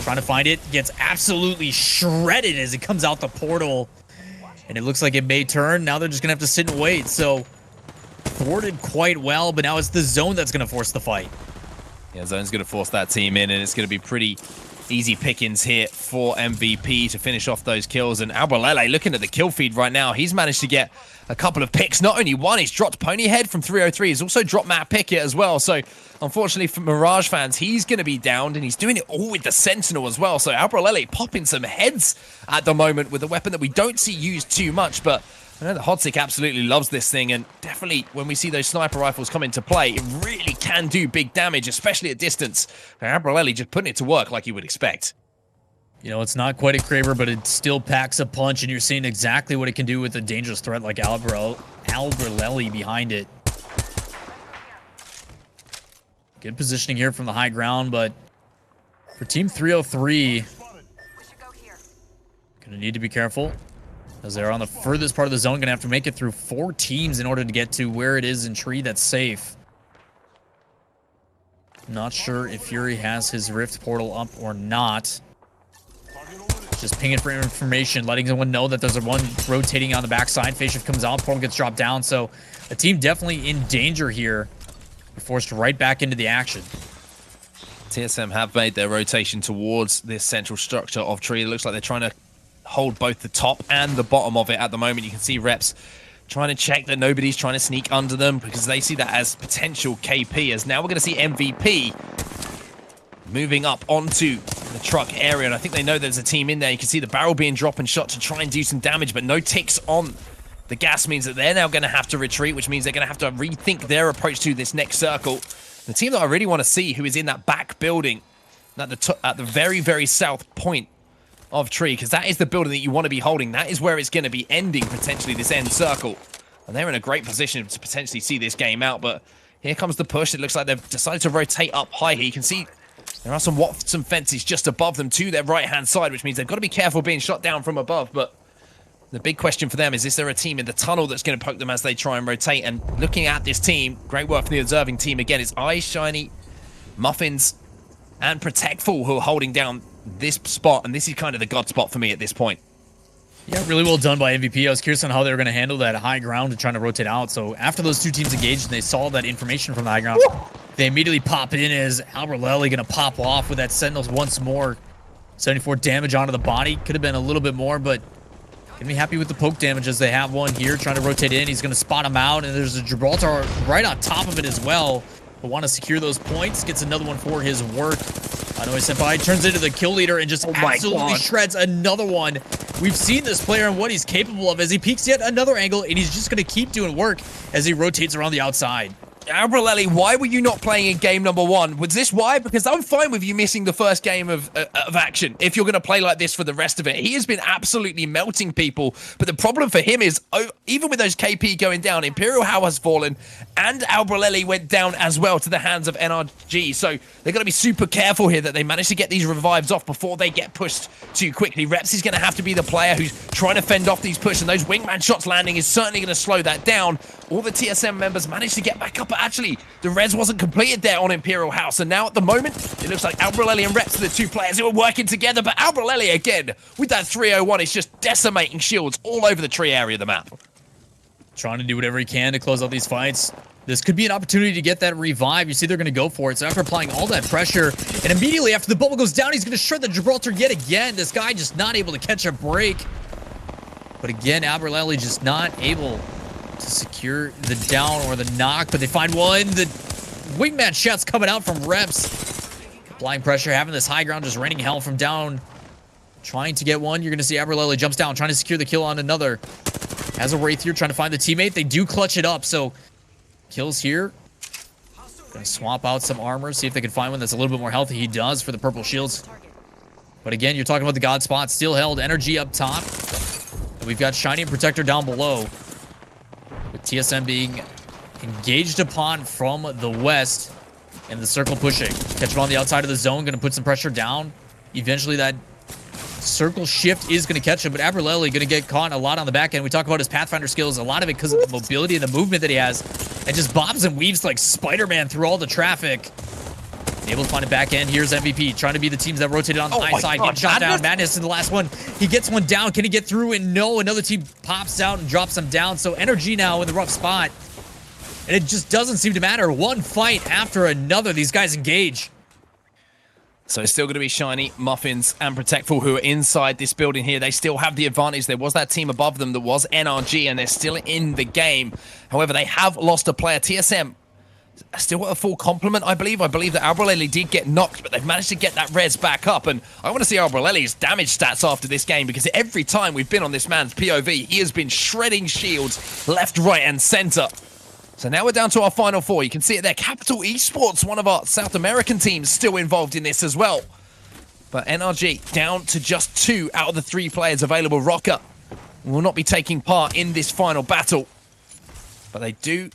trying to find it, gets absolutely shredded as it comes out the portal. And it looks like it may turn. Now they're just going to have to sit and wait. So, thwarted quite well, but now it's the zone that's going to force the fight. Yeah, zone's going to force that team in, and it's going to be pretty easy pickings here for MVP to finish off those kills. And ALGS, looking at the kill feed right now, he's managed to get a couple of picks. Not only one, he's dropped Ponyhead from 303. He's also dropped Matt Pickett as well. So, unfortunately for Mirage fans, he's going to be downed, and he's doing it all with the Sentinel as well. So, ALGS popping some heads at the moment with a weapon that we don't see used too much, but I know the Hodzik absolutely loves this thing, and definitely when we see those sniper rifles come into play, it really can do big damage, especially at distance. ALGS just putting it to work like you would expect. You know, it's not quite a Kraber, but it still packs a punch, and you're seeing exactly what it can do with a dangerous threat like ALGS behind it. Good positioning here from the high ground, but for Team 303, gonna need to be careful, as they're on the furthest part of the zone, gonna have to make it through 4 teams in order to get to where it is in tree that's safe. Not sure if Fury has his Rift portal up or not. Just pinging for information, letting someone know that there's a one rotating on the backside. Phase shift comes out, portal gets dropped down, so the team definitely in danger here. They're forced right back into the action. TSM have made their rotation towards this central structure of tree. It looks like they're trying to hold both the top and the bottom of it at the moment. You can see reps trying to check that nobody's trying to sneak under them because they see that as potential KP. As now we're going to see MVP moving up onto the truck area, and I think they know there's a team in there. You can see the barrel being dropped and shot to try and do some damage, but no ticks on the gas means that they're now going to have to retreat, which means they're going to have to rethink their approach to this next circle. The team that I really want to see, who is in that back building at the very, very south point of tree, because that is the building that you want to be holding. That is where it's going to be ending, potentially, this end circle. And they're in a great position to potentially see this game out, but here comes the push. It looks like they've decided to rotate up high here. You can see there are some Watson fences just above them to their right-hand side, which means they've got to be careful being shot down from above. But the big question for them is there a team in the tunnel that's going to poke them as they try and rotate? And looking at this team, great work from the observing team. Again, it's Eyes, Shiny, Muffins, and Protectful who are holding down this spot. And this is kind of the god spot for me at this point. Yeah, really well done by MVP. I was curious on how they were going to handle that high ground and trying to rotate out. So after those two teams engaged and they saw that information from the high ground, they immediately pop in as ALGS going to pop off with that Sentinels once more. 74 damage onto the body. Could have been a little bit more, but gonna be happy with the poke damage as they have one here. Trying to rotate in. He's going to spot him out, and there's a Gibraltar right on top of it as well. But want to secure those points. Gets another one for his work. Anoy Senpai turns into the kill leader and just absolutely shreds another one. We've seen this player and what he's capable of as he peeks yet another angle, and he's just going to keep doing work as he rotates around the outside. ALGS, why were you not playing in game number 1? Was this why? Because I'm fine with you missing the first game of action if you're going to play like this for the rest of it. He has been absolutely melting people, but the problem for him is, even with those KP going down, Imperial How has fallen, and ALGS went down as well to the hands of NRG. So they've got to be super careful here that they manage to get these revives off before they get pushed too quickly. Reps is going to have to be the player who's trying to fend off these push, and those wingman shots landing is certainly going to slow that down. All the TSM members managed to get back up, but actually, the res wasn't completed there on Imperial House. And now at the moment, it looks like ALGS and Reps are the two players who are working together. But ALGS, again, with that 301, is just decimating shields all over the tree area of the map. Trying to do whatever he can to close out these fights. This could be an opportunity to get that revive. You see they're going to go for it. So after applying all that pressure, and immediately after the bubble goes down, he's going to shred the Gibraltar yet again. This guy just not able to catch a break. But again, ALGS just not able to secure the down or the knock, but they find one. The wingman shots coming out from Reps. Applying pressure, having this high ground, just raining hell from down trying to get one. You're going to see Aberlele jumps down, trying to secure the kill on another. Has a Wraith here, trying to find the teammate. They do clutch it up, so kills here. Gonna swap out some armor, see if they can find one that's a little bit more healthy. He does for the purple shields. But again, you're talking about the God spot. Still held. Energy up top. And we've got Shiny and Protector down below. With TSM being engaged upon from the west. And the circle pushing. Catch him on the outside of the zone. Gonna put some pressure down. Eventually that circle shift is going to catch him, but Aberlele going to get caught a lot on the back end. We talk about his Pathfinder skills, a lot of it because of the mobility and the movement that he has, and just bobs and weaves like Spider-Man through all the traffic. Able to find a back end. Here's MVP trying to be the teams that rotated on the high side. Get shot down. Madness in the last one. He gets one down. Can he get through? And no, another team pops out and drops him down. So energy now in the rough spot, and it just doesn't seem to matter. One fight after another. These guys engage. So it's still going to be Shiny, Muffins, and Protectful who are inside this building here. They still have the advantage. There was that team above them that was NRG, and they're still in the game. However, they have lost a player. TSM still got a full complement, I believe. I believe that Aberlele did get knocked, but they've managed to get that res back up. And I want to see Aberlele's damage stats after this game, because every time we've been on this man's POV, he has been shredding shields left, right, and center. So now we're down to our final four. You can see it there. Capital Esports, one of our South American teams, still involved in this as well. But NRG down to just 2 out of the 3 players available. Rocker will not be taking part in this final battle. But they do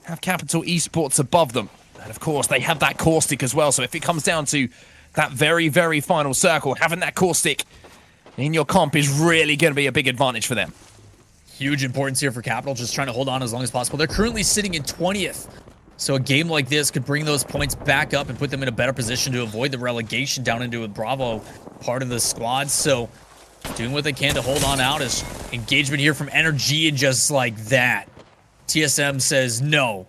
have Capital Esports above them. And of course, they have that caustic as well. So if it comes down to that very, very final circle, having that caustic in your comp is really going to be a big advantage for them. Huge importance here for Capital, just trying to hold on as long as possible. They're currently sitting in 20th. So a game like this could bring those points back up and put them in a better position to avoid the relegation down into a Bravo part of the squad. So doing what they can to hold on out. Is engagement here from Energy, and just like that, TSM says no.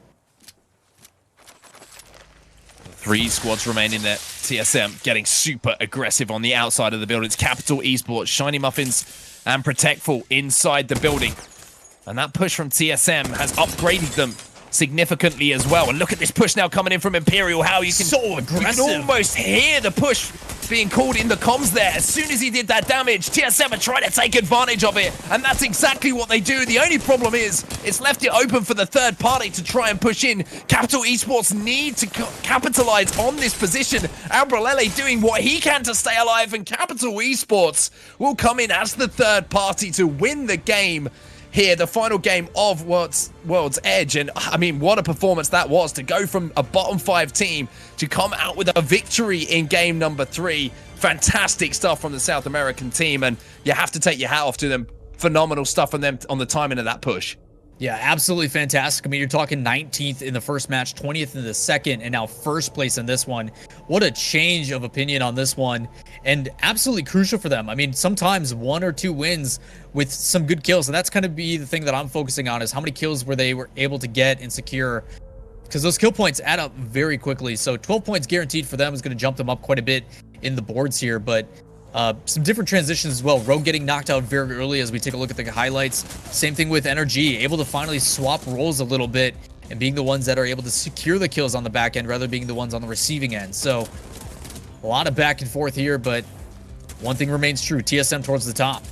3 squads remaining there. TSM getting super aggressive on the outside of the building. It's Capital Esports, Shiny Muffins, and Protectful inside the building. And that push from TSM has upgraded them significantly as well. And look at this push now coming in from Imperial. How you can, so aggressive. You can almost hear the push being called in the comms there. As soon as he did that damage, TSM are trying to take advantage of it. And that's exactly what they do. The only problem is it's left it open for the third party to try and push in. Capital Esports need to capitalize on this position. Aberlele doing what he can to stay alive, and Capital Esports will come in as the third party to win the game here, the final game of World's Edge. And I mean, what a performance that was, to go from a bottom 5 team to come out with a victory in game number 3. Fantastic stuff from the South American team, and you have to take your hat off to them. Phenomenal stuff from them on the timing of that push. Yeah, absolutely fantastic. I mean, you're talking 19th in the first match, 20th in the second, and now first place in this one. What a change of opinion on this one, and absolutely crucial for them. I mean, sometimes 1 or 2 wins with some good kills, and that's kind of be the thing that I'm focusing on, is how many kills were they able to get and secure, because those kill points add up very quickly. So 12 points guaranteed for them is going to jump them up quite a bit in the boards here, but some different transitions as well. Rogue getting knocked out very early as we take a look at the highlights. Same thing with Energy, able to finally swap roles a little bit and being the ones that are able to secure the kills on the back end rather than being the ones on the receiving end. So a lot of back and forth here, but one thing remains true: TSM towards the top.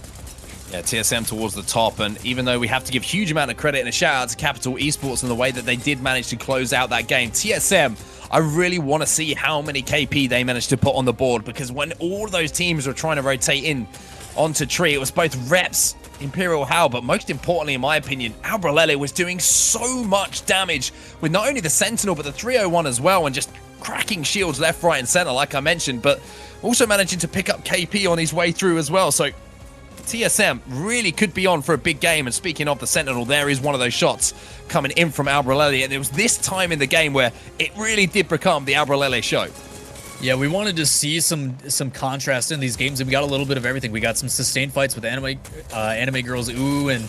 Yeah, TSM towards the top, and even though we have to give huge amount of credit and a shout out to Capital Esports and the way that they did manage to close out that game, TSM, I really want to see how many KP they managed to put on the board, because when all of those teams were trying to rotate in onto Tree, it was both Reps, Imperial Hal, but most importantly, in my opinion, Aberlele was doing so much damage with not only the Sentinel, but the 301 as well, and just cracking shields left, right, and center, like I mentioned, but also managing to pick up KP on his way through as well. So TSM really could be on for a big game. And speaking of the Sentinel, there is one of those shots coming in from Aberlele, and it was this time in the game where it really did become the Aberlele show. Yeah, we wanted to see some contrast in these games, and we got a little bit of everything. We got some sustained fights with anime girls, and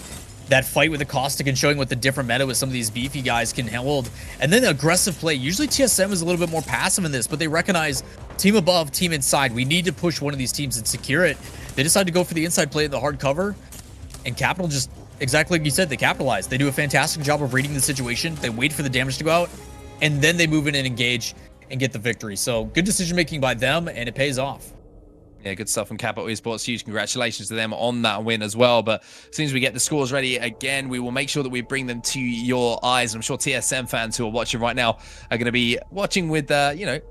that fight with the caustic, and showing what the different meta with some of these beefy guys can hold. And then aggressive play. Usually TSM is a little bit more passive in this, but they recognize team above, team inside. We need to push one of these teams and secure it. They decide to go for the inside play in the hard cover, and Capital just, exactly like you said, they capitalize. They do a fantastic job of reading the situation. They wait for the damage to go out, and then they move in and engage and get the victory. So good decision making by them, and it pays off. Yeah, good stuff from Capital Esports. Huge congratulations to them on that win as well. But as soon as we get the scores ready again, we will make sure that we bring them to your eyes. I'm sure TSM fans who are watching right now are going to be watching with,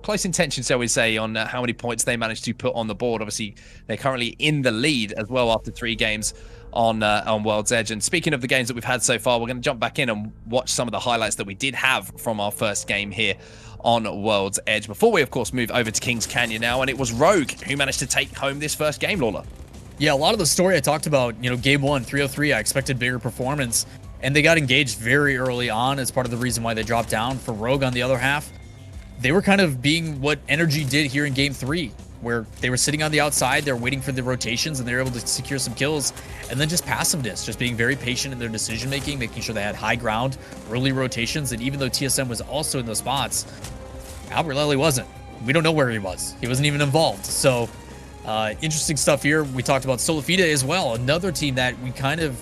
close intention, shall we say, on how many points they managed to put on the board. Obviously, they're currently in the lead as well after 3 games on World's Edge. And speaking of the games that we've had so far, we're going to jump back in and watch some of the highlights that we did have from our first game here on World's Edge before we, of course, move over to Kings Canyon now. And it was Rogue who managed to take home this first game, Lawler. Yeah, a lot of the story I talked about, game 1, 303, I expected bigger performance, and they got engaged very early on as part of the reason why they dropped down. For Rogue, on the other half, they were kind of being what Energy did here in game 3, where they were sitting on the outside, they're waiting for the rotations, and they were able to secure some kills, and then just passiveness, just being very patient in their decision making, making sure they had high ground, early rotations. And even though TSM was also in those spots, ALGS wasn't. We don't know where he was. He wasn't even involved. So interesting stuff here. We talked about Solifida as well, another team that we kind of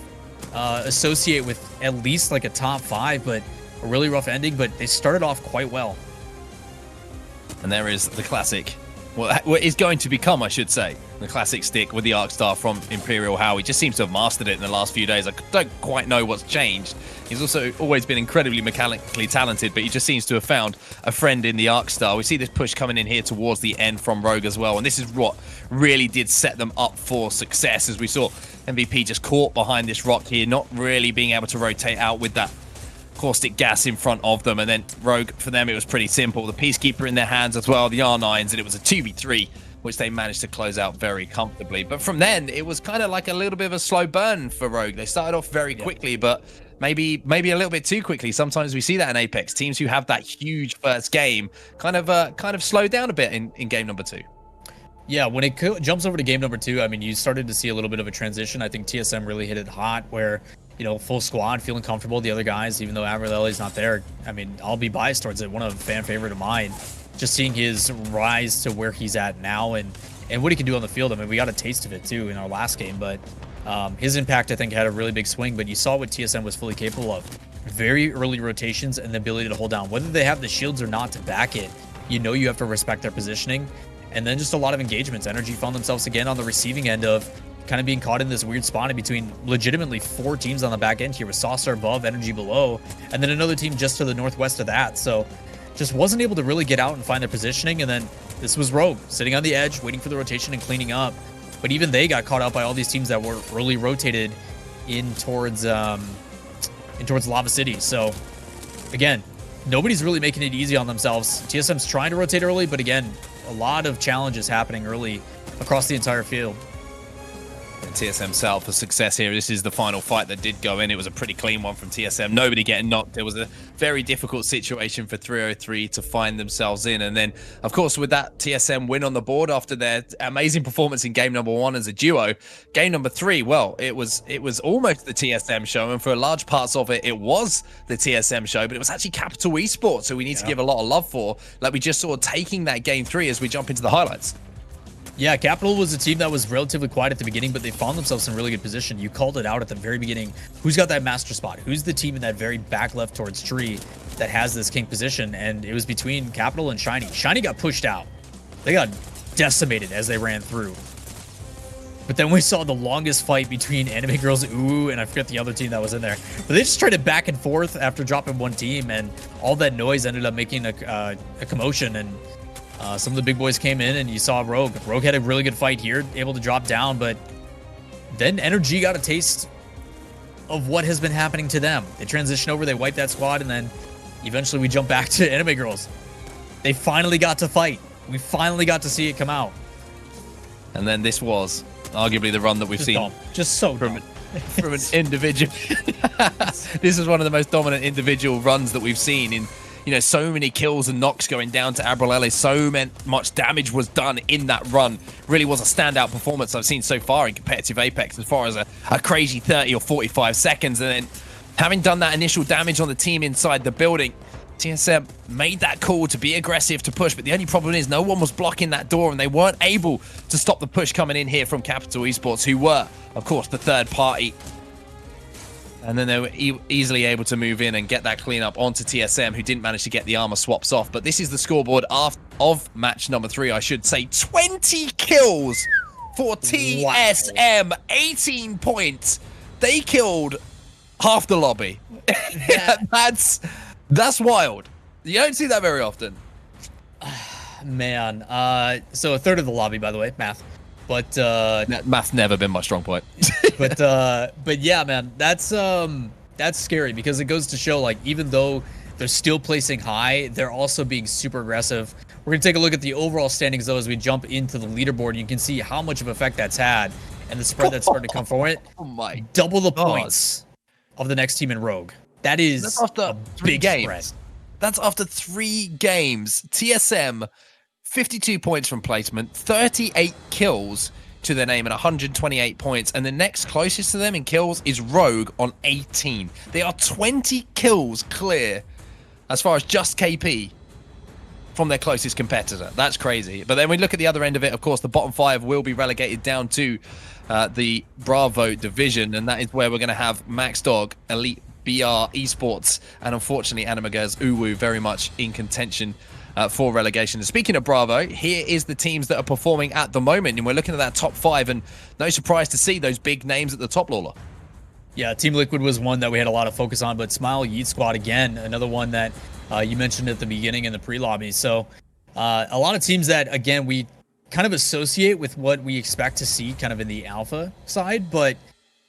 associate with at least like a top 5, but a really rough ending. But they started off quite well. And there is the classic, what is going to become, I should say, the classic stick with the Arc Star from Imperial How. He just seems to have mastered it in the last few days. I don't quite know what's changed. He's also always been incredibly mechanically talented, but he just seems to have found a friend in the Arc Star. We see this push coming in here towards the end from Rogue as well, and this is what really did set them up for success, as we saw MVP just caught behind this rock here, not really being able to rotate out with that caustic gas in front of them. And then Rogue, for them, it was pretty simple. The Peacekeeper in their hands as well, the R9s, and it was a 2v3, which they managed to close out very comfortably. But from then, it was kind of like a little bit of a slow burn for Rogue. They started off very quickly, but maybe a little bit too quickly. Sometimes we see that in Apex. Teams who have that huge first game kind of slow down a bit in game number 2. Yeah, when it jumps over to game number 2, I mean, you started to see a little bit of a transition. I think TSM really hit it hot where, full squad, feeling comfortable. The other guys, even though Avreleli's not there, I mean, I'll be biased towards it. One of fan favorite of mine. Just seeing his rise to where he's at now and what he can do on the field. I mean, we got a taste of it too in our last game, but his impact, I think, had a really big swing. But you saw what TSM was fully capable of. Very early rotations and the ability to hold down. Whether they have the shields or not to back it, you have to respect their positioning. And then just a lot of engagements. Energy found themselves again on the receiving end of kind of being caught in this weird spot in between legitimately 4 teams on the back end here with Saucer above, Energy below, and then another team just to the northwest of that. So just wasn't able to really get out and find their positioning. And then this was Rogue sitting on the edge, waiting for the rotation and cleaning up. But even they got caught out by all these teams that were early rotated in towards Lava City. So again, nobody's really making it easy on themselves. TSM's trying to rotate early, but again, a lot of challenges happening early across the entire field. And TSM set up for success here. This is the final fight that did go in. It was a pretty clean one from TSM. Nobody getting knocked. It was a very difficult situation for 303 to find themselves in. And then, of course, with that TSM win on the board after their amazing performance in game number 1 as a duo, game number 3, well, it was almost the TSM show. And for large parts of it, it was the TSM show. But it was actually Capital Esports, who we need to give a lot of love for, like we just saw taking that game 3 as we jump into the highlights. Yeah, Capital was a team that was relatively quiet at the beginning, but they found themselves in really good position. You called it out at the very beginning. Who's got that master spot? Who's the team in that very back left towards tree that has this king position? And it was between Capital and Shiny. Shiny got pushed out. They got decimated as they ran through. But then we saw the longest fight between Anime Girls Ooh, and I forget the other team that was in there. But they just traded back and forth after dropping one team, and all that noise ended up making a commotion. And some of the big boys came in, and you saw Rogue. Rogue had a really good fight here, able to drop down, but then Energy got a taste of what has been happening to them. They transition over, they wipe that squad, and then eventually we jump back to Anime Girls. They finally got to fight. We finally got to see it come out. And then this was arguably the run that we've seen. Dumb. Just so from an individual. This is one of the most dominant individual runs that we've seen in, so many kills and knocks going down to Abrelele. So much damage was done in that run. Really was a standout performance I've seen so far in competitive Apex, as far as a crazy 30 or 45 seconds. And then having done that initial damage on the team inside the building, TSM made that call to be aggressive, to push, but the only problem is no one was blocking that door, and they weren't able to stop the push coming in here from Capital Esports, who were, of course, the third party. And then they were easily able to move in and get that cleanup onto TSM, who didn't manage to get the armor swaps off. But this is the scoreboard of match number 3, I should say. 20 kills for TSM. 18 points. They killed half the lobby. That's wild. You don't see that very often. Man, so a third of the lobby, by the way, math. But math's never been my strong point. but yeah, man, that's scary because it goes to show, like, even though they're still placing high, they're also being super aggressive. We're gonna take a look at the overall standings though as we jump into the leaderboard. You can see how much of effect that's had and the spread that's starting to come from it. Oh my! Double the points of the next team in Rogue. That is a big spread. That's after 3 games. TSM, 52 points from placement, 38 kills to their name and 128 points. And the next closest to them in kills is Rogue on 18. They are 20 kills clear as far as just KP from their closest competitor. That's crazy. But then we look at the other end of it. Of course, the bottom 5 will be relegated down to the Bravo division. And that is where we're going to have Max Dog, Elite BR Esports, and unfortunately Animagaz Uwu very much in contention for relegation. And speaking of Bravo, here is the teams that are performing at the moment, and we're looking at that top 5, and no surprise to see those big names at the top, Lola. Yeah, Team Liquid was one that we had a lot of focus on, but Smile Yeet Squad again, another one that you mentioned at the beginning in the pre-lobby. So a lot of teams that, again, we kind of associate with what we expect to see kind of in the alpha side, but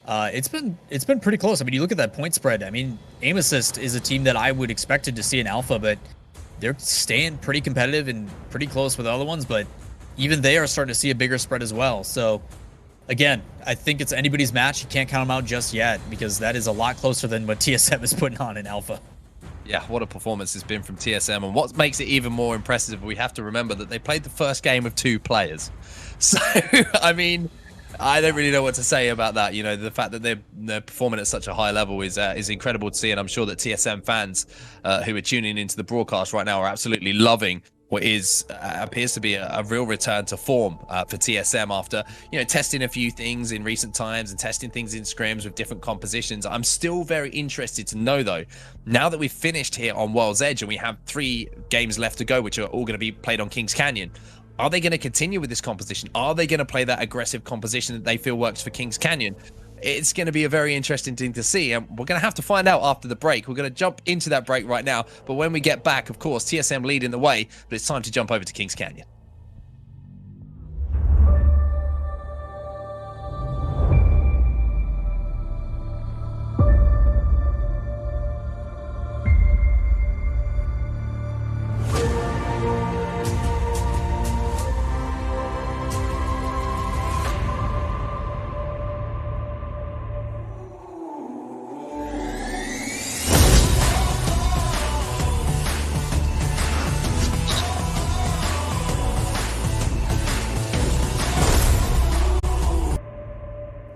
it's been pretty close. I mean, you look at that point spread. I mean, Aim Assist is a team that I would expected to see in alpha, but they're staying pretty competitive and pretty close with other ones, but even they are starting to see a bigger spread as well. So again, I think it's anybody's match. You can't count them out just yet because that is a lot closer than what TSM is putting on in alpha. Yeah, what a performance it's been from TSM. And what makes it even more impressive, we have to remember that they played the first game with 2 players. So, I mean, I don't really know what to say about that. You know, the fact that they're performing at such a high level is incredible to see, and I'm sure that TSM fans who are tuning into the broadcast right now are absolutely loving what appears to be a real return to form for TSM after, you know, testing a few things in recent times and testing things in scrims with different compositions. I'm still very interested to know, though, now that we've finished here on World's Edge and we have 3 games left to go, which are all going to be played on Kings Canyon. Are they going to continue with this composition? Are they going to play that aggressive composition that they feel works for Kings Canyon? It's going to be a very interesting thing to see, and we're going to have to find out after the break. We're going to jump into that break right now, but when we get back, of course, TSM leading the way, but it's time to jump over to Kings Canyon.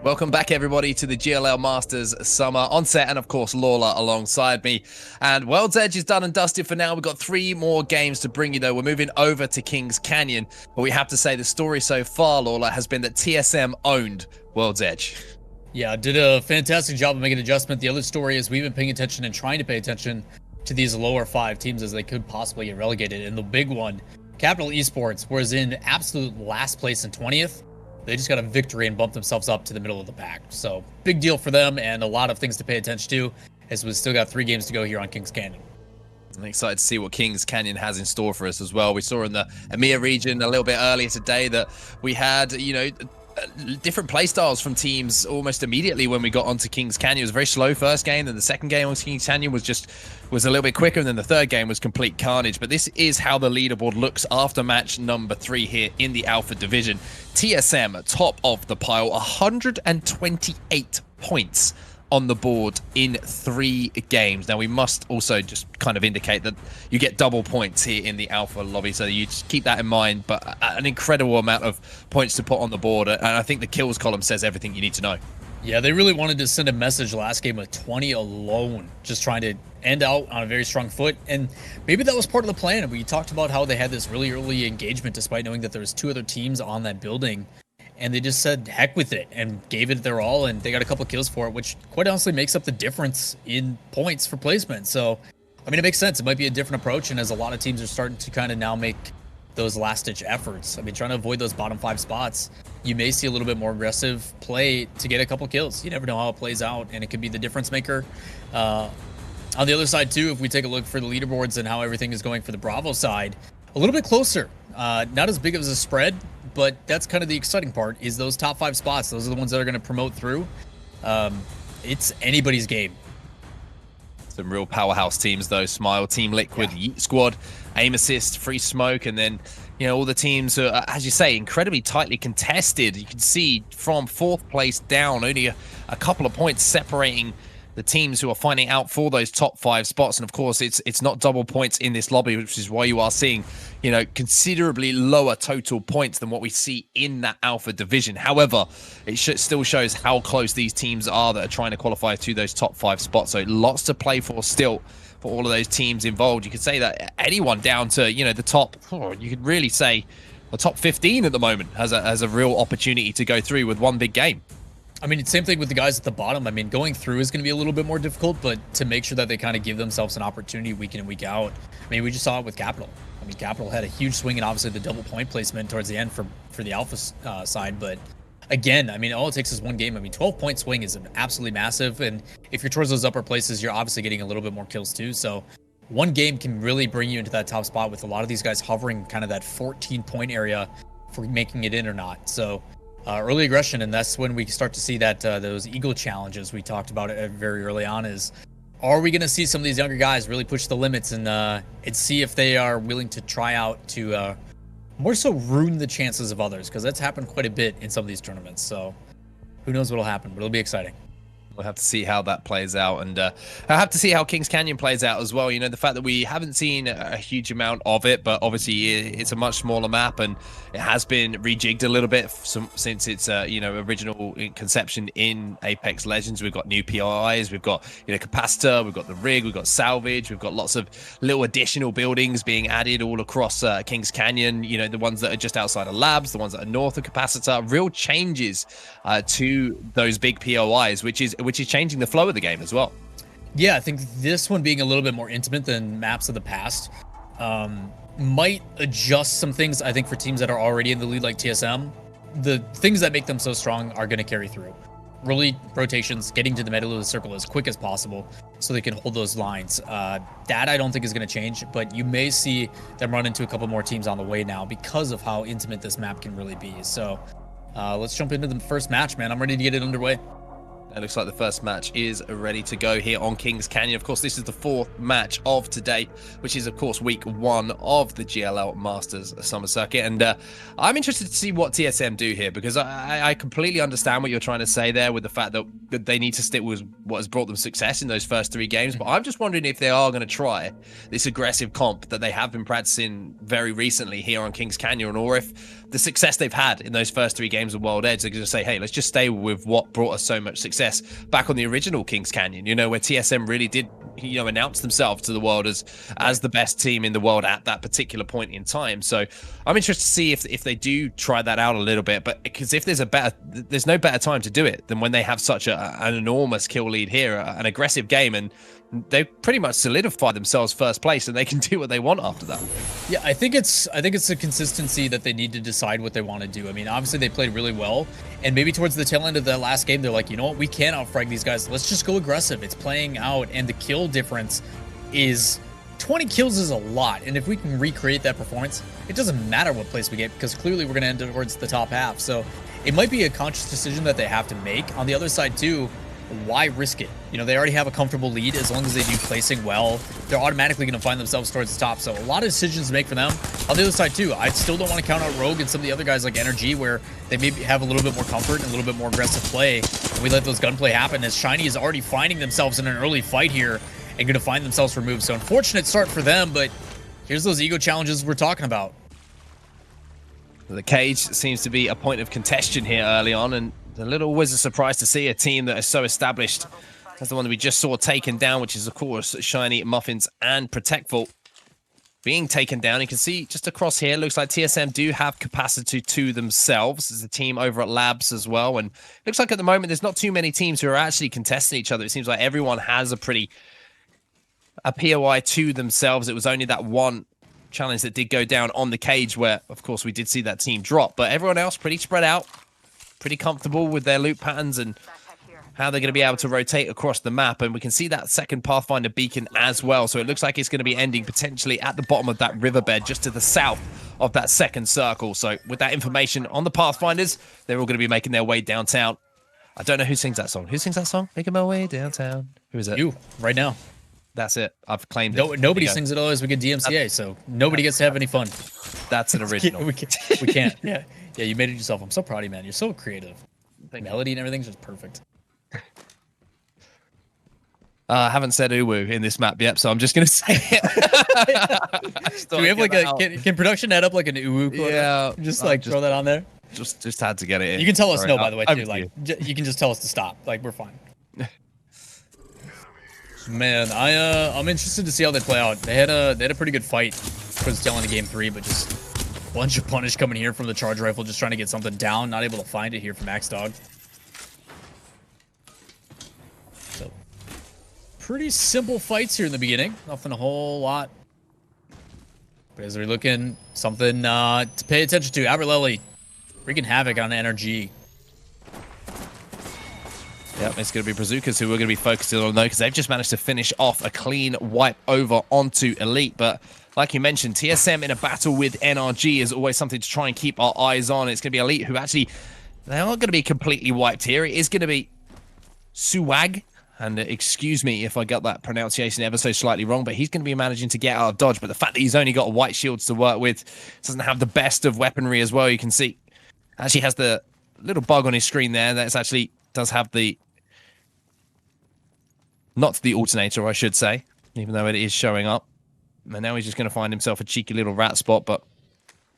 Welcome back, everybody, to the GLL Masters Summer Onset, and of course, Lola alongside me. And World's Edge is done and dusted for now. We've got 3 more games to bring you, though. We're moving over to Kings Canyon, but we have to say the story so far, Lola, has been that TSM owned World's Edge. Yeah, did a fantastic job of making an adjustment. The other story is we've been paying attention and trying to pay attention to these lower 5 teams as they could possibly get relegated. And the big one, Capital Esports, was in absolute last place in 20th. They just got a victory and bumped themselves up to the middle of the pack. So big deal for them and a lot of things to pay attention to as we've still got 3 games to go here on Kings Canyon. I'm excited to see what Kings Canyon has in store for us as well. We saw in the EMEA region a little bit earlier today that we had, you know, different play styles from teams almost immediately when we got onto Kings Canyon. It was a very slow first game, then the second game on Kings Canyon was a little bit quicker, and then the third game was complete carnage. But this is how the leaderboard looks after match number 3 here in the Alpha Division. TSM top of the pile, 128 points on the board in 3 games. Now, we must also just kind of indicate that you get double points here in the Alpha lobby, so you just keep that in mind. But an incredible amount of points to put on the board, and I think the kills column says everything you need to know. Yeah, they really wanted to send a message last game with 20 alone, just trying to end out on a very strong foot. And maybe that was part of the plan. We talked about how they had this really early engagement despite knowing that there was 2 other teams on that building. And they just said heck with it and gave it their all, and they got a couple kills for it, which quite honestly makes up the difference in points for placement. So, I mean, it makes sense. It might be a different approach, and as a lot of teams are starting to kind of now make those last-ditch efforts. I mean, trying to avoid those bottom 5 spots, you may see a little bit more aggressive play to get a couple kills. You never know how it plays out, and it could be the difference maker. On the other side, too, if we take a look for the leaderboards and how everything is going for the Bravo side, a little bit closer. Not as big of a spread, but that's kind of the exciting part, is those top 5 spots. Those are the ones that are going to promote through. It's anybody's game. Some real powerhouse teams, though. Smile, Team Liquid, Yeet Squad, Aim Assist, Free Smoke, and then, you know, all the teams are, as you say, incredibly tightly contested. You can see from 4th place down, only a couple of points separating the teams who are fighting out for those top 5 spots. And of course, it's not double points in this lobby, which is why you are seeing, you know, considerably lower total points than what we see in that Alpha division. However, it still shows how close these teams are that are trying to qualify to those top 5 spots. So lots to play for still for all of those teams involved. You could say that anyone down to, you know, the top, you could really say the top 15 at the moment has a real opportunity to go through with one big game. I mean, it's same thing with the guys at the bottom. I mean, going through is going to be a little bit more difficult, but to make sure that they kind of give themselves an opportunity week in and week out. I mean, we just saw it with Capital. I mean, Capital had a huge swing and obviously the double point placement towards the end for the Alpha side. But again, I mean, all it takes is one game. I mean, 12-point swing is absolutely massive. And if you're towards those upper places, you're obviously getting a little bit more kills too. So one game can really bring you into that top spot, with a lot of these guys hovering kind of that 14-point area for making it in or not. So early aggression, and that's when we start to see that those Eagle challenges we talked about it very early on. Is, are we going to see some of these younger guys really push the limits and see if they are willing to try out to more so ruin the chances of others, because that's happened quite a bit in some of these tournaments. So who knows what'll happen, but it'll be exciting. We'll have to see how that plays out, and I have to see how Kings Canyon plays out as well. You know, the fact that we haven't seen a huge amount of it, but obviously it's a much smaller map, and it has been rejigged a little bit since its you know, original conception in Apex Legends. We've got new POIs, we've got, you know, capacitor, we've got the rig, we've got salvage, we've got lots of little additional buildings being added all across Kings Canyon. You know, the ones that are just outside of labs, the ones that are north of capacitor. Real changes to those big POIs, which is changing the flow of the game as well. Yeah, I think this one being a little bit more intimate than maps of the past might adjust some things. I think for teams that are already in the lead like TSM, the things that make them so strong are going to carry through. Early rotations, getting to the middle of the circle as quick as possible so they can hold those lines. That I don't think is going to change, but you may see them run into a couple more teams on the way now because of how intimate this map can really be. So let's jump into the first match, man. I'm ready to get it underway. It looks like the first match is ready to go here on Kings Canyon. Of course, this is the 4th match of today, which is, of course, week 1 of the GLL Masters Summer Circuit. And I'm interested to see what TSM do here, because I completely understand what you're trying to say there with the fact that they need to stick with what has brought them success in those first 3 games. But I'm just wondering if they are going to try this aggressive comp that they have been practicing very recently here on Kings Canyon, or if the success they've had in those first 3 games of World Edge, they're going to say, hey, let's just stay with what brought us so much success back on the original Kings Canyon, you know, where TSM really did, you know, announce themselves to the world as the best team in the world at that particular point in time. So I'm interested to see if they do try that out a little bit, but because if there's no better time to do it than when they have such an enormous kill lead here, an aggressive game, and they pretty much solidify themselves first place, and they can do what they want after that. Yeah, I think it's a consistency that they need to decide what they want to do. I mean, obviously they played really well, and maybe towards the tail end of the last game, they're like, you know what, we can't outfrag these guys. Let's just go aggressive. It's playing out, and the kill difference is 20 kills is a lot, and if we can recreate that performance, it doesn't matter what place we get, because clearly we're going to end towards the top half. So it might be a conscious decision that they have to make. On the other side too, why risk it? You know, they already have a comfortable lead. As long as they do placing well, they're automatically going to find themselves towards the top. So a lot of decisions to make for them. On the other side too, I still don't want to count out Rogue and some of the other guys like Energy, where they maybe have a little bit more comfort and a little bit more aggressive play, and we let those gunplay happen, as Shiny is already finding themselves in an early fight here and going to find themselves removed. So unfortunate start for them, but here's those ego challenges we're talking about. The cage seems to be a point of contention here early on, and always a surprise to see a team that is so established as the one that we just saw taken down, which is, of course, Shiny, Muffins, and Protectful being taken down. You can see just across here, looks like TSM do have capacity to themselves. There's a team over at Labs as well, and looks like at the moment there's not too many teams who are actually contesting each other. It seems like everyone has a POI to themselves. It was only that one challenge that did go down on the cage where, of course, we did see that team drop. But everyone else pretty spread out, pretty comfortable with their loot patterns and how they're going to be able to rotate across the map. And we can see that second Pathfinder beacon as well. So it looks like it's going to be ending potentially at the bottom of that riverbed just to the south of that second circle. So with that information on the Pathfinders, they're all going to be making their way downtown. I don't know who sings that song. Who sings that song? Making my way downtown. Who is it? You, right now. That's it. I've claimed it. Nobody sings it always. We get DMCA, so nobody gets to have any fun. That's an original. we can't. Yeah, you made it yourself. I'm so proud of you, man. You're so creative. The melody and everything's just perfect. I haven't said uwu in this map yet, so I'm just going to say it. Do we have like can production add up like an uwu quota? Yeah. Just throw that on there? Just had to get it in. You can tell us no, by the way, too. Like, you can just tell us to stop. Like, we're fine. Man, I'm interested to see how they play out. They had a pretty good fight towards the tail end of game 3, but just a bunch of punish coming here from the charge rifle, just trying to get something down. Not able to find it here from Axe Dog. So, pretty simple fights here in the beginning. Nothing a whole lot. But as we're looking, something to pay attention to. Aberlelli wreaking havoc on NRG. Yep, it's going to be Bazookas who we're going to be focusing on, though, because they've just managed to finish off a clean wipe over onto Elite. But like you mentioned, TSM in a battle with NRG is always something to try and keep our eyes on. It's going to be Elite who actually, they aren't going to be completely wiped here. It is going to be Suwag. And excuse me if I got that pronunciation ever so slightly wrong, but he's going to be managing to get out of dodge. But the fact that he's only got white shields to work with, doesn't have the best of weaponry as well. You can see, actually has the little bug on his screen there. That's actually does have the, not the alternator, I should say, even though it is showing up. And now he's just going to find himself a cheeky little rat spot, but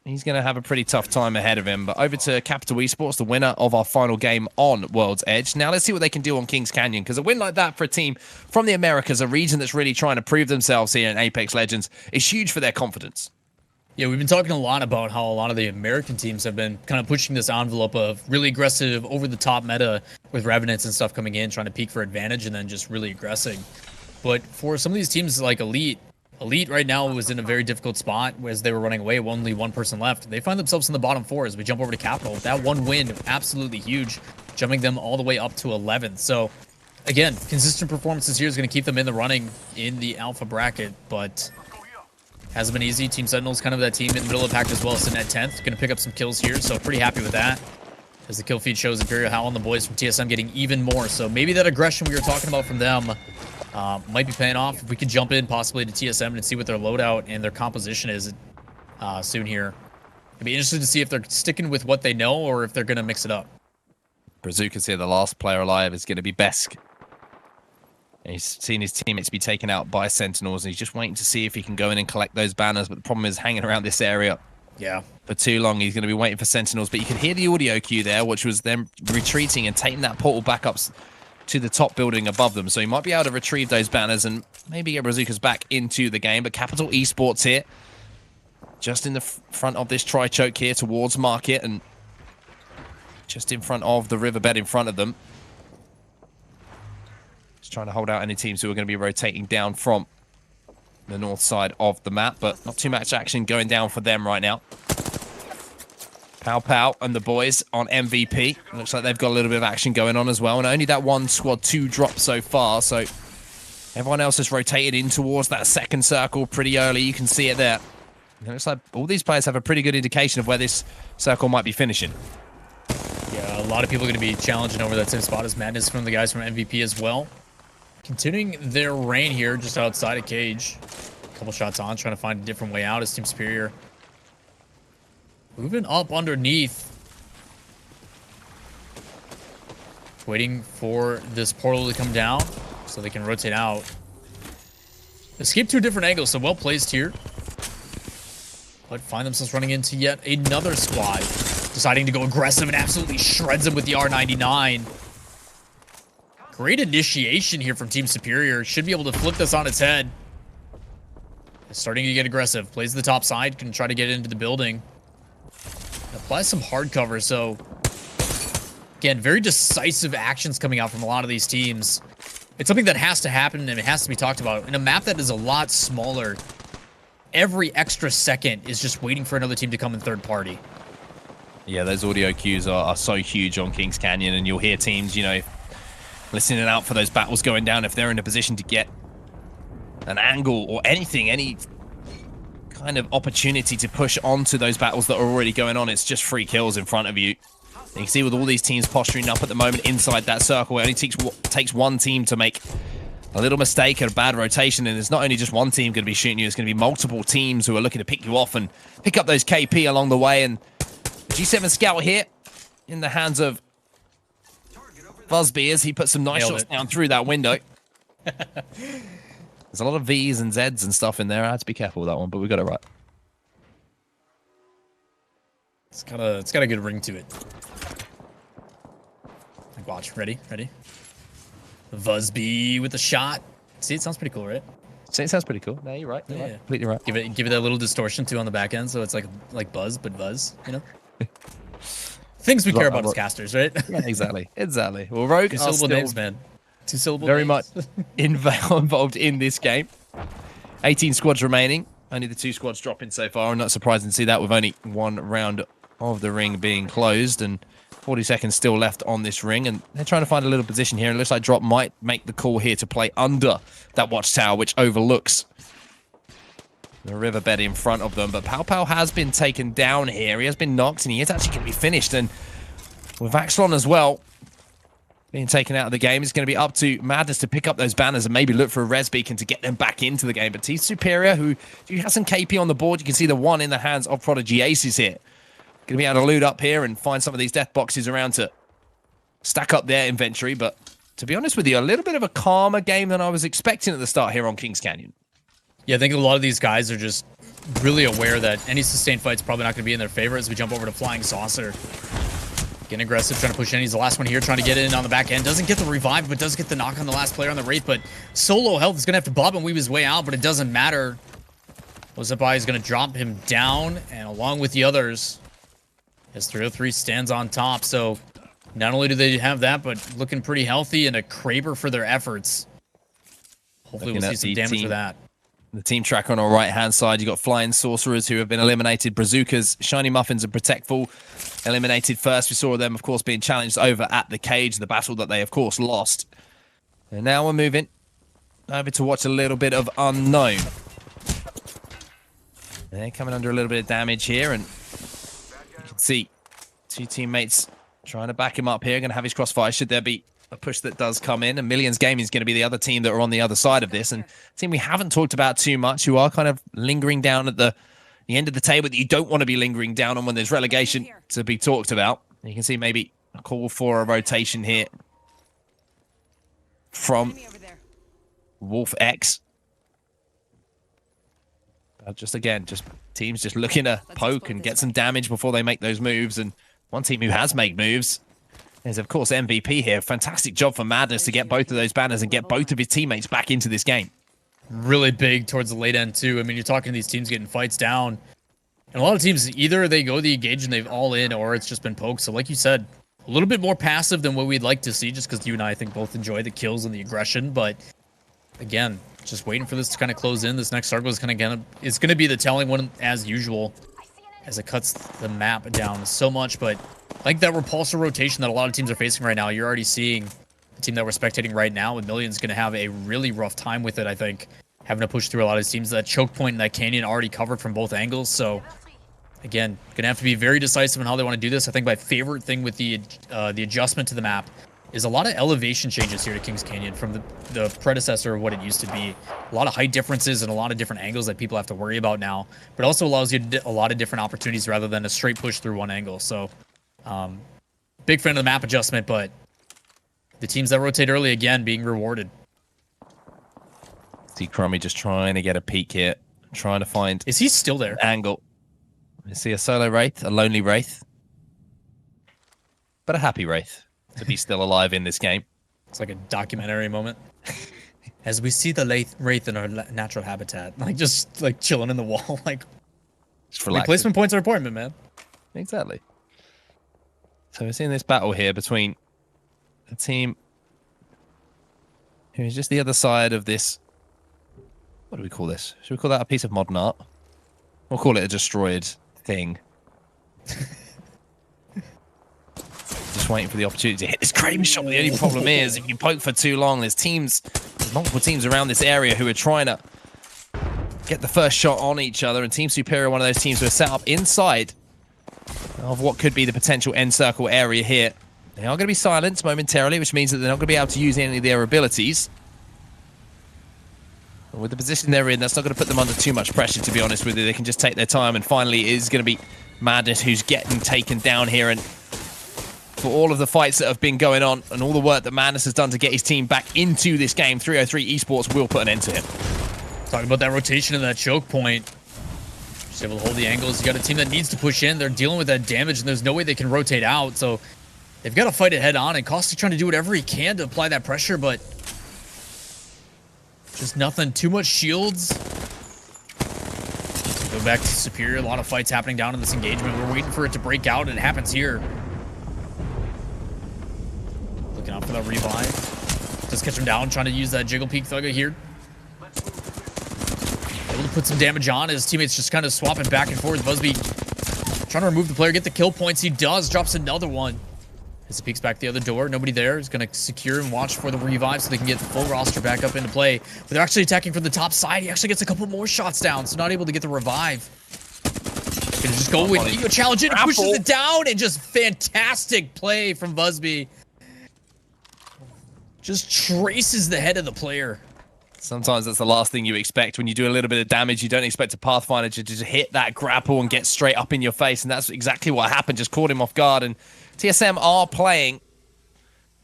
he's going to have a pretty tough time ahead of him. But over to Capital Esports, the winner of our final game on World's Edge. Now let's see what they can do on Kings Canyon, because a win like that for a team from the Americas, a region that's really trying to prove themselves here in Apex Legends, is huge for their confidence. Yeah, we've been talking a lot about how a lot of the American teams have been kind of pushing this envelope of really aggressive, over-the-top meta with Revenants and stuff coming in, trying to peak for advantage, and then just really aggressing. But for some of these teams like Elite right now was in a very difficult spot as they were running away, only one person left. They find themselves in the bottom 4 as we jump over to Capital. That one win, absolutely huge, jumping them all the way up to 11th. So, again, consistent performances here is going to keep them in the running in the alpha bracket, but hasn't been easy. Team Sentinel's kind of that team in the middle of the pack as well, sitting at 10th. Going to pick up some kills here, so pretty happy with that. As the kill feed shows, Imperial Howl and the boys from TSM getting even more. So maybe that aggression we were talking about from them might be paying off. If we could jump in possibly to TSM and see what their loadout and their composition is soon here. I'd be interested to see if they're sticking with what they know or if they're going to mix it up. Bazookas here, the last player alive, is going to be Besk. And he's seen his teammates be taken out by Sentinels, and he's just waiting to see if he can go in and collect those banners. But the problem is hanging around this area for too long. He's going to be waiting for Sentinels. But you can hear the audio cue there, which was them retreating and taking that portal back up to the top building above them. So he might be able to retrieve those banners and maybe get Bazookas back into the game. But Capital Esports here, just in the front of this tri-choke here towards Market and just in front of the riverbed in front of them. Just trying to hold out any teams who are going to be rotating down from the north side of the map, but not too much action going down for them right now. Pow Pow and the boys on MVP. Looks like they've got a little bit of action going on as well, and only that one squad 2 drop so far, so everyone else has rotated in towards that second circle pretty early. You can see it there. It looks like all these players have a pretty good indication of where this circle might be finishing. Yeah, a lot of people are going to be challenging over that same spot as Madness from the guys from MVP as well. Continuing their reign here just outside of Cage. A couple shots on, trying to find a different way out as Team Superior. Moving up underneath. Waiting for this portal to come down so they can rotate out. Escape to a different angle, so well placed here. But find themselves running into yet another squad. Deciding to go aggressive and absolutely shreds them with the R99. Great initiation here from Team Superior. Should be able to flip this on its head. Starting to get aggressive. Plays the top side. Can try to get into the building. Applies some hard cover. So, again, very decisive actions coming out from a lot of these teams. It's something that has to happen and it has to be talked about. In a map that is a lot smaller, every extra second is just waiting for another team to come in third party. Yeah, those audio cues are so huge on Kings Canyon, and you'll hear teams, you know, listening out for those battles going down if they're in a position to get an angle or anything, any kind of opportunity to push onto those battles that are already going on. It's just free kills in front of you. And you can see with all these teams posturing up at the moment inside that circle, it only takes one team to make a little mistake or a bad rotation, and it's not only just one team going to be shooting you, it's going to be multiple teams who are looking to pick you off and pick up those KP along the way. And G7 Scout here in the hands of Fuzzby as he puts some nice shots down through that window. There's a lot of V's and Z's and stuff in there. I had to be careful with that one, but we got it right. It's got a good ring to it. Like, watch, ready? Fuzzby with the shot. See, it sounds pretty cool, right? It sounds pretty cool. No, you're right. You're right. Completely right. Give it that little distortion too on the back end, so it's like buzz, but buzz, you know? Things we care about as casters, right? Yeah, exactly. Exactly. Well, Rogue are two-syllable names, man. Two-syllable very names. much involved in this game. 18 squads remaining. Only the 2 squads dropping so far. I'm not surprised to see that with only 1 round of the ring being closed and 40 seconds still left on this ring. And they're trying to find a little position here. It looks like Drop might make the call here to play under that watchtower, which overlooks the riverbed in front of them. But Pow Pow has been taken down here. He has been knocked, and he is actually going to be finished. And with Axlon as well being taken out of the game, it's going to be up to Madness to pick up those banners and maybe look for a res beacon to get them back into the game. But T Superior, who has some KP on the board, you can see the one in the hands of Prodigy Aces here. Going to be able to loot up here and find some of these death boxes around to stack up their inventory. But to be honest with you, a little bit of a calmer game than I was expecting at the start here on Kings Canyon. Yeah, I think a lot of these guys are just really aware that any sustained fight's probably not going to be in their favor as we jump over to Flying Saucer. Getting aggressive, trying to push in. He's the last one here, trying to get in on the back end. Doesn't get the revive, but does get the knock on the last player on the Wraith. But solo health is going to have to bob and weave his way out, but it doesn't matter. Ozabai is going to drop him down, and along with the others, as 303 stands on top. So not only do they have that, but looking pretty healthy and a Kraber for their efforts. Hopefully we'll see some damage for that. The team track on our right-hand side, you got Flying Sorcerers who have been eliminated. Bazookas, Shiny Muffins, and Protectful eliminated first. We saw them, of course, being challenged over at the cage, the battle that they, of course, lost. And now we're moving over to watch a little bit of Unknown. They're coming under a little bit of damage here, and you can see 2 teammates trying to back him up here. Going to have his crossfire should there be a push that does come in. And Millions Gaming is going to be the other team that are on the other side of this. And a team we haven't talked about too much, who are kind of lingering down at the end of the table that you don't want to be lingering down on when there's relegation to be talked about. You can see maybe a call for a rotation here from Wolf X. Just again, just teams just looking to poke and get some damage before they make those moves. And one team who has made moves is, of course, MVP here. Fantastic job for Madness to get both of those banners and get both of his teammates back into this game. Really big towards the late end, too. I mean, you're talking these teams getting fights down. And a lot of teams, either they go the engage and they've all in, or it's just been poked. So like you said, a little bit more passive than what we'd like to see, just because you and I think both enjoy the kills and the aggression. But again, just waiting for this to kind of close in. This next circle is going to be the telling one as usual, as it cuts the map down so much. But like that repulsor rotation that a lot of teams are facing right now, you're already seeing the team that we're spectating right now with Millions going to have a really rough time with it, I think, having to push through a lot of these teams. That choke point and that canyon already covered from both angles. So again, going to have to be very decisive in how they want to do this. I think my favorite thing with the adjustment to the map is a lot of elevation changes here to Kings Canyon from the predecessor of what it used to be. A lot of height differences and a lot of different angles that people have to worry about now, but it also allows you a lot of different opportunities rather than a straight push through one angle. So big fan of the map adjustment, but the teams that rotate early, again, being rewarded. See Crummy just trying to get a peek here, trying to find... Is he still there? Angle. You see a solo Wraith, a lonely Wraith, but a happy Wraith to be still alive in this game. It's like a documentary moment. As we see the Wraith in our natural habitat, like just like chilling in the wall, like placement points are important, man. Exactly. So we're seeing this battle here between a team who is just the other side of this. What do we call this? Should we call that a piece of modern art? We'll call it a destroyed thing. Just waiting for the opportunity to hit this Kramer shot. The only problem is, if you poke for too long, there's multiple teams around this area who are trying to get the first shot on each other, and Team Superior, one of those teams who are set up inside of what could be the potential end circle area here. They are going to be silenced momentarily, which means that they're not going to be able to use any of their abilities. But with the position they're in, that's not going to put them under too much pressure, to be honest with you. They can just take their time, and finally it is going to be Madness who's getting taken down here. And for all of the fights that have been going on and all the work that Madness has done to get his team back into this game, 303 Esports will put an end to him. Talking about that rotation and that choke point. Just able to hold the angles. You got a team that needs to push in. They're dealing with that damage, and there's no way they can rotate out. So they've got to fight it head on. And Caustic trying to do whatever he can to apply that pressure, but just nothing. Too much shields. Go back to Superior. A lot of fights happening down in this engagement. We're waiting for it to break out, and it happens here. Looking out for that revive. Just catch him down, trying to use that jiggle peek thugger here. Able to put some damage on. His teammates just kind of swapping back and forth. Busby trying to remove the player, get the kill points. He does. Drops another one. As he peeks back the other door, nobody there. He's going to secure and watch for the revive so they can get the full roster back up into play. But they're actually attacking from the top side. He actually gets a couple more shots down, so not able to get the revive. Gonna just go with Ego Challenge in, pushes it down, and just fantastic play from Busby. Just traces the head of the player. Sometimes that's the last thing you expect. When you do a little bit of damage, you don't expect a Pathfinder to just hit that grapple and get straight up in your face, and that's exactly what happened. Just caught him off guard, and TSM are playing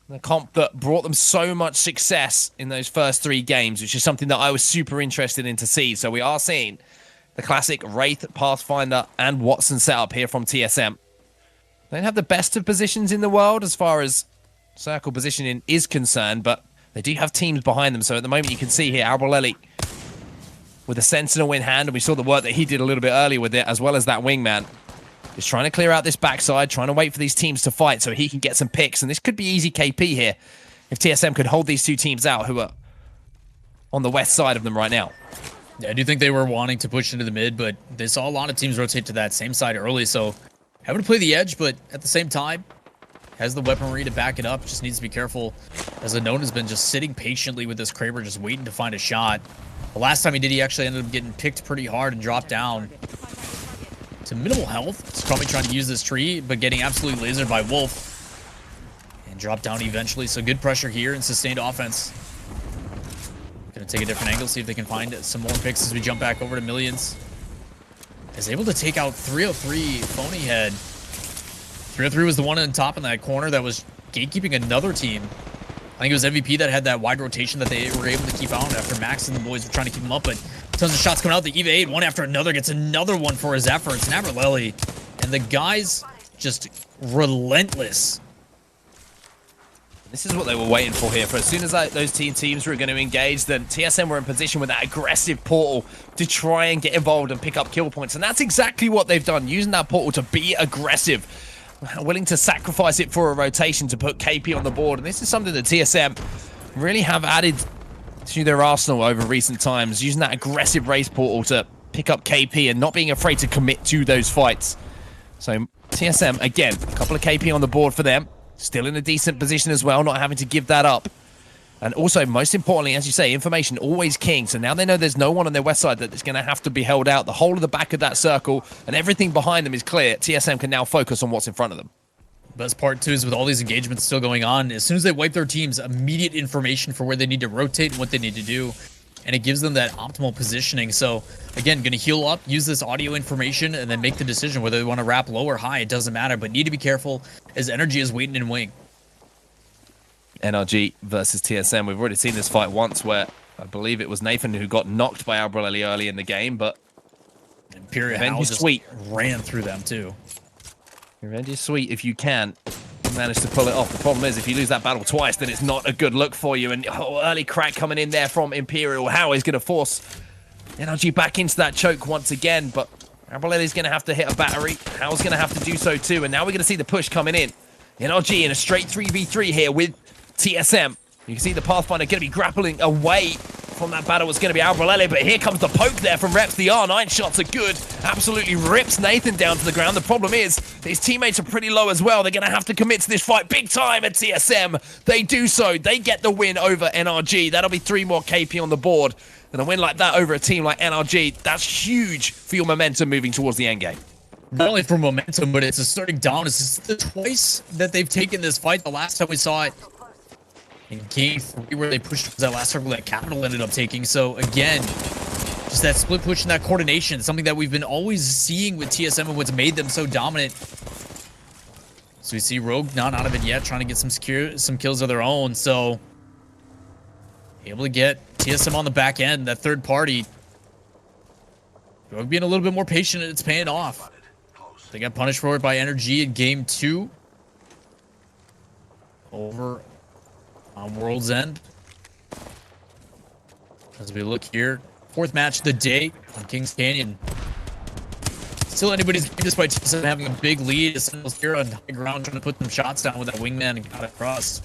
the comp that brought them so much success in those first 3 games, which is something that I was super interested in to see. So we are seeing the classic Wraith, Pathfinder, and Watson setup here from TSM. They don't have the best of positions in the world as far as circle positioning is concerned, but they do have teams behind them. So at the moment you can see here, Albrelelli with a Sentinel in hand, and we saw the work that he did a little bit earlier with it, as well as that Wingman. Just trying to clear out this backside, trying to wait for these teams to fight so he can get some picks. And this could be easy KP here if TSM could hold these 2 teams out who are on the west side of them right now. Yeah, I do think they were wanting to push into the mid, but they saw a lot of teams rotate to that same side early. So having to play the edge, but at the same time, has the weaponry to back it up. Just needs to be careful, as Unknown has been just sitting patiently with this Kraber, just waiting to find a shot. The last time he did, he actually ended up getting picked pretty hard and dropped down to minimal health. He's probably trying to use this tree, but getting absolutely lasered by Wolf. And dropped down eventually, so good pressure here and sustained offense. Gonna take a different angle, see if they can find some more picks as we jump back over to Millions. Is able to take out 303 Phony Head. 303 was the one on top in that corner that was gatekeeping another team. I think it was MVP that had that wide rotation that they were able to keep out after Max and the boys were trying to keep him up, but tons of shots coming out. The EVA 8, one after another, gets another one for his efforts. And Aberlelli, and the guys just relentless. This is what they were waiting for here. For as soon as those teams were going to engage, then TSM were in position with that aggressive portal to try and get involved and pick up kill points. And that's exactly what they've done, using that portal to be aggressive. Willing to sacrifice it for a rotation to put KP on the board. And this is something that TSM really have added to their arsenal over recent times, using that aggressive race portal to pick up KP and not being afraid to commit to those fights. So TSM, again, a couple of KP on the board for them. Still in a decent position as well, not having to give that up. And also, most importantly, as you say, information always king. So now they know there's no one on their west side that is going to have to be held out. The whole of the back of that circle and everything behind them is clear. TSM can now focus on what's in front of them. Best part, too, is with all these engagements still going on, as soon as they wipe their teams, immediate information for where they need to rotate and what they need to do. And it gives them that optimal positioning. So, again, going to heal up, use this audio information, and then make the decision whether they want to wrap low or high. It doesn't matter, but need to be careful as Energy is waiting in wing. NRG versus TSM. We've already seen this fight once where I believe it was Nathan who got knocked by Albrelelli early in the game, but Imperial revenge is sweet. Ran through them, too. Revenge is sweet if you can manage to pull it off. The problem is if you lose that battle twice, then it's not a good look for you. And early crack coming in there from Imperial. How is going to force NRG back into that choke once again, but Albrelelli's going to have to hit a battery. How's going to have to do so too. And now we're going to see the push coming in. NRG in a straight 3v3 here with TSM. You can see the Pathfinder going to be grappling away from that battle was going to be GLL, but here comes the poke there from Reps. The R9 shots are good. Absolutely rips Nathan down to the ground. The problem is his teammates are pretty low as well. They're going to have to commit to this fight big time at TSM. They do so. They get the win over NRG. That'll be 3 more KP on the board. And a win like that over a team like NRG, that's huge for your momentum moving towards the end game. Not only for momentum, but it's a starting down. It's the twice that they've taken this fight. The last time we saw it in game 3 where they pushed that last circle that Capital ended up taking. So again, just that split push and that coordination, something that we've been always seeing with TSM and what's made them so dominant. So we see Rogue not out of it yet, trying to get some kills of their own. So able to get TSM on the back end, that third party. Rogue being a little bit more patient, and it's paying off. They got punished for it by Energy in game 2. Over on World's End. As we look here, 4th match of the day on Kings Canyon. Still anybody's game despite TSM having a big lead. Essentials here on high ground trying to put some shots down with that wingman and got across.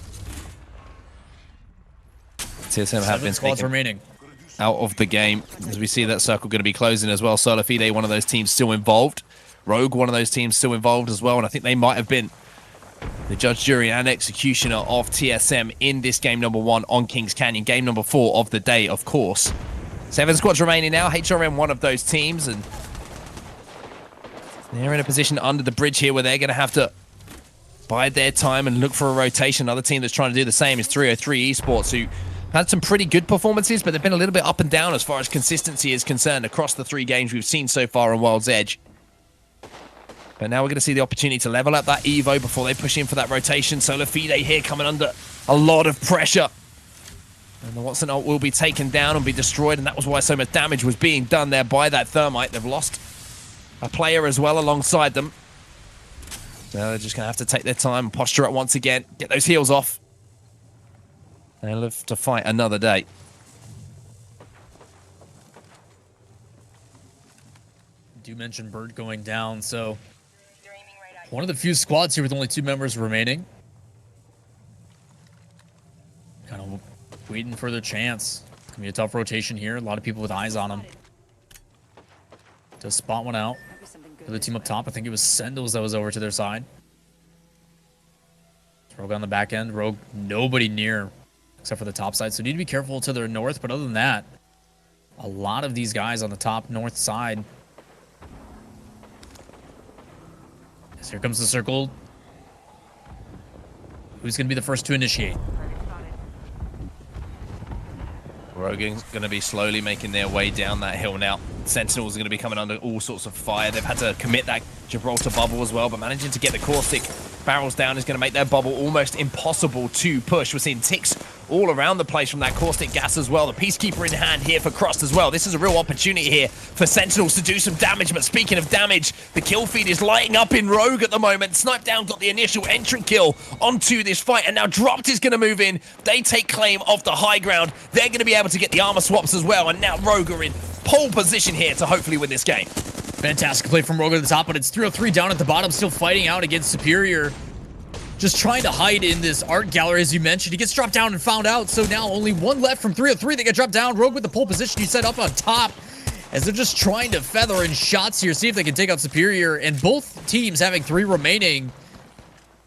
TSM have been squads remaining out of the game as we see that circle going to be closing as well. Solafide, one of those teams still involved. Rogue, one of those teams still involved as well, and I think they might have been the judge, jury, and executioner of TSM in this game number 1 on Kings Canyon. Game number 4 of the day, of course. 7 squads remaining now. HRM, one of those teams, and they're in a position under the bridge here where they're going to have to bide their time and look for a rotation. Another team that's trying to do the same is 303 Esports, who had some pretty good performances, but they've been a little bit up and down as far as consistency is concerned across the 3 games we've seen so far on World's Edge. But now we're going to see the opportunity to level up that Evo before they push in for that rotation. Solafide here coming under a lot of pressure. And the Watson ult will be taken down and be destroyed, and that was why so much damage was being done there by that Thermite. They've lost a player as well alongside them. Now they're just going to have to take their time and posture up once again, get those heals off. They'll live to fight another day. Do mention Bird going down, so one of the few squads here with only 2 members remaining. Kind of waiting for their chance. It's gonna be a tough rotation here. A lot of people with eyes on them. Does spot one out. The other team up top, I think it was Sendals that was over to their side. Rogue on the back end. Rogue, nobody near except for the top side, so need to be careful to their north. But other than that, a lot of these guys on the top north side. So here comes the circle. Who's going to be the first to initiate? Rogan's going to be slowly making their way down that hill now. Sentinels are going to be coming under all sorts of fire. They've had to commit that Gibraltar bubble as well, but managing to get the caustic barrels down is going to make their bubble almost impossible to push. We're seeing ticks all around the place from that caustic gas as well. The Peacekeeper in hand here for Crost as well. This is a real opportunity here for Sentinels to do some damage, but speaking of damage, the kill feed is lighting up in Rogue at the moment. Snipe Down got the initial entry kill onto this fight, and now Dropped is going to move in. They take claim of the high ground. They're going to be able to get the armor swaps as well, and now Rogue are in pole position here to hopefully win this game. Fantastic play from Rogue at the top, but it's 303 down at the bottom, still fighting out against Superior. Just trying to hide in this art gallery, as you mentioned. He gets dropped down and found out, so now only 1 left from 303. They get dropped down. Rogue with the pole position. He's set up on top as they're just trying to feather in shots here, see if they can take out Superior, and both teams having 3 remaining.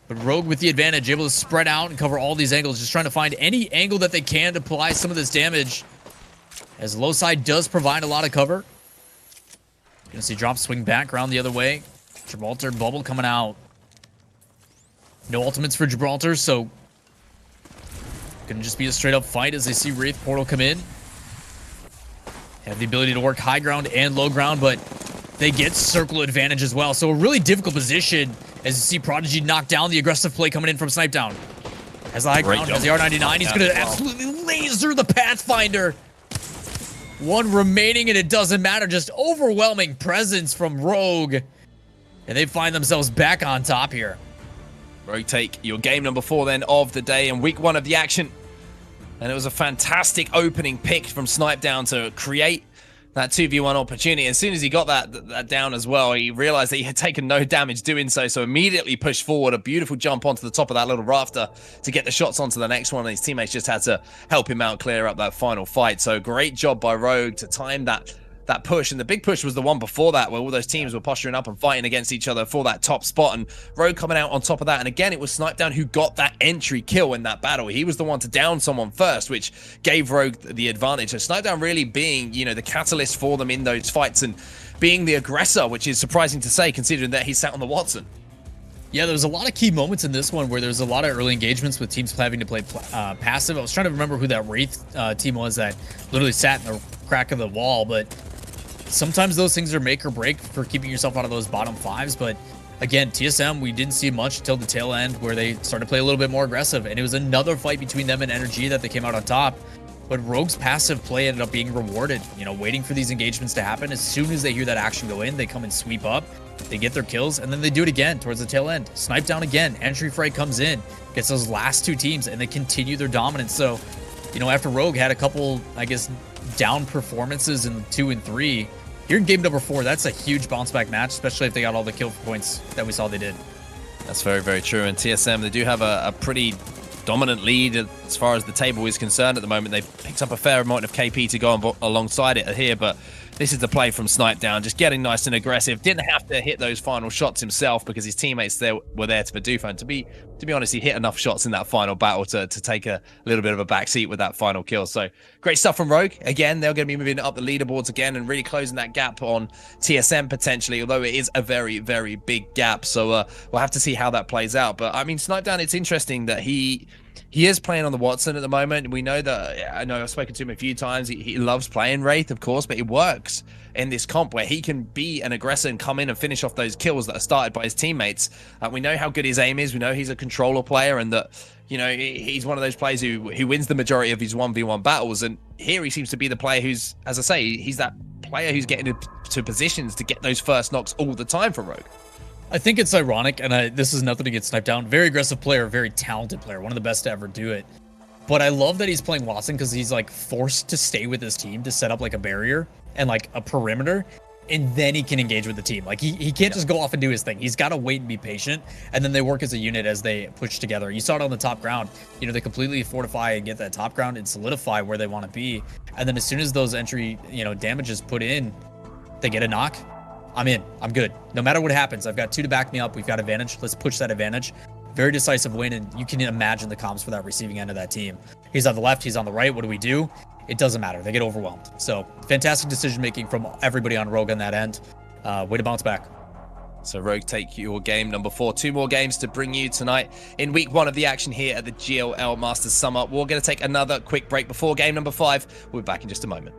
But Rogue with the advantage, able to spread out and cover all these angles, just trying to find any angle that they can to apply some of this damage, as low side does provide a lot of cover. Gonna see Drop swing back around the other way. Gibraltar bubble coming out. No ultimates for Gibraltar, so gonna just be a straight up fight as they see Wraith Portal come in. Have the ability to work high ground and low ground, but they get circle advantage as well. So a really difficult position as you see Prodigy knock down the aggressive play coming in from Snipe Down. Has the high ground, has the R99. He's gonna absolutely laser the Pathfinder. 1 remaining, and it doesn't matter. Just overwhelming presence from Rogue. And they find themselves back on top here. Rogue take your game number 4 then of the day and week 1 of the action. And it was a fantastic opening pick from Snipe Down to create that 2v1 opportunity. As soon as he got that down as well, he realized that he had taken no damage doing so, so immediately pushed forward, a beautiful jump onto the top of that little rafter to get the shots onto the next one, and his teammates just had to help him out, clear up that final fight. So great job by Rogue to time that push, and the big push was the one before that where all those teams were posturing up and fighting against each other for that top spot, and Rogue coming out on top of that. And again, it was Snipedown who got that entry kill in that battle. He was the one to down someone first, which gave Rogue the advantage. So Snipedown really being, you know, the catalyst for them in those fights and being the aggressor, which is surprising to say considering that he sat on the Watson. Yeah, there was a lot of key moments in this one where there's a lot of early engagements with teams having to play passive. I was trying to remember who that Wraith team was that literally sat in the crack of the wall, but sometimes those things are make or break for keeping yourself out of those bottom fives. But again, TSM, we didn't see much till the tail end where they started to play a little bit more aggressive, and it was another fight between them and Energy that they came out on top. But Rogue's passive play ended up being rewarded, you know, waiting for these engagements to happen. As soon as they hear that action go in, they come and sweep up, they get their kills, and then they do it again towards the tail end. Snipe down again, Entry Fray comes in, gets those last two teams, and they continue their dominance. So, you know, after Rogue had a couple, I guess, down performances in 2 and 3, here in game number 4, that's a huge bounce back match, especially if they got all the kill points that we saw they did. That's very, very true. And TSM, they do have a pretty dominant lead as far as the table is concerned at the moment. They've picked up a fair amount of KP to go alongside it here, but this is the play from Snipedown, just getting nice and aggressive. Didn't have to hit those final shots himself because his teammates there were there to Badoofa. And to be honest, he hit enough shots in that final battle to take a little bit of a backseat with that final kill. So great stuff from Rogue. Again, they're going to be moving up the leaderboards again and really closing that gap on TSM potentially, although it is a very, very big gap. So we'll have to see how that plays out. But I mean, Snipedown, it's interesting that he is playing on the Watson at the moment. We know that, I know I've spoken to him a few times. He loves playing Wraith, of course, but it works in this comp where he can be an aggressor and come in and finish off those kills that are started by his teammates. We know how good his aim is. We know he's a controller player, and that, you know, he's one of those players who wins the majority of his 1v1 battles. And here he seems to be the player who's, as I say, he's that player who's getting into positions to get those first knocks all the time for Rogue. I think it's ironic, and this is nothing to get Sniped down. Very aggressive player, very talented player, one of the best to ever do it. But I love that he's playing Watson because he's like forced to stay with his team to set up like a barrier and like a perimeter, and then he can engage with the team. Like he can't just go off and do his thing. He's got to wait and be patient, and then they work as a unit as they push together. You saw it on the top ground. You know, they completely fortify and get that top ground and solidify where they want to be. And then as soon as those entry, you know, damages put in, they get a knock. I'm in. I'm good. No matter what happens, I've got 2 to back me up. We've got advantage. Let's push that advantage. Very decisive win, and you can imagine the comms for that receiving end of that team. He's on the left. He's on the right. What do? It doesn't matter. They get overwhelmed. So fantastic decision-making from everybody on Rogue on that end. Way to bounce back. So Rogue take your game number 4. 2 more games to bring you tonight in week 1 of the action here at the GLL Masters Summer. We're going to take another quick break before game number 5. We'll be back in just a moment.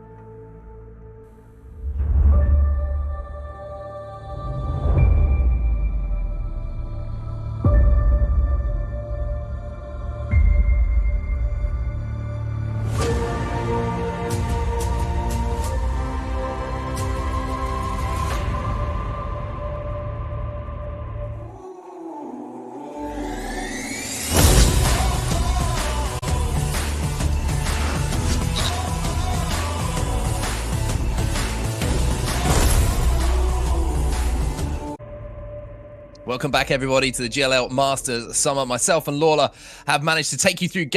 Welcome back, everybody, to the GLL Masters Summer. Myself and Lawler have managed to take you through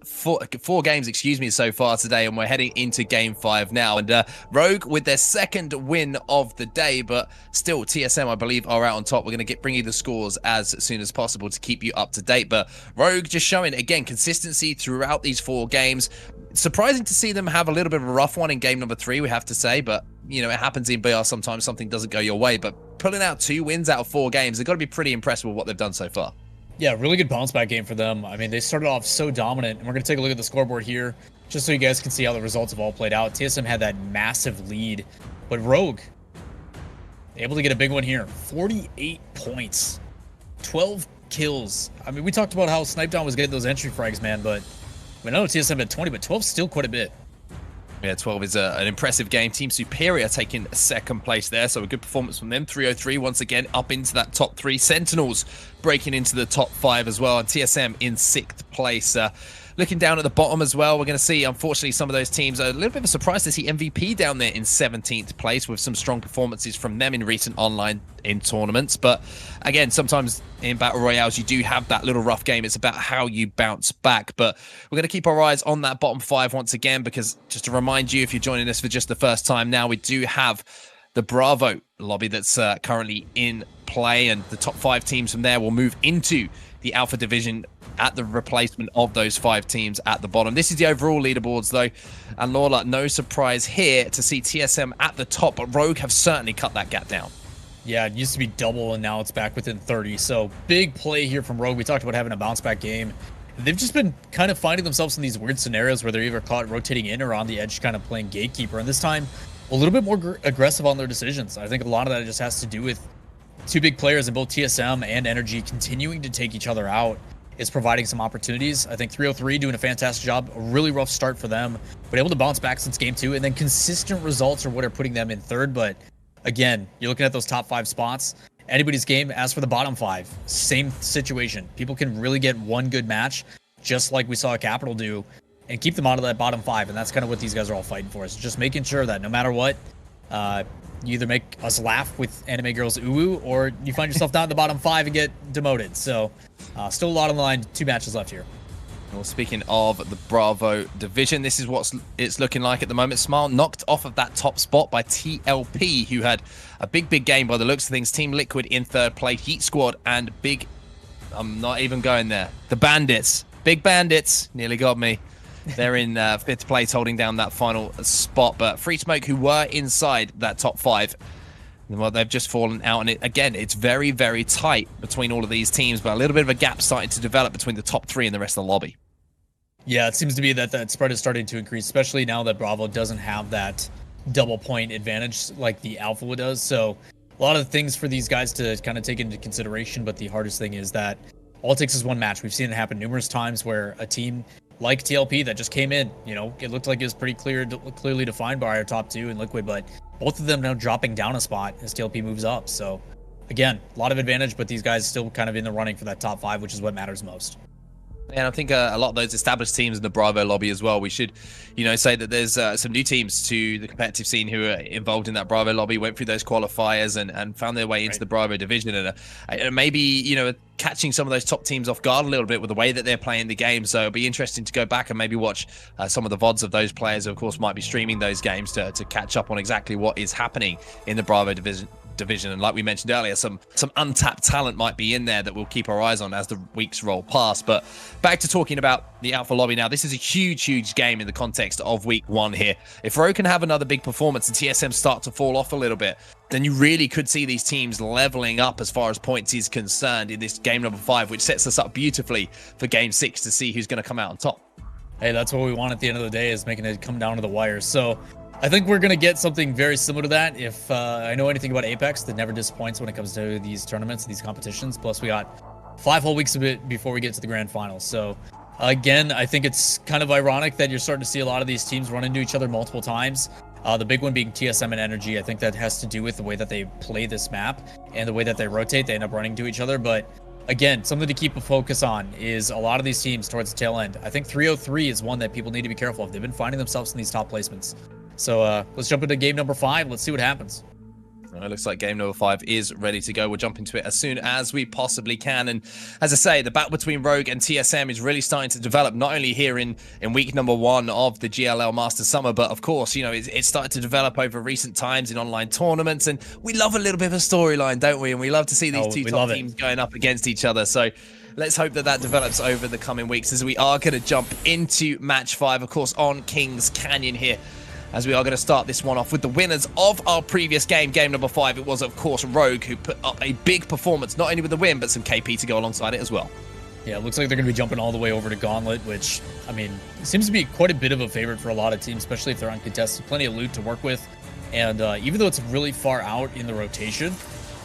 four games, so far today, and we're heading into game 5 now. And Rogue with their second win of the day, but still TSM, I believe, are out on top. We're going to bring you the scores as soon as possible to keep you up to date. But Rogue just showing, again, consistency throughout these 4 games. Surprising to see them have a little bit of a rough one in game number 3, we have to say, but you know, it happens in BR sometimes. Something doesn't go your way, but pulling out 2 wins out of 4 games, they've got to be pretty impressed with what they've done so far. Yeah, really good bounce back game for them. I mean, they started off so dominant, and we're going to take a look at the scoreboard here just so you guys can see how the results have all played out. TSM had that massive lead, but Rogue able to get a big one here. 48 points, 12 kills. I mean, we talked about how Snipedown was getting those entry frags, man, but I know TSM had 20, but 12 still quite a bit. Yeah, 12 is an impressive game. Team Superior taking second place there, so a good performance from them. 303 once again up into that top 3. Sentinels breaking into the top 5 as well, and TSM in 6th place. Looking down at the bottom as well, we're going to see, unfortunately, some of those teams are a little bit of a surprise to see MVP down there in 17th place with some strong performances from them in recent online tournaments. But again, sometimes in Battle Royales, you do have that little rough game. It's about how you bounce back. But we're going to keep our eyes on that bottom 5 once again, because just to remind you, if you're joining us for just the first time now, we do have the Bravo lobby that's currently in play, and the top 5 teams from there will move into the Alpha Division at the replacement of those 5 teams at the bottom. This is the overall leaderboards, though, and Lola, no surprise here to see TSM at the top, but Rogue have certainly cut that gap down. Yeah, it used to be double, and now it's back within 30. So big play here from Rogue. We talked about having a bounce back game. They've just been kind of finding themselves in these weird scenarios where they're either caught rotating in or on the edge, kind of playing gatekeeper. And this time, a little bit more aggressive on their decisions. I think a lot of that just has to do with 2 big players in both TSM and Energy continuing to take each other out. Is providing some opportunities. I think 303 doing a fantastic job. A really rough start for them, but able to bounce back since game 2, and then consistent results are what are putting them in 3rd. But again, you're looking at those top 5 spots. Anybody's game. As for the bottom 5, same situation. People can really get one good match, just like we saw Capital do, and keep them out of that bottom 5. And that's kind of what these guys are all fighting for. Is just making sure that no matter what, you either make us laugh with Anime Girls Uwu, or you find yourself down in the bottom 5 and get demoted. So still a lot on the line. 2 matches left here. Well, speaking of the Bravo division, this is what it's looking like at the moment. Smile knocked off of that top spot by TLP, who had a big game by the looks of things. Team Liquid in 3rd place. Heat Squad and I'm not even going there. The Bandits. Big Bandits. Nearly got me. They're in 5th place, holding down that final spot. But Free Smoke, who were inside that top 5, well, they've just fallen out. And again, it's very, very tight between all of these teams, but a little bit of a gap starting to develop between the top 3 and the rest of the lobby. Yeah, it seems to be that spread is starting to increase, especially now that Bravo doesn't have that double point advantage like the Alpha does. So a lot of things for these guys to kind of take into consideration, but the hardest thing is that all it takes is one match. We've seen it happen numerous times where a team like TLP that just came in, it looked like it was pretty clearly defined by our top 2 in Liquid, but both of them now dropping down a spot as TLP moves up. So again, a lot of advantage, but these guys still kind of in the running for that top 5, which is what matters most. And I think a lot of those established teams in the Bravo lobby as well, we should, say that there's some new teams to the competitive scene who are involved in that Bravo lobby, went through those qualifiers and found their way into the Bravo division, and maybe, catching some of those top teams off guard a little bit with the way that they're playing the game. So it'll be interesting to go back and maybe watch some of the VODs of those players who, of course, might be streaming those games to catch up on exactly what is happening in the Bravo division. And like we mentioned earlier, some untapped talent might be in there that we'll keep our eyes on as the weeks roll past. But back to talking about the Alpha lobby now. This is a huge game in the context of week 1 here. If Rogue can have another big performance and TSM start to fall off a little bit, then you really could see these teams leveling up as far as points is concerned in this game number 5, which sets us up beautifully for game 6 to see who's going to come out on top. Hey, that's what we want at the end of the day, is making it come down to the wire. So I think we're going to get something very similar to that. If I know anything about Apex, that never disappoints when it comes to these tournaments, these competitions. Plus, we got 5 whole weeks of it before we get to the grand finals. So, again, I think it's kind of ironic that you're starting to see a lot of these teams run into each other multiple times. The big one being TSM and Energy. I think that has to do with the way that they play this map and the way that they rotate. They end up running to each other. But, again, something to keep a focus on is a lot of these teams towards the tail end. I think 303 is one that people need to be careful of. They've been finding themselves in these top placements. So let's jump into game number 5. Let's see what happens. It looks like game number 5 is ready to go. We'll jump into it as soon as we possibly can. And as I say, the battle between Rogue and TSM is really starting to develop, not only here in week number 1 of the GLL Masters Summer, but of course, it's started to develop over recent times in online tournaments. And we love a little bit of a storyline, don't we? And we love to see these two top teams going up against each other. So let's hope that develops over the coming weeks, as we are going to jump into match 5, of course, on Kings Canyon here. As we are going to start this one off with the winners of our previous game number 5. It was, of course, Rogue, who put up a big performance, not only with the win, but some KP to go alongside it as well. Yeah, it looks like they're going to be jumping all the way over to Gauntlet, which, I mean, seems to be quite a bit of a favorite for a lot of teams, especially if they're uncontested. Plenty of loot to work with. And even though it's really far out in the rotation,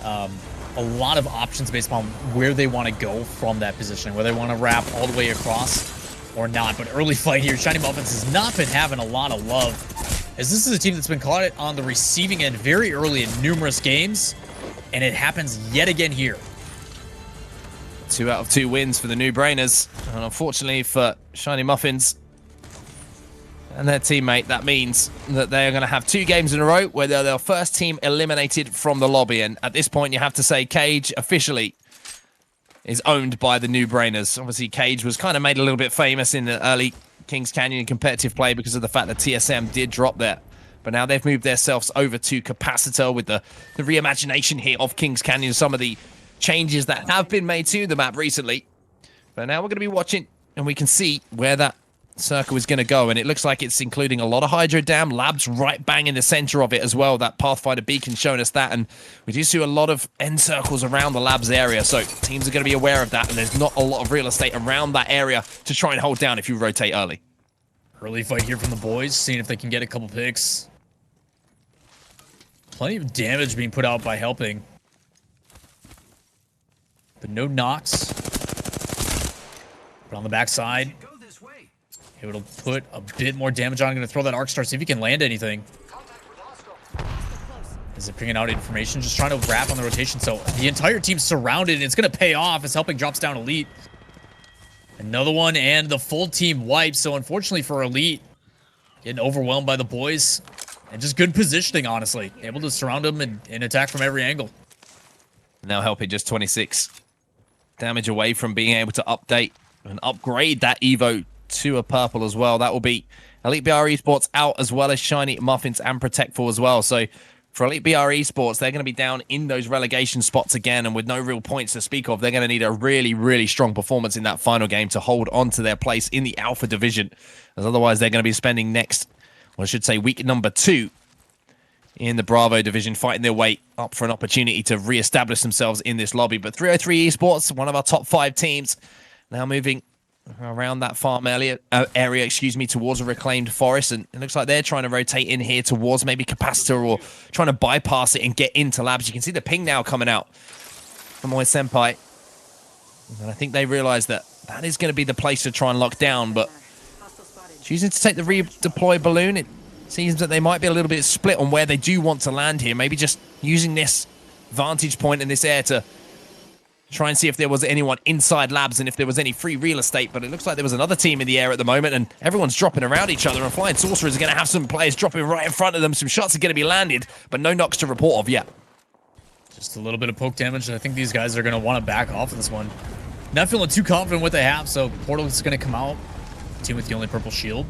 a lot of options based upon where they want to go from that position, whether they want to wrap all the way across or not. But early fight here, Shiny Muffins has not been having a lot of love, as this is a team that's been caught on the receiving end very early in numerous games, and it happens yet again here. 2 out of 2 wins for the New Brainers. And unfortunately for Shiny Muffins and their teammate, that means that they are going to have 2 games in a row where they're their first team eliminated from the lobby. And at this point, you have to say Cage officially is owned by the New Brainers. Obviously, Cage was kind of made a little bit famous in the early Kings Canyon competitive play because of the fact that TSM did drop there. But now they've moved themselves over to Capacitor with the reimagination here of Kings Canyon, some of the changes that have been made to the map recently. But now we're going to be watching, and we can see where that circle is going to go, and it looks like it's including a lot of Hydro Dam, labs right bang in the center of it as well. That Pathfinder beacon showing us that, and we do see a lot of end circles around the labs area, so teams are going to be aware of that, and there's not a lot of real estate around that area to try and hold down if you rotate early. Early fight here from the boys, seeing if they can get a couple picks. Plenty of damage being put out by helping, but no knocks. But on the backside, it'll put a bit more damage on. I'm going to throw that Arc Star, see if he can land anything. Is it bringing out information? Just trying to wrap on the rotation. So the entire team's surrounded. It's going to pay off as helping drops down Elite. Another one, and the full team wipes. So unfortunately for Elite, getting overwhelmed by the boys. And just good positioning, honestly. Able to surround them and attack from every angle. Now helping just 26 damage away from being able to update and upgrade that Evo to a purple as well. That will be Elite BR Esports out, as well as Shiny Muffins and Protectful as well. So for Elite BR Esports, they're going to be down in those relegation spots again, and with no real points to speak of, they're going to need a really, really strong performance in that final game to hold on to their place in the Alpha Division, as otherwise they're going to be spending next, well, I should say week number 2 in the Bravo Division, fighting their way up for an opportunity to re-establish themselves in this lobby. But 303 Esports, one of our top 5 teams, now moving around that farm area, towards a reclaimed forest, and it looks like they're trying to rotate in here towards maybe Capacitor, or trying to bypass it and get into labs. You can see the ping now coming out from Oi Senpai, and I think they realize that that is going to be the place to try and lock down, but choosing to take the redeploy balloon, it seems that they might be a little bit split on where they do want to land here. Maybe just using this vantage point in this air to try and see if there was anyone inside labs and if there was any free real estate. But it looks like there was another team in the air at the moment, and everyone's dropping around each other, and Flying Sorcerers are going to have some players dropping right in front of them. Some shots are going to be landed, but no knocks to report of yet. Just a little bit of poke damage. I think these guys are going to want to back off this one. Not feeling too confident what they have, so Portal is going to come out. Team with the only purple shield.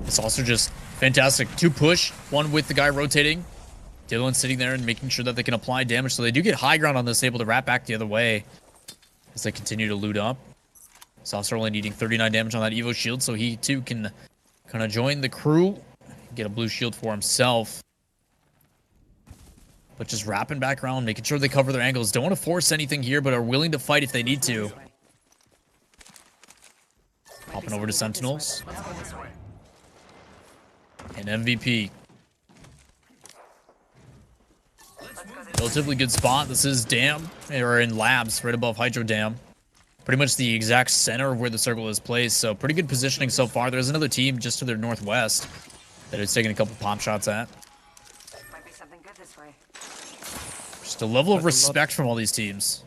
It's also just fantastic. 2 push, 1 with the guy rotating. Dylan sitting there and making sure that they can apply damage, so they do get high ground on this, able to wrap back the other way as they continue to loot up. Saucer only needing 39 damage on that Evo shield, so he too can kind of join the crew, get a blue shield for himself. But just wrapping back around, making sure they cover their angles. Don't want to force anything here, but are willing to fight if they need to. Hopping over to Sentinels. And MVP. Relatively good spot. This is Dam, or in Labs, right above Hydro Dam. Pretty much the exact center of where the circle is placed, so pretty good positioning so far. There's another team just to their northwest that is taking a couple pop shots at. Might be something good this way. Just a level of respect from all these teams.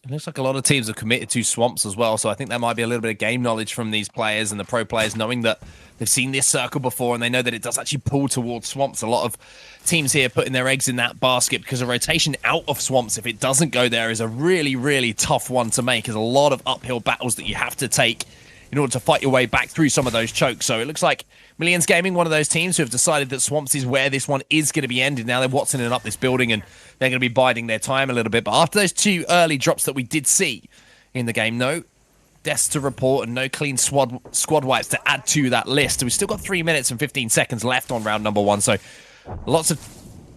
It looks like a lot of teams are committed to swamps as well, so I think there might be a little bit of game knowledge from these players and the pro players, knowing that they've seen this circle before and they know that it does actually pull towards swamps. A lot of teams here putting their eggs in that basket, because a rotation out of swamps, if it doesn't go there, is a really, really tough one to make. There's a lot of uphill battles that you have to take in order to fight your way back through some of those chokes. So it looks like Millions Gaming, one of those teams who have decided that swamps is where this one is going to be ended. Now they're Watsoning up this building, and they're going to be biding their time a little bit. But after those 2 early drops that we did see in the game, no deaths to report and no clean squad wipes to add to that list. We've still got 3 minutes and 15 seconds left on round number 1, so lots of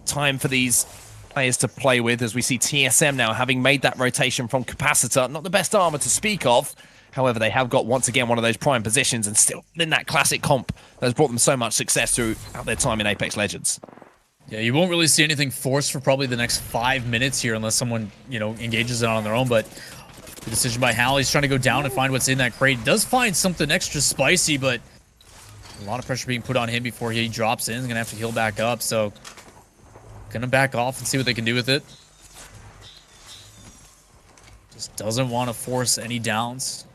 time for these players to play with, as we see TSM now having made that rotation from Capacitor. Not the best armor to speak of. However, they have got, once again, one of those prime positions, and still in that classic comp that has brought them so much success throughout their time in Apex Legends. Yeah, you won't really see anything forced for probably the next 5 minutes here, unless someone, you know, engages it on their own. But the decision by Hal, he's trying to go down and find what's in that crate. Does find something extra spicy, but a lot of pressure being put on him before he drops in. He's gonna have to heal back up, so gonna back off and see what they can do with it. Just doesn't want to force any downs.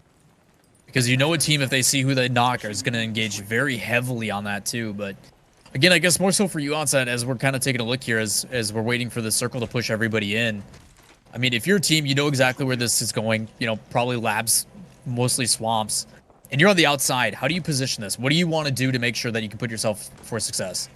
Because you know a team, if they see who they knock, is going to engage very heavily on that too. But again, I guess more so for you, Onset, as we're kind of taking a look here as we're waiting for the circle to push everybody in. I mean, if you're a team, you know exactly where this is going. You know, probably labs, mostly swamps. And you're on the outside. How do you position this? What do you want to do to make sure that you can put yourself for success?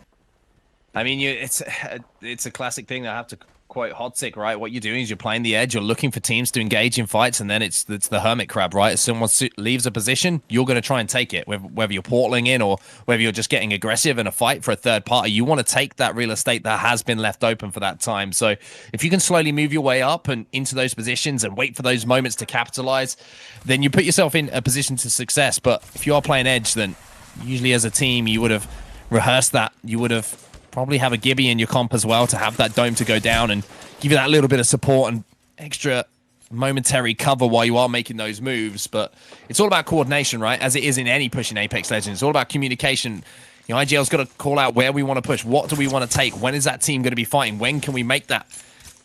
I mean, it's a classic thing that I have to quote Hodzik, right? What you're doing is you're playing the edge, you're looking for teams to engage in fights, and then it's the hermit crab, right? If someone leaves a position, you're going to try and take it, whether you're portaling in or whether you're just getting aggressive in a fight for a third party. You want to take that real estate that has been left open for that time. So if you can slowly move your way up and into those positions and wait for those moments to capitalize, then you put yourself in a position to success. But if you are playing edge, then usually as a team, you would have rehearsed that. You would have probably have a Gibby in your comp as well to have that dome to go down and give you that little bit of support and extra momentary cover while you are making those moves. But it's all about coordination, right? As it is in any push in Apex Legends. It's all about communication. You know, IGL's got to call out where we want to push. What do we want to take? When is that team going to be fighting? When can we make that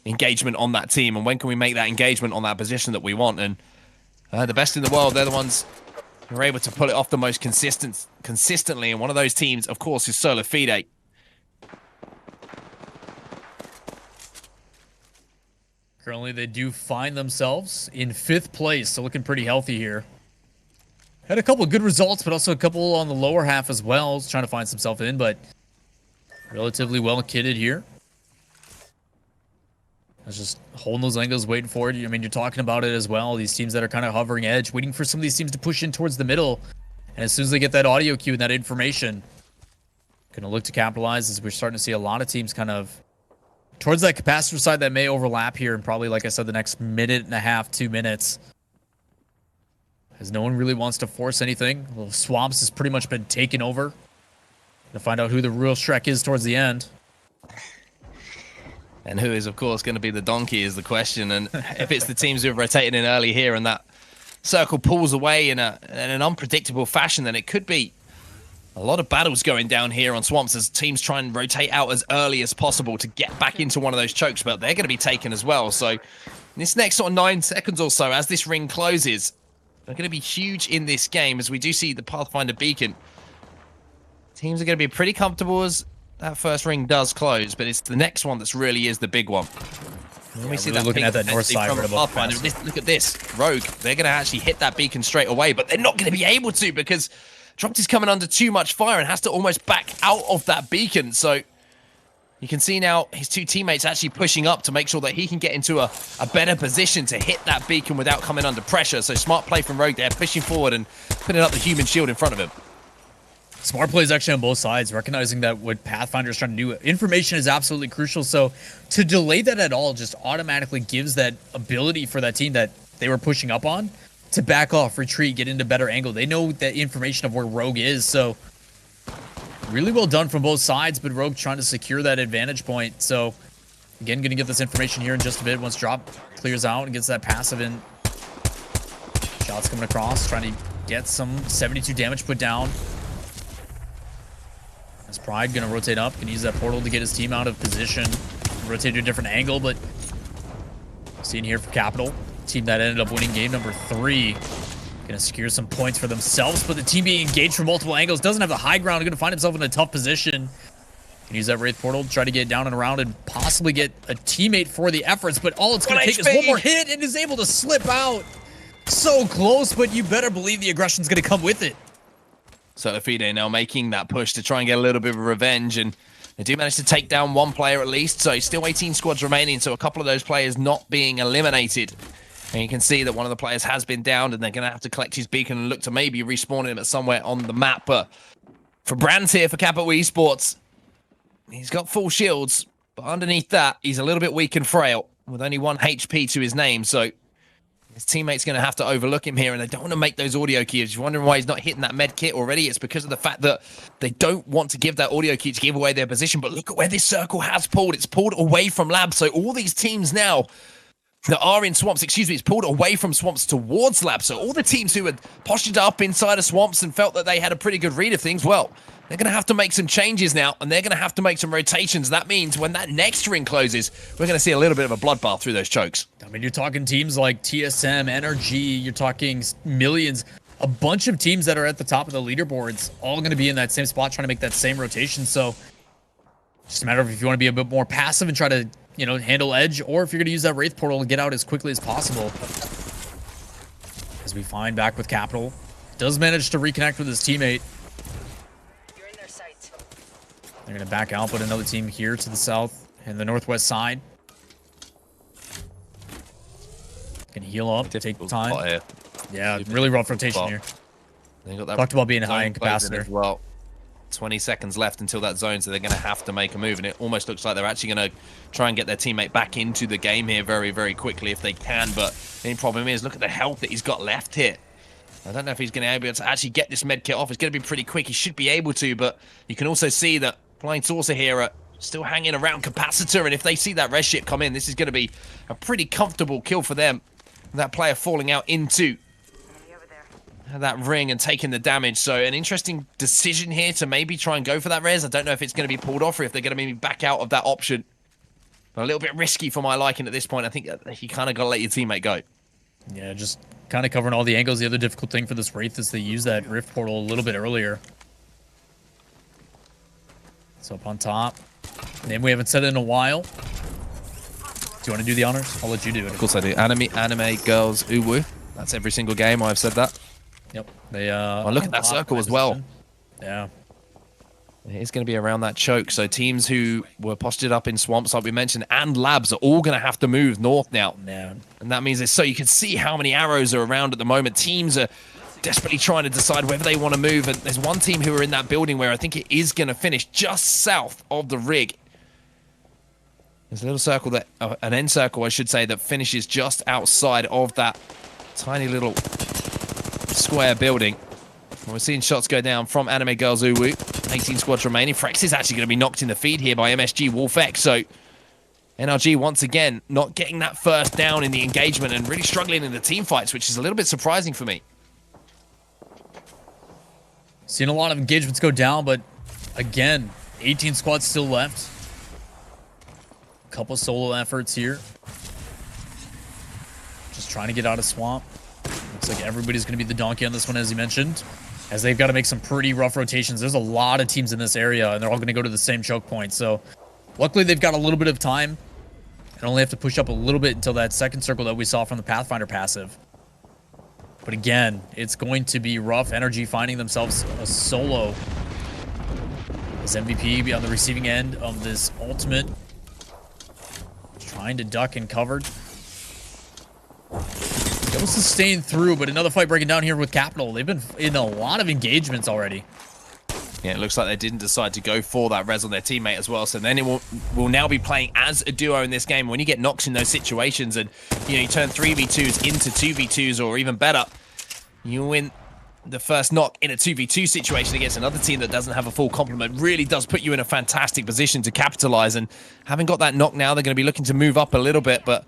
engagement on that team? And when can we make that engagement on that position that we want? And the best in the world, they're the ones who are able to pull it off the most consistently. And one of those teams, of course, is Solar Fide. Currently, they do find themselves in 5th place, so looking pretty healthy here. Had a couple of good results, but also a couple on the lower half as well, trying to find himself in, but relatively well kitted here. I was just holding those angles, waiting for it. I mean, you're talking about it as well. These teams that are kind of hovering edge, waiting for some of these teams to push in towards the middle. And as soon as they get that audio cue and that information, going to look to capitalize as we're starting to see a lot of teams kind of towards that capacitor side that may overlap here and probably, like I said, the next minute and a half, 2 minutes. As no one really wants to force anything. Well, Swamps has pretty much been taken over. To find out who the real Shrek is towards the end. And who is, of course, going to be the donkey is the question. And if it's the teams who have rotated in early here and that circle pulls away in an unpredictable fashion, then it could be a lot of battles going down here on Swamps as teams try and rotate out as early as possible to get back into one of those chokes, but they're going to be taken as well. So this next sort of 9 seconds or so as this ring closes, they're going to be huge in this game as we do see the Pathfinder beacon. Teams are going to be pretty comfortable as that first ring does close, but it's the next one that's really is the big one. When we see that looking at that north side from Pathfinder, look at this. Rogue, they're going to actually hit that beacon straight away, but they're not going to be able to because Dropped is coming under too much fire and has to almost back out of that beacon. So you can see now his 2 teammates actually pushing up to make sure that he can get into a better position to hit that beacon without coming under pressure. So smart play from Rogue there, pushing forward and putting up the human shield in front of him. Smart plays actually on both sides, recognizing that what Pathfinder is trying to do, information is absolutely crucial. So to delay that at all just automatically gives that ability for that team that they were pushing up on to back off, retreat, get into better angle. They know that information of where Rogue is, so really well done from both sides, but Rogue trying to secure that advantage point. So again, going to get this information here in just a bit once Drop clears out and gets that passive in. Shots coming across, trying to get some 72 damage put down. As Pride going to rotate up, can use that portal to get his team out of position, rotate to a different angle, but seeing here for Capital, team that ended up winning game number 3. Gonna secure some points for themselves, but the team being engaged from multiple angles doesn't have the high ground, gonna find himself in a tough position. Can use that Wraith portal to try to get down and around and possibly get a teammate for the efforts, but all it's gonna take is one more hit and is able to slip out. So close, but you better believe the aggression's gonna come with it. So Fide now making that push to try and get a little bit of revenge, and they do manage to take down 1 player at least, so still 18 squads remaining, so a couple of those players not being eliminated. And you can see that one of the players has been downed, and they're going to have to collect his beacon and look to maybe respawn him at somewhere on the map. But for Brands here for Capital Esports, he's got full shields, but underneath that, he's a little bit weak and frail with only 1 HP to his name. So his teammate's going to have to overlook him here, and they don't want to make those audio keys. You're wondering why he's not hitting that med kit already. It's because of the fact that they don't want to give that audio key to give away their position. But look at where this circle has pulled. It's pulled away from Lab. So all these teams now that are in Swamps, it's pulled away from Swamps towards Lab. So all the teams who had postured up inside of Swamps and felt that they had a pretty good read of things, well, they're going to have to make some changes now, and they're going to have to make some rotations. That means when that next ring closes, we're going to see a little bit of a bloodbath through those chokes. I mean, you're talking teams like TSM, NRG, you're talking millions, a bunch of teams that are at the top of the leaderboards, all going to be in that same spot trying to make that same rotation. So just a matter of if you want to be a bit more passive and try to, you know, handle edge, or if you're going to use that Wraith portal to get out as quickly as possible. As we find back with Capital, does manage to reconnect with his teammate. You're in their sight. They're going to back out, but another team here to the south and the northwest side. Can heal up, take time. Yeah, really rough rotation here. They got that Talked about being high in capacitor. Well, 20 seconds left until that zone, so they're going to have to make a move, and it almost looks like they're actually going to try and get their teammate back into the game here very, very quickly if they can. But the only problem is, look at the health that he's got left here. I don't know if he's going to be able to actually get this med kit off. It's going to be pretty quick. He should be able to, but you can also see that Flying Saucer here are still hanging around capacitor, and if they see that res ship come in, this is going to be a pretty comfortable kill for them. That player falling out into that ring and taking the damage. So an interesting decision here to maybe try and go for that res. I don't know if it's going to be pulled off or if they're going to maybe back out of that option. But a little bit risky for my liking at this point. I think you kind of got to let your teammate go. Yeah, just kind of covering all the angles. The other difficult thing for this Wraith is they use that Rift portal a little bit earlier. So up on top. Name we haven't said it in a while. Do you want to do the honors? I'll let you do it. Of course I do. Anime girls uwu. That's every single game I've said that. Yep. They oh, look at that circle as well. Yeah. It's going to be around that choke. So teams who were postured up in swamps, like we mentioned, and labs are all going to have to move north now. Man. And that means so you can see how many arrows are around at the moment. Teams are desperately trying to decide whether they want to move. And there's one team who are in that building where I think it is going to finish just south of the rig. There's a little circle that, an end circle, I should say, that finishes just outside of that tiny little square building. And we're seeing shots go down from Anime Girls Uwu. 18 squads remaining. Frex is actually going to be knocked in the feed here by MSG WolfX. So NRG once again not getting that first down in the engagement and really struggling in the team fights, which is a little bit surprising for me. Seen a lot of engagements go down, but again, 18 squads still left. A couple solo efforts here. Just trying to get out of swamp. Looks like everybody's going to be the donkey on this one, as you mentioned, as they've got to make some pretty rough rotations. There's a lot of teams in this area, and they're all going to go to the same choke point. So luckily, they've got a little bit of time and only have to push up a little bit until that second circle that we saw from the Pathfinder passive. But again, it's going to be rough. Energy finding themselves a solo. As MVP be on the receiving end of this ultimate. Trying to duck and covered. Able to sustain through, but another fight breaking down here with Capital. They've been in a lot of engagements already. Yeah, it looks like they didn't decide to go for that res on their teammate as well. So then it will now be playing as a duo in this game. When you get knocks in those situations and you turn 3v2s into 2v2s or even better, you win the first knock in a 2v2 situation against another team that doesn't have a full complement. Really does put you in a fantastic position to capitalize. And having got that knock now, they're going to be looking to move up a little bit, but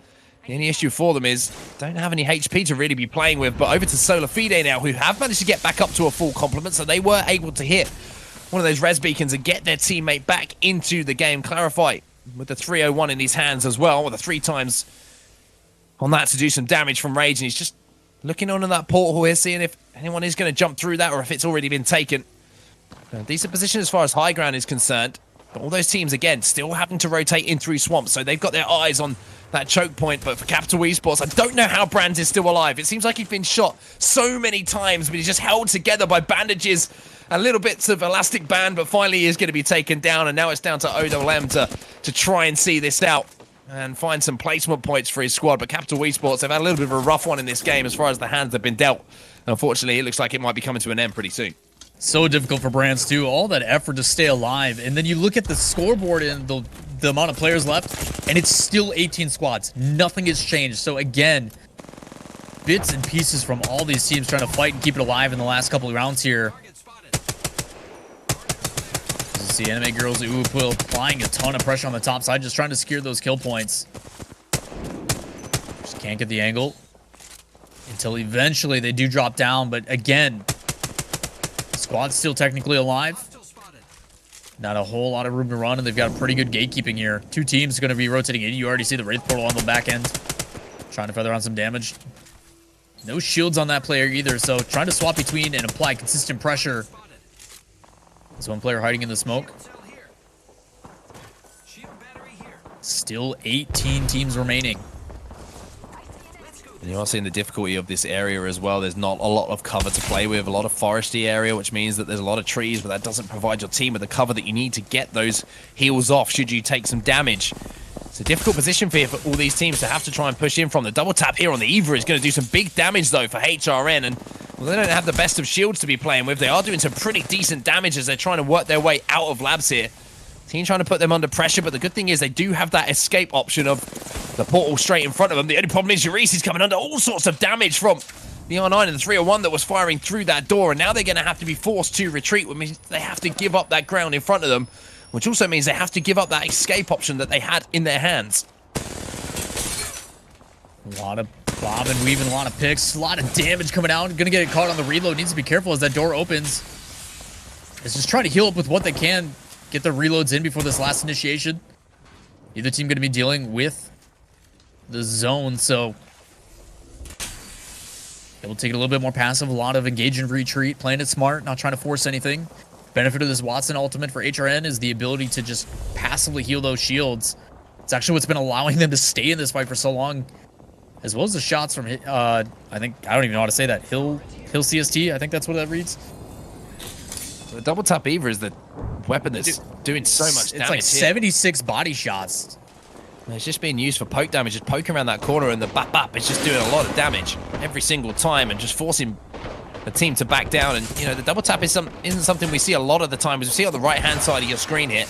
the only issue for them is don't have any HP to really be playing with. But over to Solar Fide now, who have managed to get back up to a full complement, so they were able to hit one of those res beacons and get their teammate back into the game. Clarify with the 301 in his hands as well, with the 3 times on that to do some damage from Rage, and he's just looking on in that portal here, seeing if anyone is going to jump through that or if it's already been taken. Decent position as far as high ground is concerned, but all those teams, again, still having to rotate in through swamps, so they've got their eyes on that choke point. But for Capital Esports, I don't know how Brands is still alive. It seems like he's been shot so many times, but he's just held together by bandages and little bits of elastic band, but finally he is going to be taken down, and now it's down to OWM to try and see this out and find some placement points for his squad. But Capital Esports, they've had a little bit of a rough one in this game as far as the hands have been dealt. Unfortunately, it looks like it might be coming to an end pretty soon. So difficult for Brands too, all that effort to stay alive, and then you look at the scoreboard and the amount of players left, and it's still 18 squads. Nothing has changed. So again, bits and pieces from all these teams trying to fight and keep it alive in the last couple of rounds here. As you see Anime Girls applying a ton of pressure on the top side, just trying to secure those kill points. Just can't get the angle until eventually they do drop down, but again, squad's still technically alive. Not a whole lot of room to run, and they've got a pretty good gatekeeping here. Two teams going to be rotating in. You already see the Wraith Portal on the back end. Trying to feather on some damage. No shields on that player either, so trying to swap between and apply consistent pressure. There's one player hiding in the smoke. Still 18 teams remaining. And you are seeing the difficulty of this area as well. There's not a lot of cover to play with, a lot of foresty area, which means that there's a lot of trees, but that doesn't provide your team with the cover that you need to get those heals off should you take some damage. It's a difficult position for all these teams to have to try and push in from. The double tap here on the Eva is going to do some big damage, though, for HRN. And well, they don't have the best of shields to be playing with. They are doing some pretty decent damage as they're trying to work their way out of labs here. Team trying to put them under pressure, but the good thing is they do have that escape option of the portal straight in front of them. The only problem is Eurys is coming under all sorts of damage from the R9 and the 301 that was firing through that door, and now they're going to have to be forced to retreat, which means they have to give up that ground in front of them, which also means they have to give up that escape option that they had in their hands. A lot of bob and weave and a lot of picks, a lot of damage coming out. Going to get caught on the reload. Needs to be careful as that door opens. It's just trying to heal up with what they can. Get the reloads in before this last initiation. Either team going to be dealing with the zone, so it will take it a little bit more passive. A lot of engage and retreat, playing it smart, not trying to force anything. Benefit of this Watson ultimate for HRN is the ability to just passively heal those shields. It's actually what's been allowing them to stay in this fight for so long, as well as the shots from I don't even know how to say that, Hill CST. I think that's what that reads. The double tap Eva is the weapon that's doing so much damage. It's like 76 body shots. It's just being used for poke damage, just poking around that corner, and the bap is just doing a lot of damage every single time and just forcing the team to back down. And, you know, the double tap isn't something we see a lot of the time, as we see on the right-hand side of your screen here.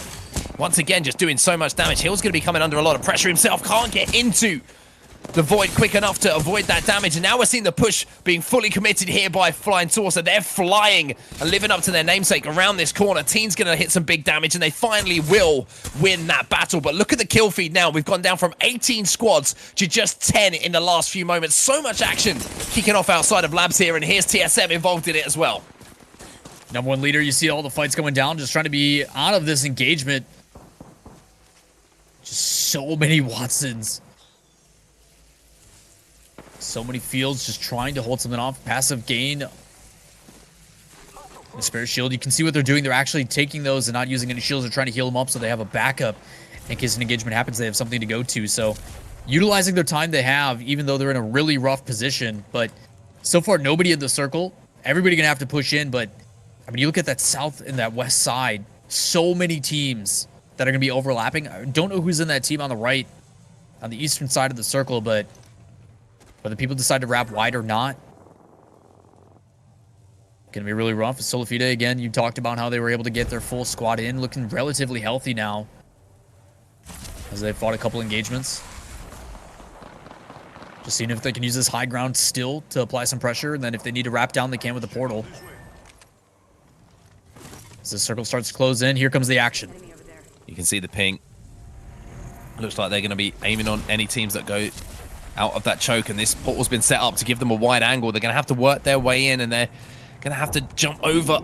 Once again, just doing so much damage. Hill's going to be coming under a lot of pressure himself. Can't get into the void quick enough to avoid that damage, and now we're seeing the push being fully committed here by Flying Saucer. They're flying and living up to their namesake around this corner. Team's gonna hit some big damage, and they finally will win that battle. But look at the kill feed now. We've gone down from 18 squads to just 10 in the last few moments. So much action kicking off outside of labs here, and here's TSM involved in it as well. Number one leader, you see all the fights going down, just trying to be out of this engagement. Just so many Watsons. So many fields just trying to hold something off. Passive gain. The spare shield. You can see what they're doing. They're actually taking those and not using any shields. They're trying to heal them up so they have a backup in case an engagement happens. They have something to go to. So utilizing their time they have, even though they're in a really rough position. But so far, nobody in the circle. Everybody going to have to push in. But I mean, you look at that south and that west side. So many teams that are going to be overlapping. I don't know who's in that team on the right, on the eastern side of the circle, but whether people decide to wrap wide or not, going to be really rough. Solifide, again, you talked about how they were able to get their full squad in, looking relatively healthy now as they've fought a couple engagements. Just seeing if they can use this high ground still to apply some pressure, and then if they need to wrap down, they can with the portal. As the circle starts to close in, here comes the action. You can see the ping. Looks like they're going to be aiming on any teams that go out of that choke, and this portal's been set up to give them a wide angle. They're going to have to work their way in, and they're going to have to jump over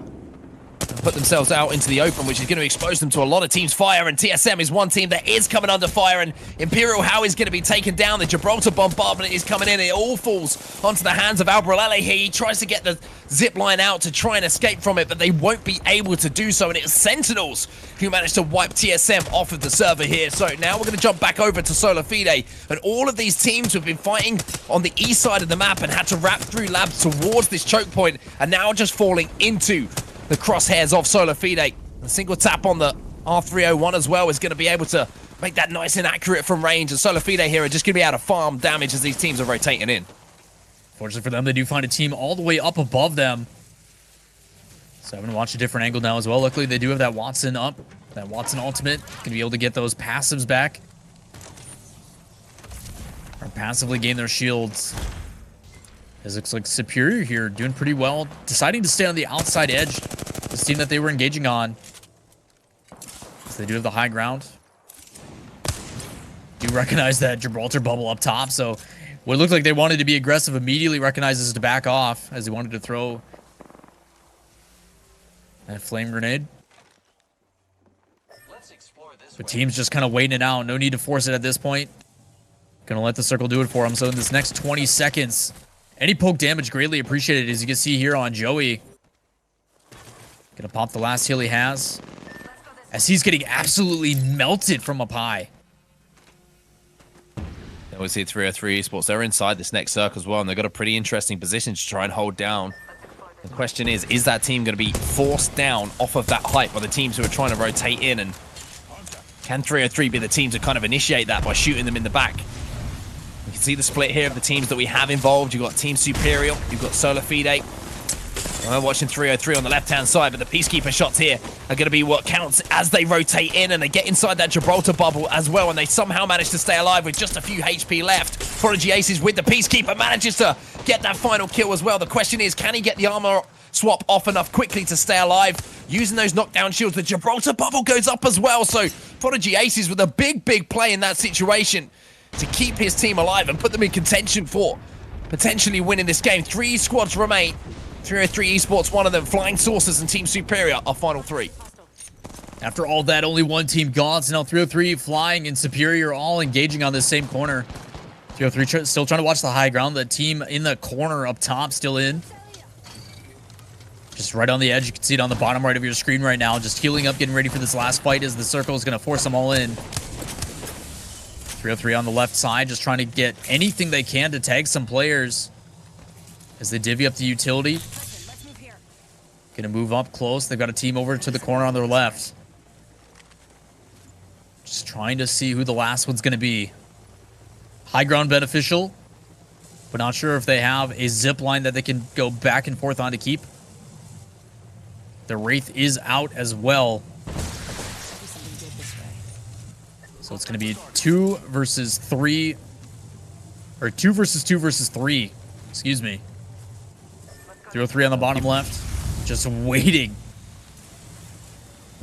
and put themselves out into the open, which is going to expose them to a lot of teams' fire, and TSM is one team that is coming under fire, and Imperial How is going to be taken down. The Gibraltar bombardment is coming in. It all falls onto the hands of GLL here. He tries to get the zip line out to try and escape from it, but they won't be able to do so, and it's Sentinels who managed to wipe TSM off of the server here. So now we're going to jump back over to Solifide, and all of these teams who have been fighting on the east side of the map and had to wrap through labs towards this choke point are now just falling into the crosshairs of Solifide. A single tap on the R301 as well is going to be able to make that nice and accurate from range, and Solifide here are just going to be able to farm damage as these teams are rotating in. Fortunately for them, they do find a team all the way up above them. So I'm going to watch a different angle now as well. Luckily, they do have that Watson up. That Watson ultimate. Going to be able to get those passives back. Or passively gain their shields. It looks like Superior here doing pretty well. Deciding to stay on the outside edge. This team that they were engaging on. So they do have the high ground. Do recognize that Gibraltar bubble up top. So what looked like they wanted to be aggressive immediately recognizes to back off as he wanted to throw that flame grenade. The team's just kind of waiting it out. No need to force it at this point. Gonna let the circle do it for him. So in this next 20 seconds, any poke damage greatly appreciated, as you can see here on Joey. Gonna pop the last heal he has, as he's getting absolutely melted from up high. We see 303 Esports. They're inside this next circle as well, and they've got a pretty interesting position to try and hold down. The question is that team going to be forced down off of that height by the teams who are trying to rotate in? And can 303 be the team to kind of initiate that by shooting them in the back? You can see the split here of the teams that we have involved. You've got Team Superior, you've got Solar Fide. We're watching 303 on the left-hand side, but the Peacekeeper shots here are going to be what counts as they rotate in, and they get inside that Gibraltar bubble as well, and they somehow manage to stay alive with just a few HP left. Prodigy Aces with the Peacekeeper manages to get that final kill as well. The question is, can he get the armor swap off enough quickly to stay alive? Using those knockdown shields, the Gibraltar bubble goes up as well, so Prodigy Aces with a big play in that situation to keep his team alive and put them in contention for potentially winning this game. 3 squads remain. 303 Esports, one of them. Flying Saucers and Team Superior are final 3. After all that, only one team gone. So now 303, Flying, and Superior all engaging on this same corner. 303 still trying to watch the high ground. The team in the corner up top still in. Just right on the edge. You can see it on the bottom right of your screen right now. Just healing up, getting ready for this last fight as the circle is going to force them all in. 303 on the left side, just trying to get anything they can to tag some players as they divvy up the utility. Gonna move up close. They've got a team over to the corner on their left. Just trying to see who the last one's gonna be. High ground beneficial, but not sure if they have a zip line that they can go back and forth on to keep. The Wraith is out as well. So it's gonna be 2 versus 3, or 2 versus 2 versus 3. Excuse me. 303 on the bottom left, just waiting.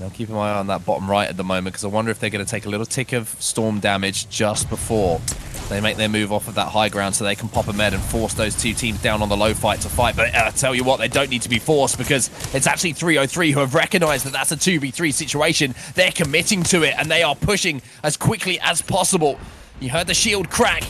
I'll keep an eye on that bottom right at the moment, because I wonder if they're going to take a little tick of storm damage just before they make their move off of that high ground, so they can pop a med and force those two teams down on the low fight to fight. But I tell you what, they don't need to be forced, because it's actually 303 who have recognized that that's a 2v3 situation. They're committing to it, and they are pushing as quickly as possible. You heard the shield crack,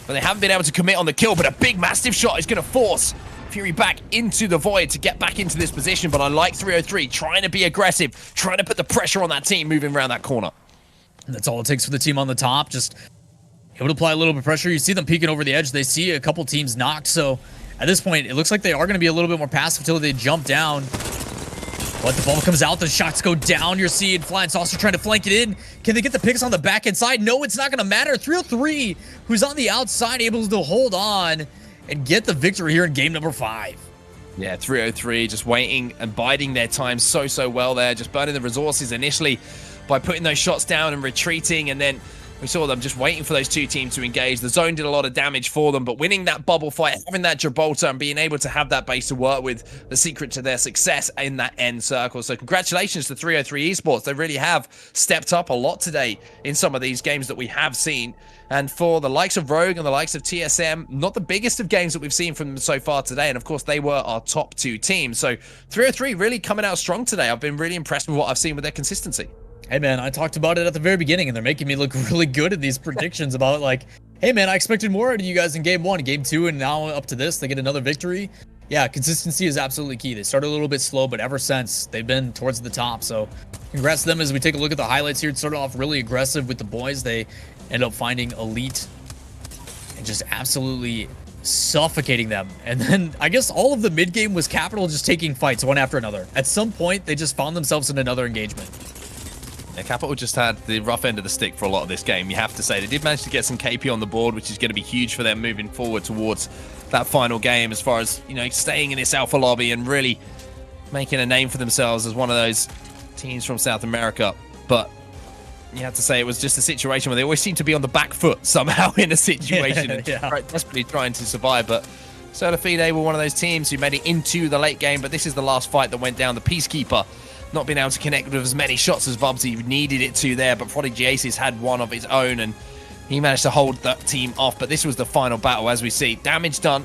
but they haven't been able to commit on the kill, but a big massive shot is going to force Fury back into the void to get back into this position. But I like 303 trying to be aggressive, trying to put the pressure on that team moving around that corner. And that's all it takes for the team on the top. Just able to apply a little bit of pressure. You see them peeking over the edge. They see a couple teams knocked. So at this point, it looks like they are going to be a little bit more passive until they jump down. But the ball comes out. The shots go down. You're seeing Flying Saucer trying to flank it in. Can they get the picks on the back end side? No, it's not going to matter. 303, who's on the outside, able to hold on and get the victory here in game number 5. Yeah, 303 just waiting and biding their time so well there, just burning the resources initially by putting those shots down and retreating, and then we saw them just waiting for those two teams to engage. The zone did a lot of damage for them, but winning that bubble fight, having that Gibraltar, and being able to have that base to work with, the secret to their success in that end circle. So congratulations to 303 Esports. They really have stepped up a lot today in some of these games that we have seen. And for the likes of Rogue and the likes of TSM, not the biggest of games that we've seen from them so far today. And of course, they were our top 2 teams. So 303 really coming out strong today. I've been really impressed with what I've seen with their consistency. Hey man, I talked about it at the very beginning, and they're making me look really good at these predictions about, like, hey man, I expected more out of you guys in game 1, game 2, and now up to this, they get another victory. Yeah, consistency is absolutely key. They started a little bit slow, but ever since, they've been towards the top. So congrats to them. As we take a look at the highlights here, it started off really aggressive with the boys. They end up finding Elite and just absolutely suffocating them. And then I guess all of the mid game was Capital just taking fights one after another. At some point, they just found themselves in another engagement. Yeah, Capital just had the rough end of the stick for a lot of this game, you have to say. They did manage to get some KP on the board, which is going to be huge for them moving forward towards that final game, as far as, you know, staying in this alpha lobby and really making a name for themselves as one of those teams from South America. But you have to say it was just a situation where they always seem to be on the back foot somehow in a situation and desperately trying to survive. But Solar Fide were one of those teams who made it into the late game, but this is the last fight that went down. The Peacekeeper not being able to connect with as many shots as Bubsy needed it to there, but Prodigy Aces had one of his own, and he managed to hold that team off. But this was the final battle, as we see. Damage done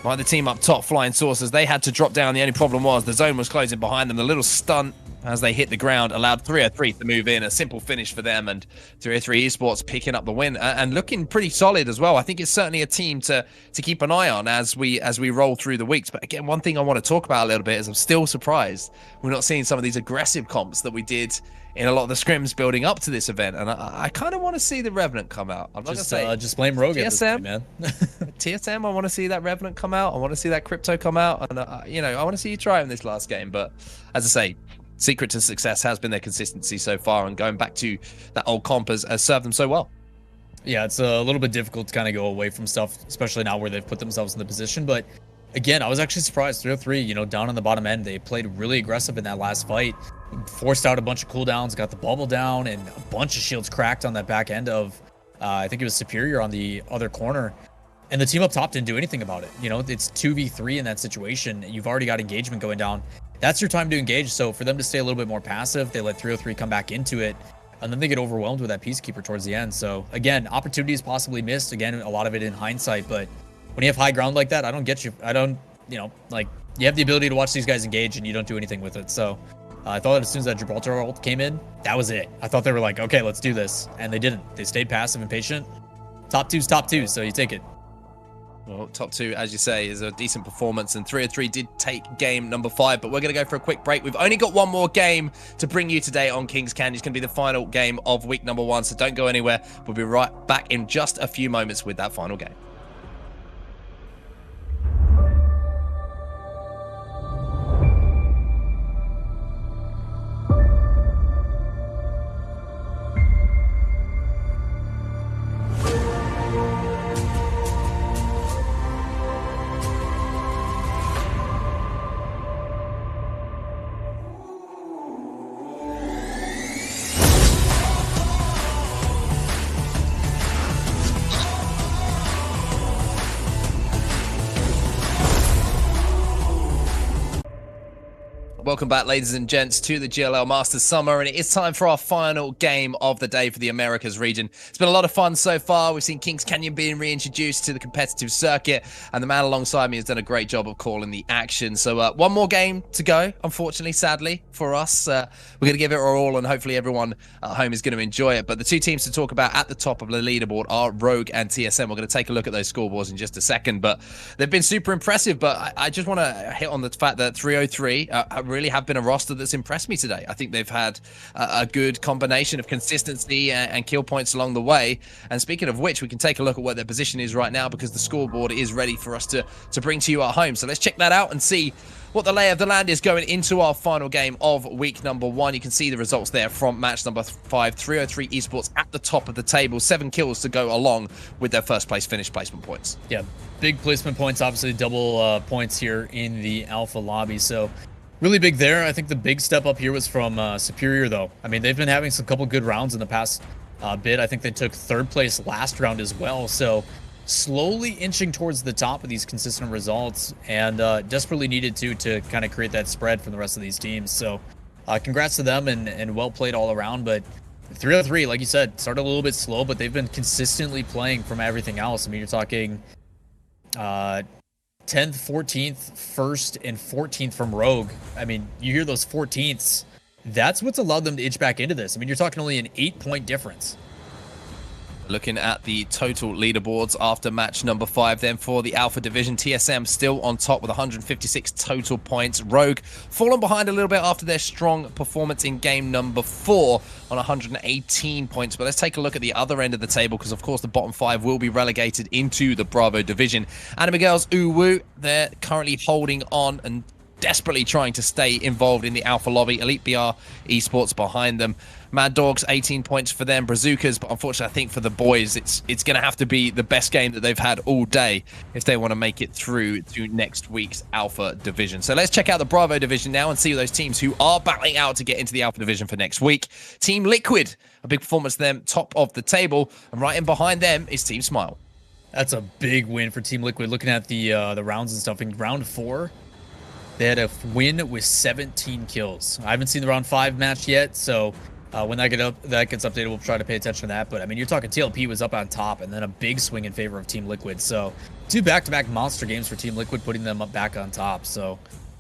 by the team up top, Flying Saucers. They had to drop down. The only problem was the zone was closing behind them. The little stunt as they hit the ground, allowed 303 to move in. A simple finish for them, and 303 Esports picking up the win and looking pretty solid as well. I think it's certainly a team to keep an eye on as we roll through the weeks. But again, one thing I want to talk about a little bit is I'm still surprised we're not seeing some of these aggressive comps that we did in a lot of the scrims building up to this event, and I kind of want to see the Revenant come out. I'm not gonna say just blame Rogue at this point, man. TSM, I want to see that Revenant come out. I want to see that Crypto come out, and I want to see you try in this last game. But as I say, secret to success has been their consistency so far, and going back to that old comp has served them so well. Yeah, it's a little bit difficult to kind of go away from stuff, especially now where they've put themselves in the position. But again, I was actually surprised. 303, down on the bottom end, they played really aggressive in that last fight, forced out a bunch of cooldowns, got the bubble down, and a bunch of shields cracked on that back end of, I think it was Superior on the other corner. And the team up top didn't do anything about it. It's 2v3 in that situation. You've already got engagement going down. That's your time to engage. So for them to stay a little bit more passive, they let 303 come back into it, and then they get overwhelmed with that Peacekeeper towards the end. So again, opportunities possibly missed. Again, a lot of it in hindsight, but when you have high ground like that, I don't get you. I don't, like, you have the ability to watch these guys engage and you don't do anything with it. So I thought that as soon as that Gibraltar ult came in, that was it. I thought they were like, okay, let's do this. And they didn't. They stayed passive and patient. Top two's top two, so you take it. Well, top two, as you say, is a decent performance, and 303 did take game number 5, but we're going to go for a quick break. We've only got one more game to bring you today on Kings Candy. It's going to be the final game of week number 1, so don't go anywhere. We'll be right back in just a few moments with that final game. Welcome back, ladies and gents, to the GLL Masters Summer, and it is time for our final game of the day for the Americas region. It's been a lot of fun so far. We've seen Kings Canyon being reintroduced to the competitive circuit, and the man alongside me has done a great job of calling the action. So one more game to go, unfortunately, sadly, for us. We're going to give it our all, and hopefully everyone at home is going to enjoy it. But the two teams to talk about at the top of the leaderboard are Rogue and TSM. We're going to take a look at those scoreboards in just a second, but they've been super impressive. But I just want to hit on the fact that 303 really have been a roster that's impressed me today. I think they've had a good combination of consistency and kill points along the way. And speaking of which, we can take a look at what their position is right now, because the scoreboard is ready for us to bring to you at home. So let's check that out and see what the lay of the land is going into our final game of week number 1. You can see the results there from match number 5. 303 Esports at the top of the table, 7 kills to go along with their first place finish placement points. Yeah, big placement points, obviously double points here in the alpha lobby. So really big there. I think the big step up here was from Superior, though. I mean, they've been having some couple good rounds in the past bit. I think they took 3rd place last round as well. So slowly inching towards the top of these consistent results, and desperately needed to kind of create that spread from the rest of these teams. So congrats to them, and well played all around. But 303, like you said, started a little bit slow, but they've been consistently playing from everything else. I mean, you're talking 10th, 14th, 1st, and 14th from Rogue. I mean, you hear those 14ths. That's what's allowed them to inch back into this. I mean, you're talking only an 8-point difference. Looking at the total leaderboards after match number 5, then for the Alpha Division, TSM still on top with 156 total points. Rogue fallen behind a little bit after their strong performance in game number 4 on 118 points. But let's take a look at the other end of the table, because of course the bottom 5 will be relegated into the Bravo Division. Anna Miguel's Uwu, they're currently holding on and desperately trying to stay involved in the Alpha lobby. Elite BR Esports behind them. Mad Dogs, 18 points for them. Bazookas, but unfortunately I think for the boys it's going to have to be the best game that they've had all day if they want to make it through to next week's Alpha Division. So let's check out the Bravo Division now and see those teams who are battling out to get into the Alpha Division for next week. Team Liquid, a big performance for them, top of the table, and right in behind them is Team Smile. That's a big win for Team Liquid. Looking at the rounds and stuff, in round 4 they had a win with 17 kills. I haven't seen the round 5 match yet, so when that gets updated, we'll try to pay attention to that. But I mean, you're talking TLP was up on top, and then a big swing in favor of Team Liquid. So 2 back-to-back monster games for Team Liquid, putting them up back on top. So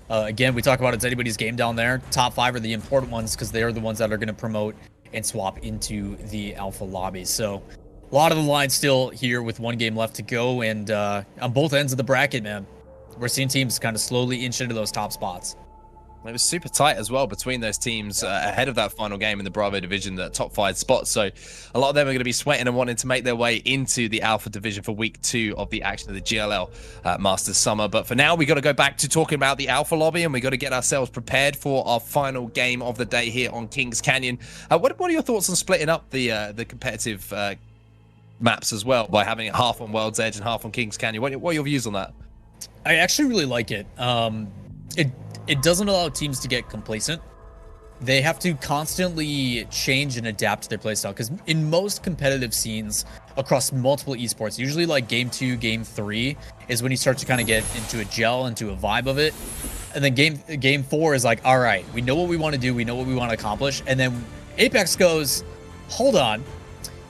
Again, we talk about it's anybody's game down there. Top 5 are the important ones because they are the ones that are going to promote and swap into the alpha lobby. So a lot of the lines still here with 1 game left to go. And on both ends of the bracket, man, we're seeing teams kind of slowly inch into those top spots. It was super tight as well between those teams ahead of that final game in the Bravo division, the top 5 spots. So a lot of them are going to be sweating and wanting to make their way into the Alpha division for week 2 of the action of the GLL Masters Summer. But for now, we got to go back to talking about the Alpha lobby, and we got to get ourselves prepared for our final game of the day here on Kings Canyon. What are your thoughts on splitting up the competitive maps as well by having it half on World's Edge and half on Kings Canyon? What are your views on that? I actually really like it. It doesn't allow teams to get complacent. They have to constantly change and adapt to their playstyle, because in most competitive scenes across multiple esports, usually like game 2, game 3 is when you start to kind of get into a gel, into a vibe of it. And then game 4 is like, all right, we know what we want to do, we know what we want to accomplish. And then Apex goes, hold on,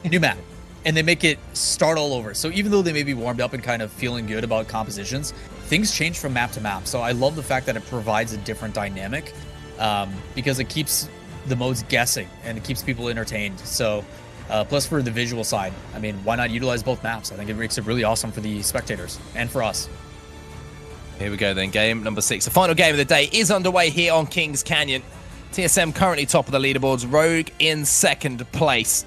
new map. And they make it start all over. So even though they may be warmed up and kind of feeling good about compositions, things change from map to map. So I love the fact that it provides a different dynamic, because it keeps the modes guessing and it keeps people entertained. So plus for the visual side, I mean, why not utilize both maps? I think it makes it really awesome for the spectators and for us. Here we go then, game number 6. The final game of the day is underway here on Kings Canyon. TSM currently top of the leaderboards, Rogue in 2nd place.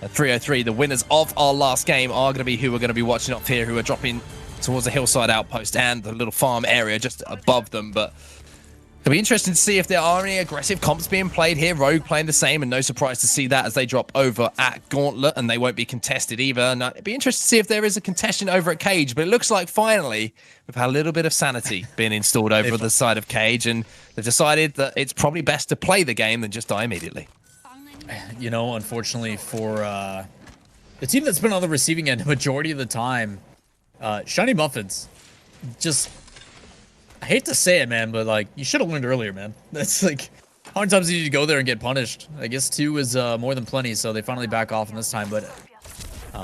At 303, the winners of our last game are going to be who we're going to be watching up here, who are dropping towards the hillside outpost and the little farm area just above them. But it'll be interesting to see if there are any aggressive comps being played here. Rogue playing the same, and no surprise to see that as they drop over at Gauntlet, and they won't be contested either. And it'd be interesting to see if there is a contestant over at Cage, but it looks like finally we've had a little bit of sanity being installed over the side of Cage, and they've decided that it's probably best to play the game than just die immediately. You know, unfortunately for the team that's been on the receiving end majority of the time, Shiny Muffins, just, I hate to say it, man, but like, you should have learned earlier, man. That's like, how many times did you go there and get punished? I guess 2 is more than plenty, so they finally back off in this time, but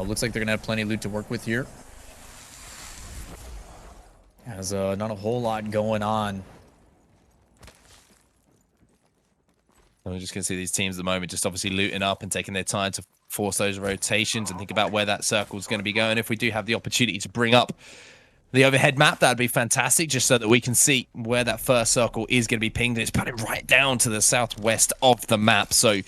looks like they're gonna have plenty of loot to work with here. Has not a whole lot going on. We're just going to see these teams at the moment just obviously looting up and taking their time to force those rotations and think about where that circle is going to be going. If we do have the opportunity to bring up the overhead map, that'd be fantastic, just so that we can see where that first circle is going to be pinged. It's putting right down to the southwest of the map. So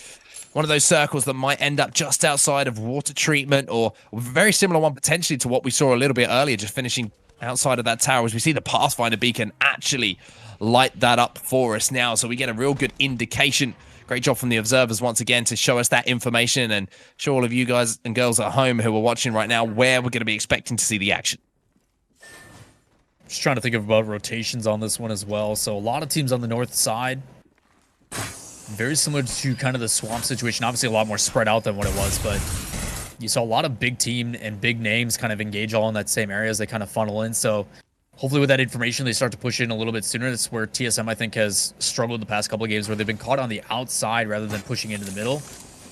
one of those circles that might end up just outside of water treatment, or a very similar one potentially to what we saw a little bit earlier, just finishing outside of that tower, as we see the Pathfinder beacon actually light that up for us now. So we get a real good indication. Great job from the observers once again to show us that information and show all of you guys and girls at home who are watching right now where we're going to be expecting to see the action. Just trying to think about rotations on this one as well. So a lot of teams on the north side, very similar to kind of the swamp situation. Obviously a lot more spread out than what it was, but you saw a lot of big team and big names kind of engage all in that same area as they kind of funnel in. So hopefully with that information, they start to push in a little bit sooner. That's where TSM, I think, has struggled the past couple of games, where they've been caught on the outside rather than pushing into the middle.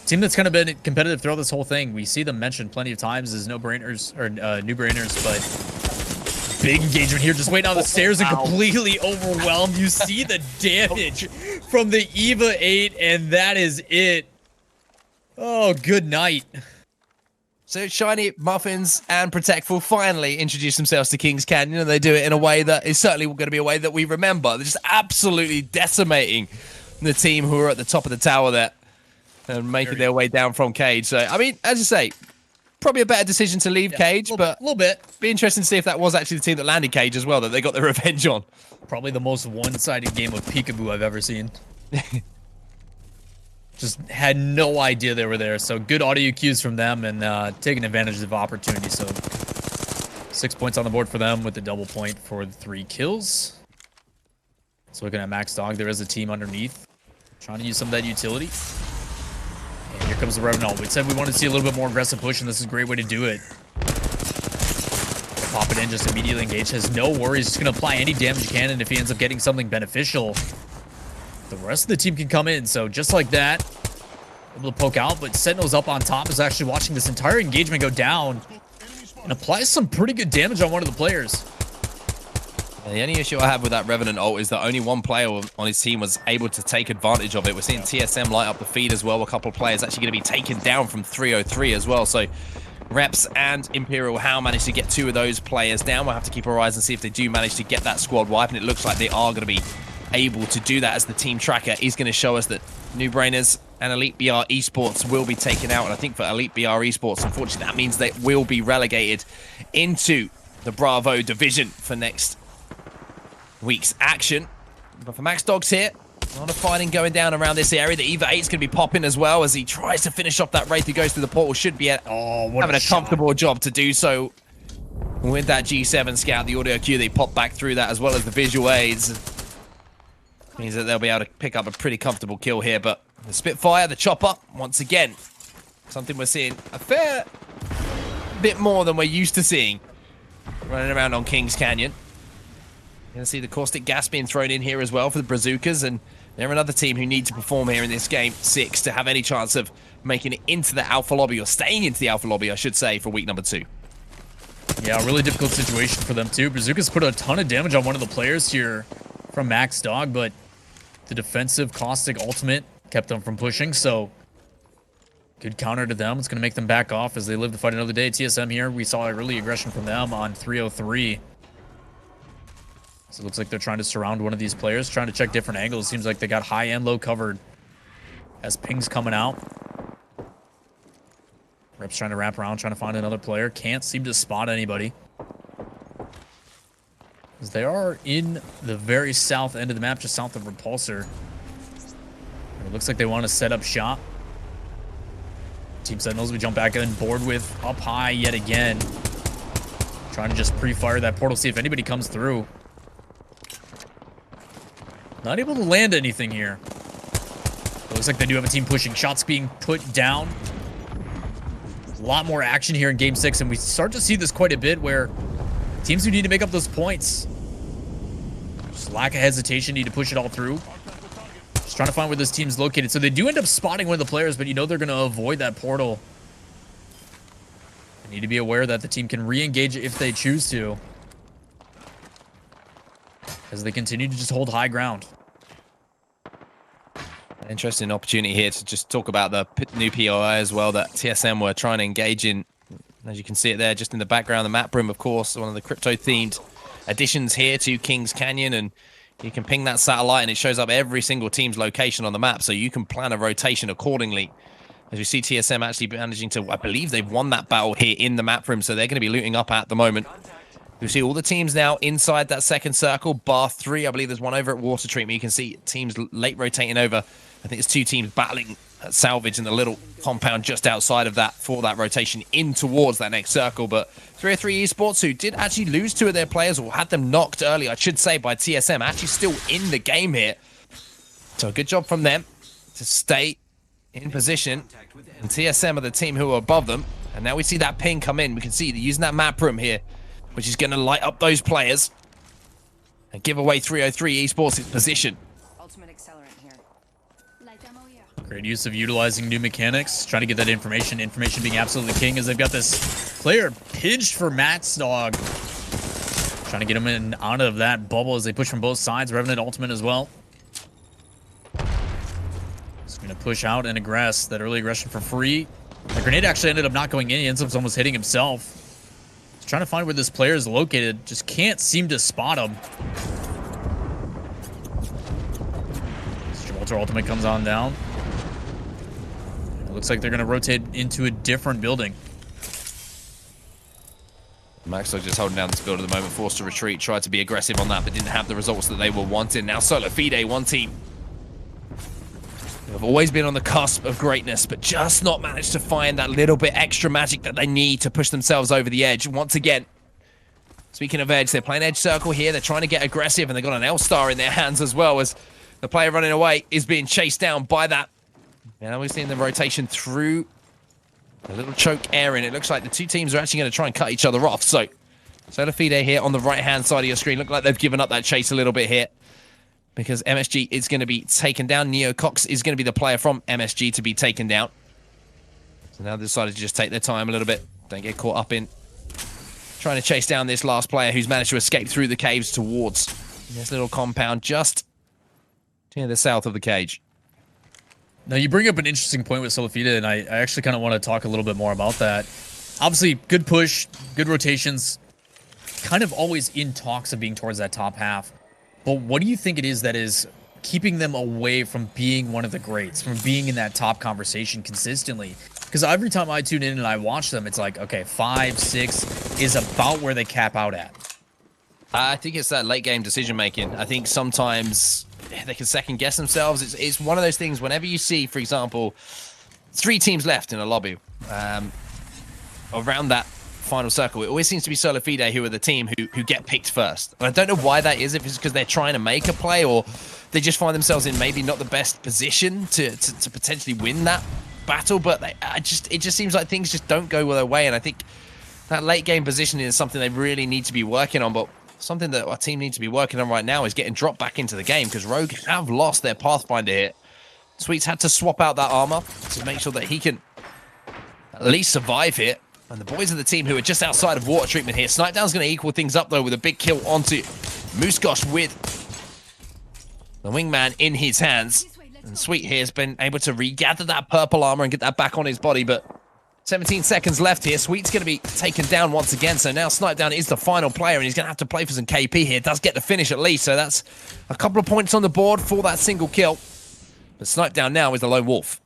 Team that's kind of been competitive throughout this whole thing. We see them mentioned plenty of times as no-brainers, or new-brainers, but big engagement here. Just waiting on the stairs and completely overwhelmed. You see the damage from the EVA 8, and that is it. Oh, good night. So Shiny, Muffins, and Protect will finally introduce themselves to Kings Canyon, and they do it in a way that is certainly going to be a way that we remember. They're just absolutely decimating the team who are at the top of the tower there and making their way down from Cage. So, I mean, as you say, probably a better decision to leave Cage, but a little bit. Be interesting to see if that was actually the team that landed Cage as well, that they got their revenge on. Probably the most one-sided game of peekaboo I've ever seen. Just had no idea they were there. So good audio cues from them, and taking advantage of opportunity. So 6 points on the board for them with the double point for the 3 kills. So looking at Max Dog, there is a team underneath trying to use some of that utility. And here comes the Revenant. We said we wanted to see a little bit more aggressive push, and this is a great way to do it. Pop it in, just immediately engage. Has no worries. Just going to apply any damage he can, and if he ends up getting something beneficial, the rest of the team can come in. So just like that, able to poke out, but Sentinel's up on top, is actually watching this entire engagement go down and applies some pretty good damage on one of the players. And the only issue I have with that Revenant ult is that only one player on his team was able to take advantage of it. We're seeing TSM light up the feed as well. A couple of players actually going to be taken down from 303 as well. So Reps and Imperial How managed to get 2 of those players down. We'll have to keep our eyes and see if they do manage to get that squad wipe. And it looks like they are going to be able to do that, as the team tracker is going to show us that New Brainers and Elite BR Esports will be taken out. And I think for Elite BR Esports, unfortunately, that means they will be relegated into the Bravo division for next week's action. But for Max Dogs here, a lot of fighting going down around this area. The Eva 8's going to be popping as well as he tries to finish off that Wraith who goes through the portal. Should be having a comfortable job to do so with that G7 scout. The audio cue, they pop back through that, as well as the visual aids. Means that they'll be able to pick up a pretty comfortable kill here. But the Spitfire, the chopper, once again, something we're seeing a fair bit more than we're used to seeing running around on Kings Canyon. You're going to see the caustic gas being thrown in here as well for the Bazookas, and they're another team who need to perform here in this game 6 to have any chance of making it into the Alpha Lobby, or staying into the Alpha Lobby, I should say, for week number 2. Yeah, a really difficult situation for them too. Bazookas put a ton of damage on one of the players here from Max Dog, but the defensive caustic ultimate kept them from pushing, so good counter to them. It's going to make them back off as they live to fight another day. TSM here, we saw early aggression from them on 303. So it looks like they're trying to surround one of these players, trying to check different angles. Seems like they got high and low covered as ping's coming out. Rep's trying to wrap around, trying to find another player. Can't seem to spot anybody. As they are in the very south end of the map, just south of Repulsor. It looks like they want to set up shop. Team Sentinels, we jump back in, board with up high yet again. Trying to just pre-fire that portal, see if anybody comes through. Not able to land anything here. It looks like they do have a team pushing. Shots being put down. A lot more action here in Game 6, and we start to see this quite a bit where teams who need to make up those points, just lack of hesitation, need to push it all through. Just trying to find where this team's located. So they do end up spotting one of the players, but you know they're going to avoid that portal. They need to be aware that the team can re-engage if they choose to, as they continue to just hold high ground. Interesting opportunity here to just talk about the new POI as well that TSM were trying to engage in. As you can see it there, just in the background, the map room, of course, one of the crypto-themed additions here to Kings Canyon, and you can ping that satellite and it shows up every single team's location on the map, so you can plan a rotation accordingly. As you see TSM actually managing to, I believe they've won that battle here in the map room, so they're going to be looting up at the moment. You see all the teams now inside that second circle, bar 3. I believe there's one over at Water Treatment. You can see teams late rotating over. I think it's 2 teams battling at Salvage in the little compound just outside of that for that rotation in towards that next circle. But 303 Esports, who did actually lose 2 of their players, or had them knocked early, I should say, by TSM, actually still in the game here. So a good job from them to stay in position. And TSM are the team who are above them. And now we see that ping come in. We can see they're using that map room here, which is going to light up those players and give away 303 Esports' its position. Ultimate accelerant here. Great use of utilizing new mechanics, trying to get that information being absolutely king, as they've got this player pinched for Matt's dog. Trying to get him in out of that bubble as they push from both sides. Revenant ultimate as well. Just going to push out and aggress. That early aggression for free. The grenade actually ended up not going in. He ends up almost hitting himself. Trying to find where this player is located. Just can't seem to spot him. Gibraltar ultimate comes on down. It looks like they're going to rotate into a different building. Maxo just holding down this build at the moment, forced to retreat, tried to be aggressive on that, but didn't have the results that they were wanting. Now Solar Fide, one team have always been on the cusp of greatness, but just not managed to find that little bit extra magic that they need to push themselves over the edge. Once again, speaking of edge, they're playing edge circle here. They're trying to get aggressive, and they've got an L-Star in their hands as well, as the player running away is being chased down by that. Now we're seeing the rotation through a little choke area, and it looks like the 2 teams are actually going to try and cut each other off. So Solar Fide here on the right-hand side of your screen. Look like they've given up that chase a little bit here, because MSG is going to be taken down. Neo Cox is going to be the player from MSG to be taken down. So now they decided to just take their time a little bit. Don't get caught up in trying to chase down this last player who's managed to escape through the caves towards this little compound just to the south of the cage. Now, you bring up an interesting point with Solifida, and I actually kind of want to talk a little bit more about that. Obviously, good push, good rotations, kind of always in talks of being towards that top half. But what do you think it is that is keeping them away from being one of the greats, from being in that top conversation consistently? Because every time I tune in and I watch them, it's like, okay, 5, 6 is about where they cap out at. I think it's that late game decision making. I think sometimes they can second guess themselves. It's one of those things whenever you see, for example, 3 teams left in a lobby around that final circle, it always seems to be Solifida who are the team who get picked first. And I don't know why that is, if it's because they're trying to make a play or they just find themselves in maybe not the best position to potentially win that battle, but it just seems like things just don't go their way. And I think that late game positioning is something they really need to be working on, but something that our team needs to be working on right now is getting dropped back into the game, because Rogue have lost their Pathfinder hit. Sweets had to swap out that armor to make sure that he can at least survive here. And the boys of the team who are just outside of water treatment here. Snipedown's going to equal things up, though, with a big kill onto Moosegosh with the wingman in his hands. And Sweet here has been able to regather that purple armor and get that back on his body, but 17 seconds left here. Sweet's going to be taken down once again. So now Snipedown is the final player, and he's going to have to play for some KP here. Does get the finish at least, so that's a couple of points on the board for that single kill. But Snipedown now is the lone wolf.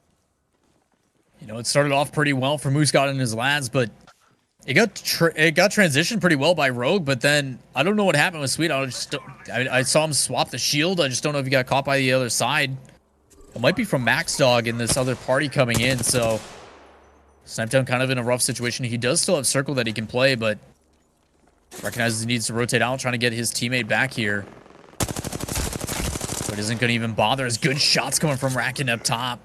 You know, it started off pretty well for Moosegosh and his lads, but it got transitioned pretty well by Rogue. But then I don't know what happened with Sweet. I saw him swap the shield. I just don't know if he got caught by the other side. It might be from Max Dog and this other party coming in. So Snipedown kind of in a rough situation. He does still have Circle that he can play, but recognizes he needs to rotate out, trying to get his teammate back here. But isn't going to even bother. As good shots coming from Racken up top.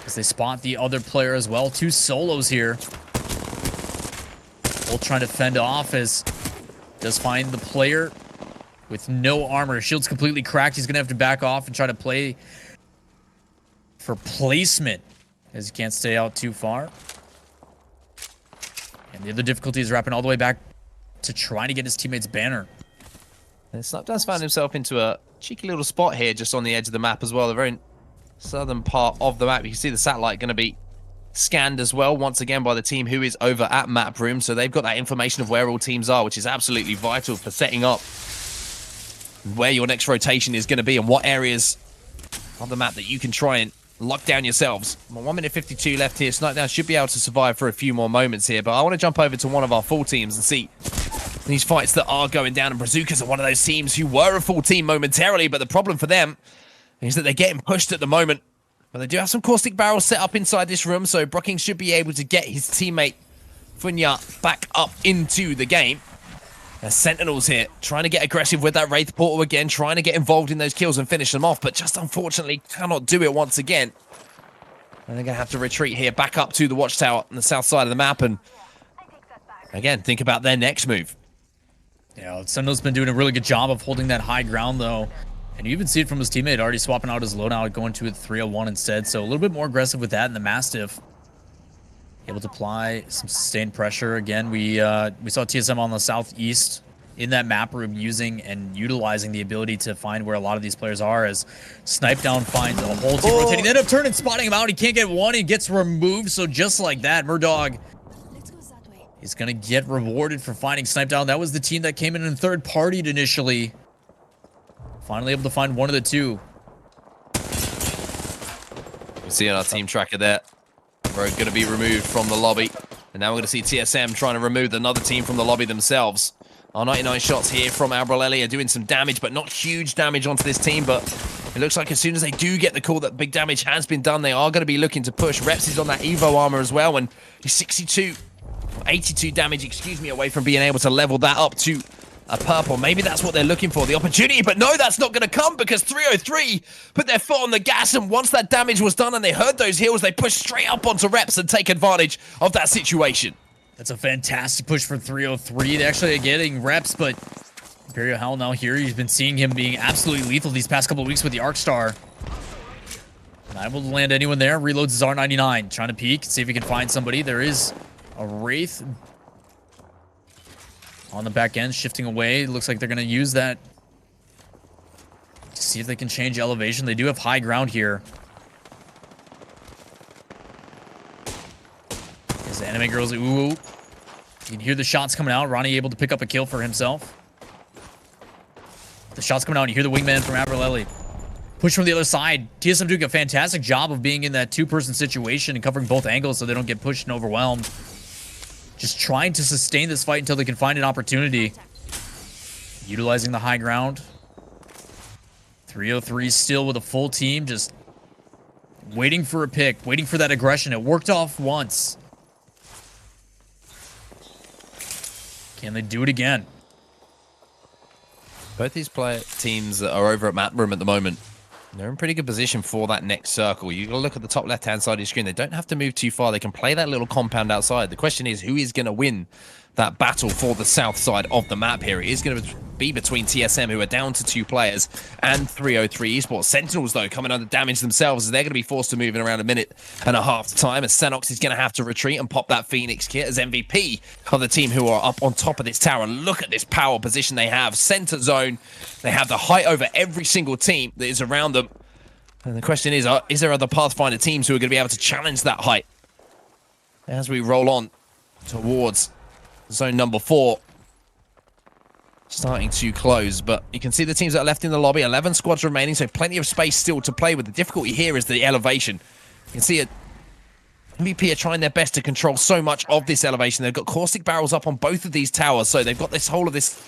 As they spot the other player as well. 2 solos here. Both trying to fend off, as does find the player with no armor. Shield's completely cracked. He's going to have to back off and try to play for placement, as he can't stay out too far. And the other difficulty is wrapping all the way back to trying to get his teammate's banner. And Snipedown's found himself into a cheeky little spot here just on the edge of the map as well. The very southern part of the map. You can see the satellite going to be scanned as well once again by the team who is over at map room. So they've got that information of where all teams are, which is absolutely vital for setting up where your next rotation is going to be and what areas of the map that you can try and lock down yourselves. 1 minute 52 left here. Snipedown should be able to survive for a few more moments here, but I want to jump over to one of our full teams and see these fights that are going down. And Bazookas are one of those teams who were a full team momentarily, but the problem for them is that they're getting pushed at the moment. But they do have some caustic barrels set up inside this room, so Brookings should be able to get his teammate Funya back up into the game. There's Sentinels here, trying to get aggressive with that Wraith Portal again, trying to get involved in those kills and finish them off, but just unfortunately cannot do it once again. And they're going to have to retreat here, back up to the watchtower on the south side of the map, and again, think about their next move. Yeah, Sentinel's been doing a really good job of holding that high ground, though. And you even see it from his teammate already swapping out his loadout, going to a 301 instead. So a little bit more aggressive with that, and the Mastiff able to apply some sustained pressure. Again, we saw TSM on the southeast in that map room using and utilizing the ability to find where a lot of these players are, as Snipedown finds a whole team rotating. They end up turning, spotting him out. He can't get one. He gets removed. So just like that, Murdog is going to get rewarded for finding Snipedown. That was the team that came in third partied initially. Finally able to find one of the two. We see on our team tracker there, we're going to be removed from the lobby. And now we're going to see TSM trying to remove another team from the lobby themselves. Our 99 shots here from Albrelelli are doing some damage, but not huge damage onto this team. But it looks like as soon as they do get the call that big damage has been done, they are going to be looking to push. Reps is on that Evo armor as well, and he's 82 damage, excuse me, away from being able to level that up to a purple. Maybe that's what they're looking for, the opportunity, but no, that's not going to come, because 303 put their foot on the gas, and once that damage was done and they heard those heals, they pushed straight up onto Reps and take advantage of that situation. That's a fantastic push for 303. They actually are getting Reps, but Imperial Hell now here. You've been seeing him being absolutely lethal these past couple of weeks with the Arc Star. Not able to land anyone there. Reloads his R99, trying to peek, see if he can find somebody. There is a Wraith On the back end, shifting away. Looks like they're going to use that to see if they can change elevation. They do have high ground here. As the anime girls, ooh. You can hear the shots coming out. Ronnie able to pick up a kill for himself. The shots coming out, and you hear the wingman from Abralelli. Push from the other side. TSM doing a fantastic job of being in that two-person situation and covering both angles so they don't get pushed and overwhelmed. Just trying to sustain this fight until they can find an opportunity. Utilizing the high ground. 303 still with a full team, just waiting for a pick, waiting for that aggression. It worked off once. Can they do it again? Both these teams are over at map room at the moment. They're in pretty good position for that next circle. You got to look at the top left-hand side of your screen. They don't have to move too far. They can play that little compound outside. The question is, who is going to win that battle for the south side of the map here? It is going to be between TSM, who are down to 2 players, and 303 Esports. Sentinels, though, coming under damage themselves. They're going to be forced to move in around a minute and a half time, as Sanox is going to have to retreat and pop that Phoenix kit as MVP of the team who are up on top of this tower. Look at this power position they have. Center zone. They have the height over every single team that is around them. And the question is there other Pathfinder teams who are going to be able to challenge that height? As we roll on towards zone number 4. Starting to close, but you can see the teams that are left in the lobby. 11 squads remaining, so plenty of space still to play with. The difficulty here is the elevation. You can see it. MVP are trying their best to control so much of this elevation. They've got caustic barrels up on both of these towers, so they've got this whole of this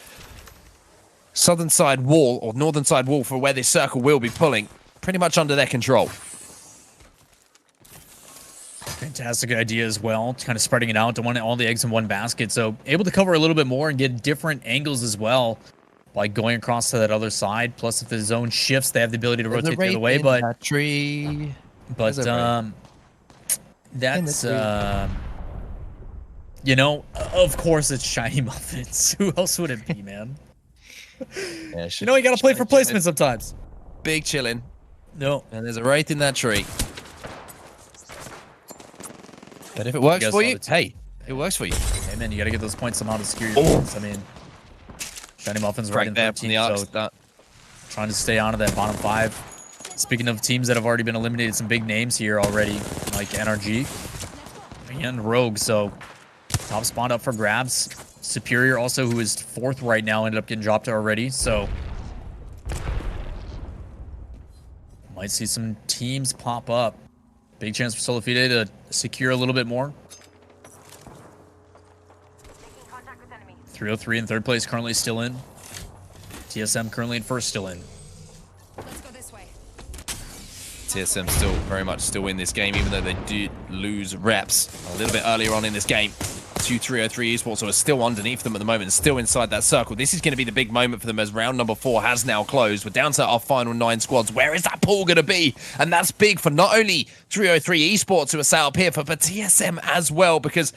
southern side wall, or northern side wall, for where this circle will be pulling, pretty much under their control. Fantastic idea as well, kind of spreading it out to want all the eggs in one basket. So able to cover a little bit more and get different angles as well by going across to that other side. Plus, if the zone shifts, they have the ability to rotate the other way. But that tree. But that's you know, of course it's Shiny Muffins. Who else would it be, man? Yeah, you know, you gotta play for placement sometimes. Big chillin'. No. And there's a wraith in that tree. But if it works for you, hey, it works for you. Hey, man, you got to get those points somehow to secure your points. I mean, Shiny Muffin's right in 13, so trying to stay on to that bottom 5. Speaking of teams that have already been eliminated, some big names here already, like NRG and Rogue. So top spot up for grabs. Superior also, who is 4th right now, ended up getting dropped already. So might see some teams pop up. Big chance for Solifide to secure a little bit more. 303 in 3rd place, currently still in. TSM currently in 1st, still in. Let's go this way. TSM still very much still in this game, even though they did lose reps a little bit earlier on in this game. 303 Esports are still underneath them at the moment, still inside that circle. This is going to be the big moment for them as round number 4 has now closed. We're down to our final 9 squads. Where is that pool going to be? And that's big for not only 303 Esports, who are sat up here, but for TSM as well, because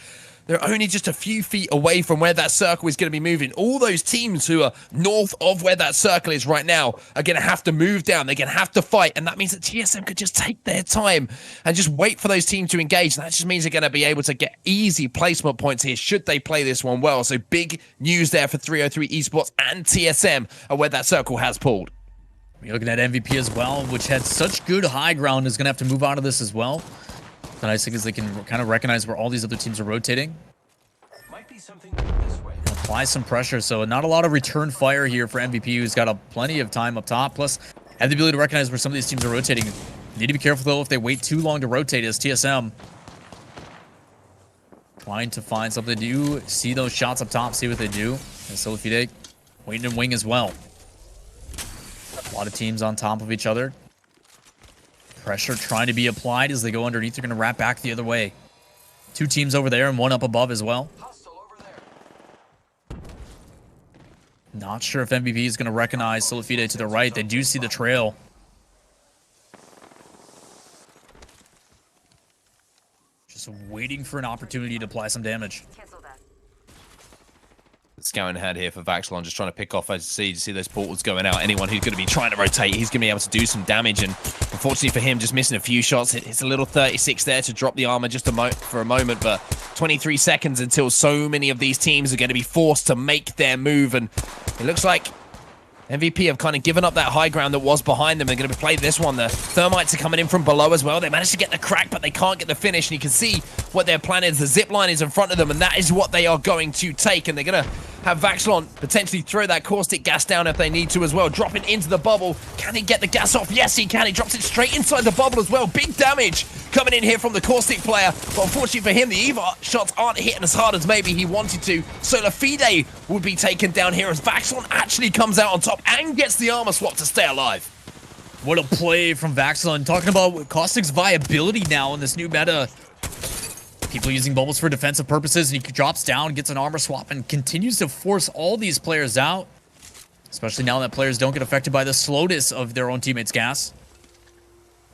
they're only just a few feet away from where that circle is going to be moving. All those teams who are north of where that circle is right now are going to have to move down. They're going to have to fight. And that means that TSM could just take their time and just wait for those teams to engage. And that just means they're going to be able to get easy placement points here should they play this one well. So big news there for 303 Esports and TSM of where that circle has pulled. We're looking at MVP as well, which had such good high ground, is going to have to move out of this as well. The nice thing is they can kind of recognize where all these other teams are rotating. Might be something this way. Apply some pressure, so not a lot of return fire here for MVP, who's got plenty of time up top. Plus, have the ability to recognize where some of these teams are rotating. Need to be careful, though, if they wait too long to rotate as TSM. Trying to find something to do. See those shots up top, see what they do. And Solifide waiting in wing as well. A lot of teams on top of each other. Pressure trying to be applied as they go underneath. They're going to wrap back the other way. 2 teams over there and 1 up above as well. Not sure if MVP is going to recognize Solifide to the right. They do see the trail. Just waiting for an opportunity to apply some damage. Cancel that. scouting ahead here for Vaxlon, just trying to pick off, as you see those portals going out. Anyone who's going to be trying to rotate, he's going to be able to do some damage. And unfortunately for him, just missing a few shots. It's a little 36 there to drop the armor just for a moment, but 23 seconds until so many of these teams are going to be forced to make their move. And it looks like MVP have kind of given up that high ground that was behind them. They're going to play this one. The Thermites are coming in from below as well. They managed to get the crack, but they can't get the finish. And you can see what their plan is. The zip line is in front of them, and that is what they are going to take. And they're going to have Vaxlon potentially throw that caustic gas down if they need to as well. Dropping into the bubble. Can he get the gas off? Yes, he can. He drops it straight inside the bubble as well. Big damage coming in here from the caustic player. But unfortunately for him, the Eva shots aren't hitting as hard as maybe he wanted to. So Lafide would be taken down here as Vaxlon actually comes out on top and gets the armor swap to stay alive. What a play from Vaxlon. Talking about Caustic's viability now in this new meta. People using bubbles for defensive purposes, and he drops down, gets an armor swap, and continues to force all these players out. Especially now that players don't get affected by the slowness of their own teammates' gas.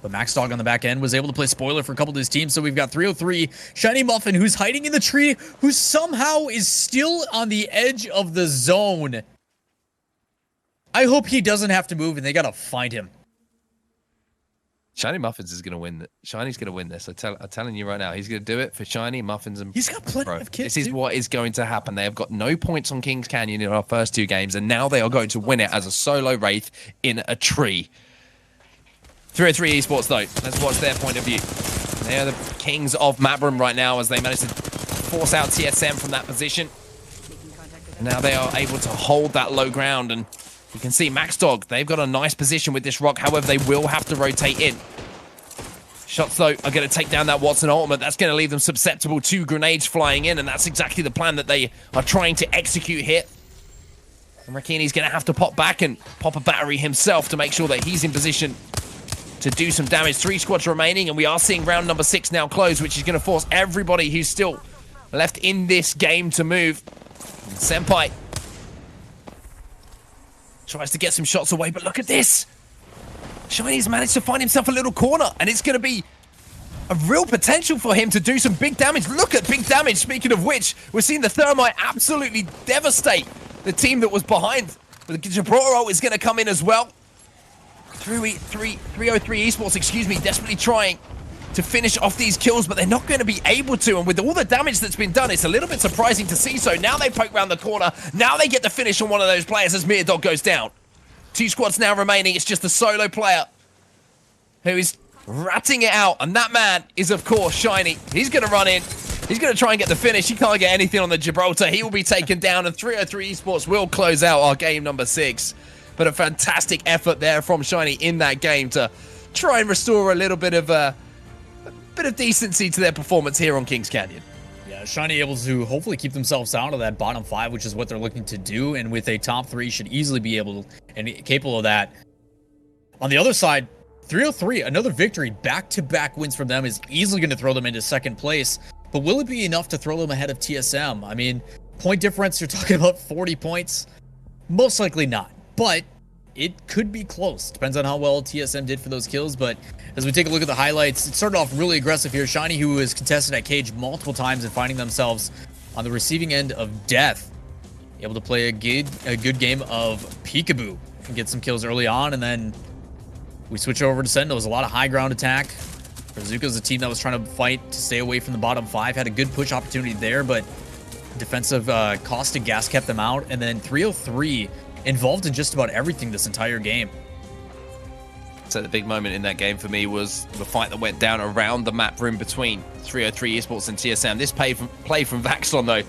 But MaxDog on the back end was able to play spoiler for a couple of these teams. So we've got 303, Shiny Muffin, who's hiding in the tree, who somehow is still on the edge of the zone. I hope he doesn't have to move, and they gotta find him. Shiny Muffins is going to win. Shiny's going to win this. I'm telling you right now. He's going to do it for Shiny, Muffins, and he's got plenty of kills. This is what is going to happen. They have got no points on Kings Canyon in our first two games, and now they are going to win it as a solo Wraith in a tree. 303 Esports, though. Let's watch their point of view. They are the kings of Mabram right now as they manage to force out TSM from that position. And now they are able to hold that low ground, and you can see MaxDog, they've got a nice position with this rock. However, they will have to rotate in. Shots, though, are going to take down that Watson ultimate. That's going to leave them susceptible to grenades flying in, and that's exactly the plan that they are trying to execute here. And Rakini's going to have to pop back and pop a battery himself to make sure that he's in position to do some damage. 3 squads remaining, and we are seeing round number 6 now close, which is going to force everybody who's still left in this game to move. And Senpai tries to get some shots away, but look at this. Shiny's managed to find himself a little corner, and it's going to be a real potential for him to do some big damage. Look at big damage. Speaking of which, we're seeing the Thermite absolutely devastate the team that was behind. The Gibraltar ult is going to come in as well. 303 Esports, excuse me, desperately trying to finish off these kills, but they're not going to be able to. And with all the damage that's been done, it's a little bit surprising to see. So now they poke around the corner. Now they get the finish on one of those players as Miradog goes down. 2 squads now remaining. It's just a solo player who is ratting it out. And that man is, of course, Shiny. He's going to run in. He's going to try and get the finish. He can't get anything on the Gibraltar. He will be taken down, and 303 Esports will close out our game number 6. But a fantastic effort there from Shiny in that game to try and restore a little bit of decency to their performance here on Kings Canyon. Yeah, Shiny able to hopefully keep themselves out of that bottom 5, which is what they're looking to do, and with a top 3 should easily be able and capable of that. On the other side, 303, another victory, back-to-back wins from them is easily going to throw them into 2nd place, but will it be enough to throw them ahead of TSM? I mean, point difference, you're talking about 40 points? Most likely not, but it could be close. Depends on how well TSM did for those kills, but as we take a look at the highlights, it started off really aggressive here. Shiny, who was contested at cage multiple times and finding themselves on the receiving end of death, able to play a good game of peekaboo and get some kills early on, and then we switch over to Sentinels. A lot of high ground attack. Brazuka's a team that was trying to fight to stay away from the bottom 5. Had a good push opportunity there, but defensive caustic gas kept them out. And then 303 involved in just about everything this entire game. So the big moment in that game for me was the fight that went down around the map room between 303 Esports and TSM. This play from Vaxlon, though,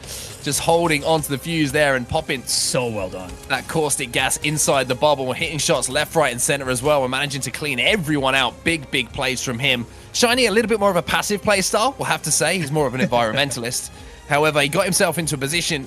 just holding onto the fuse there and popping so well done that caustic gas inside the bubble, hitting shots left, right, and center as well. We're managing to clean everyone out. Big plays from him. Shiny, a little bit more of a passive play style, we'll have to say. He's more of an environmentalist. However, he got himself into a position